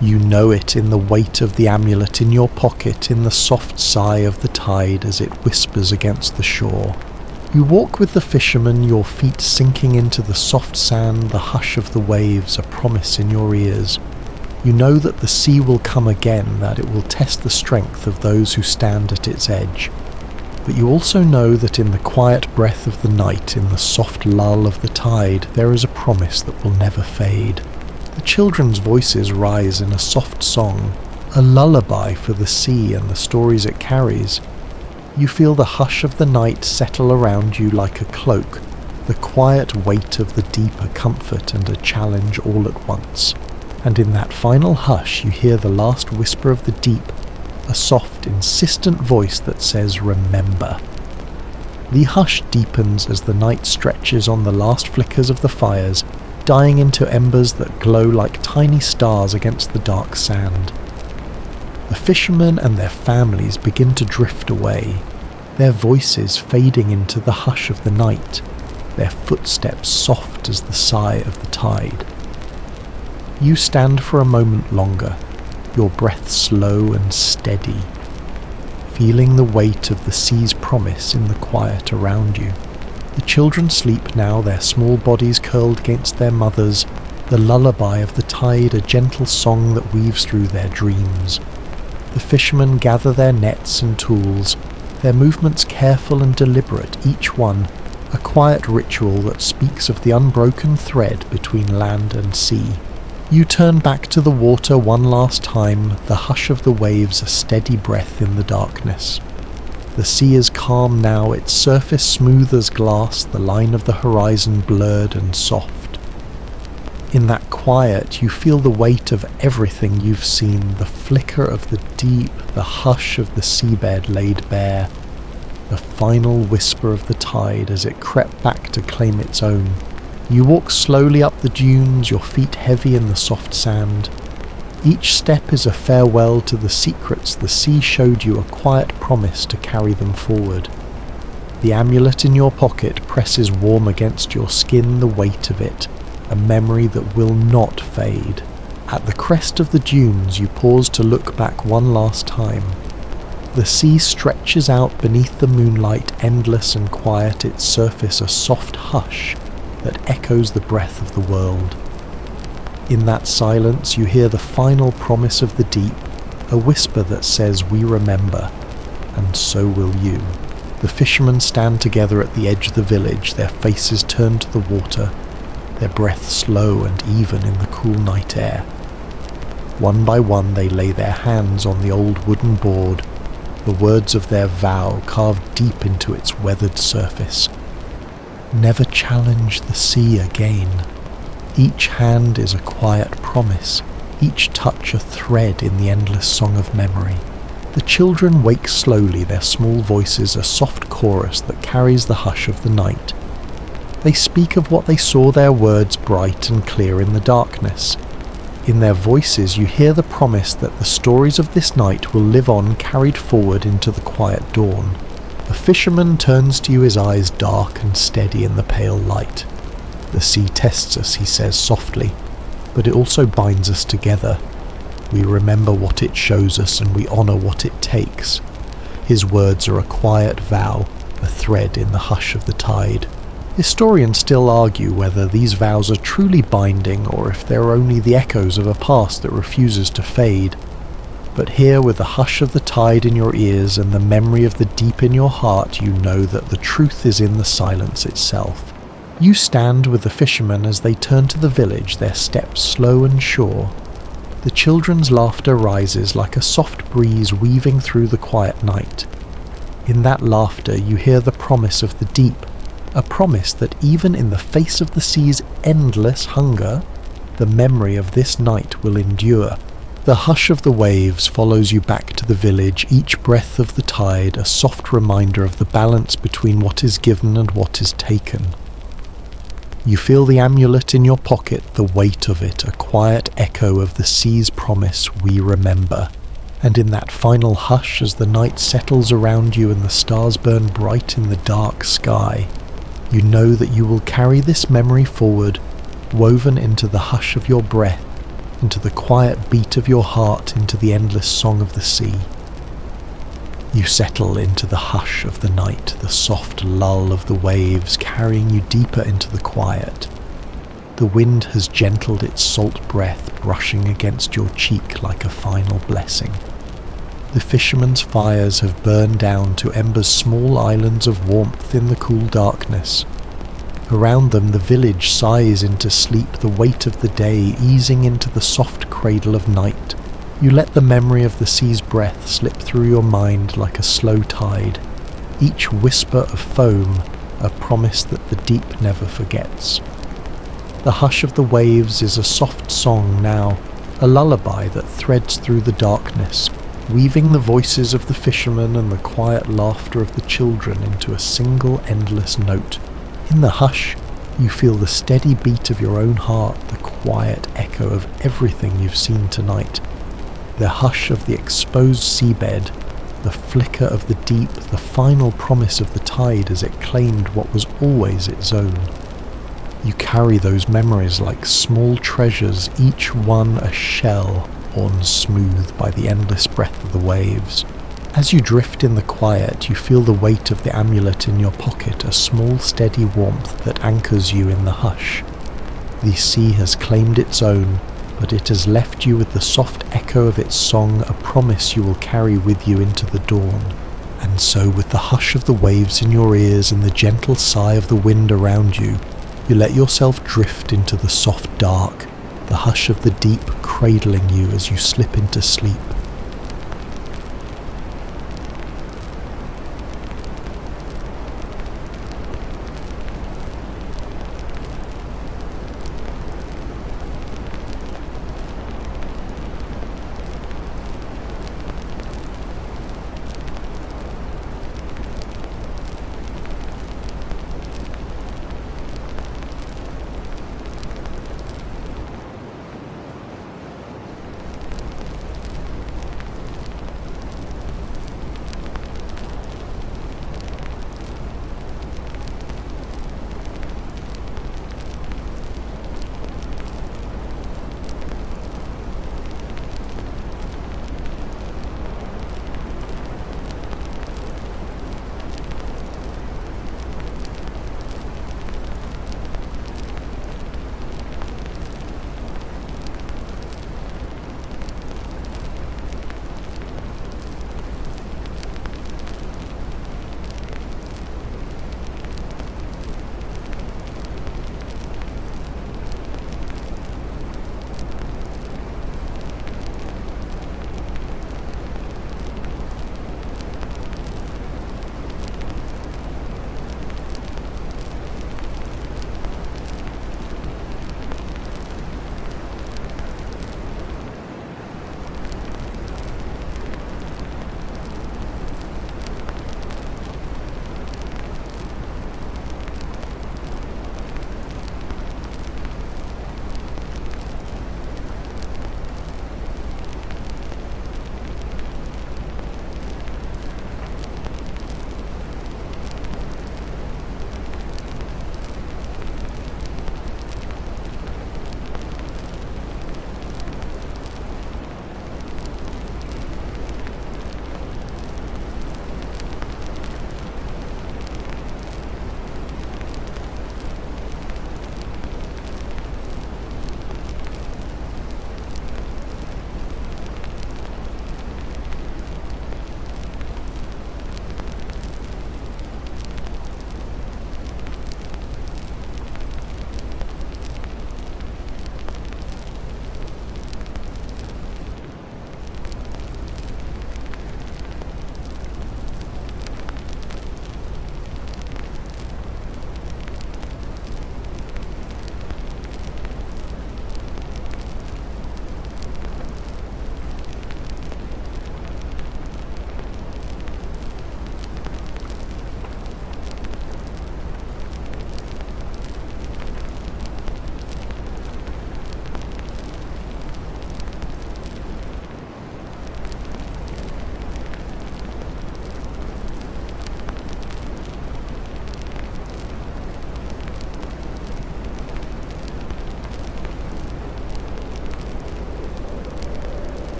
You know it in the weight of the amulet in your pocket, in the soft sigh of the tide as it whispers against the shore. You walk with the fishermen, your feet sinking into the soft sand, the hush of the waves, a promise in your ears. You know that the sea will come again, that it will test the strength of those who stand at its edge. But you also know that in the quiet breath of the night, in the soft lull of the tide, there is a promise that will never fade. The children's voices rise in a soft song, a lullaby for the sea and the stories it carries. You feel the hush of the night settle around you like a cloak, the quiet weight of the deep, a comfort and a challenge all at once. And in that final hush you hear the last whisper of the deep, a soft, insistent voice that says, "Remember." The hush deepens as the night stretches on the last flickers of the fires, dying into embers that glow like tiny stars against the dark sand. The fishermen and their families begin to drift away, their voices fading into the hush of the night, their footsteps soft as the sigh of the tide. You stand for a moment longer, your breath slow and steady, feeling the weight of the sea's promise in the quiet around you. The children sleep now, their small bodies curled against their mothers, the lullaby of the tide a gentle song that weaves through their dreams. The fishermen gather their nets and tools, their movements careful and deliberate, each one a quiet ritual that speaks of the unbroken thread between land and sea. You turn back to the water one last time, the hush of the waves a steady breath in the darkness. The sea is calm now, its surface smooth as glass, the line of the horizon blurred and soft. In that quiet you feel the weight of everything you've seen, the flicker of the deep, the hush of the seabed laid bare, the final whisper of the tide as it crept back to claim its own. You walk slowly up the dunes, your feet heavy in the soft sand. Each step is a farewell to the secrets the sea showed you, a quiet promise to carry them forward. The amulet in your pocket presses warm against your skin, the weight of it, a memory that will not fade. At the crest of the dunes you pause to look back one last time. The sea stretches out beneath the moonlight, endless and quiet, its surface a soft hush that echoes the breath of the world. In that silence you hear the final promise of the deep, a whisper that says, "We remember, and so will you." The fishermen stand together at the edge of the village, their faces turned to the water, their breath slow and even in the cool night air. One by one they lay their hands on the old wooden board, the words of their vow carved deep into its weathered surface. Never challenge the sea again. Each hand is a quiet promise, each touch a thread in the endless song of memory. The children wake slowly, their small voices a soft chorus that carries the hush of the night. They speak of what they saw, their words bright and clear in the darkness. In their voices you hear the promise that the stories of this night will live on, carried forward into the quiet dawn. The fisherman turns to you, his eyes dark and steady in the pale light. The sea tests us, he says softly, but it also binds us together. We remember what it shows us and we honour what it takes. His words are a quiet vow, a thread in the hush of the tide. Historians still argue whether these vows are truly binding or if they're only the echoes of a past that refuses to fade. But here, with the hush of the tide in your ears and the memory of the deep in your heart, you know that the truth is in the silence itself. You stand with the fishermen as they turn to the village, their steps slow and sure. The children's laughter rises like a soft breeze weaving through the quiet night. In that laughter you hear the promise of the deep, a promise that even in the face of the sea's endless hunger, the memory of this night will endure. The hush of the waves follows you back to the village, each breath of the tide a soft reminder of the balance between what is given and what is taken. You feel the amulet in your pocket, the weight of it, a quiet echo of the sea's promise, we remember. And in that final hush, as the night settles around you and the stars burn bright in the dark sky, you know that you will carry this memory forward, woven into the hush of your breath, into the quiet beat of your heart, into the endless song of the sea. You settle into the hush of the night, the soft lull of the waves carrying you deeper into the quiet. The wind has gentled its salt breath, brushing against your cheek like a final blessing. The fishermen's fires have burned down to embers, small islands of warmth in the cool darkness. Around them the village sighs into sleep, the weight of the day easing into the soft cradle of night. You let the memory of the sea's breath slip through your mind like a slow tide, each whisper of foam a promise that the deep never forgets. The hush of the waves is a soft song now, a lullaby that threads through the darkness, weaving the voices of the fishermen and the quiet laughter of the children into a single endless note. In the hush, you feel the steady beat of your own heart, the quiet echo of everything you've seen tonight. The hush of the exposed seabed, the flicker of the deep, the final promise of the tide as it claimed what was always its own. You carry those memories like small treasures, each one a shell worn smooth by the endless breath of the waves. As you drift in the quiet, you feel the weight of the amulet in your pocket, a small steady warmth that anchors you in the hush. The sea has claimed its own, but it has left you with the soft echo of its song, a promise you will carry with you into the dawn. And so, with the hush of the waves in your ears and the gentle sigh of the wind around you, you let yourself drift into the soft dark, the hush of the deep cradling you as you slip into sleep.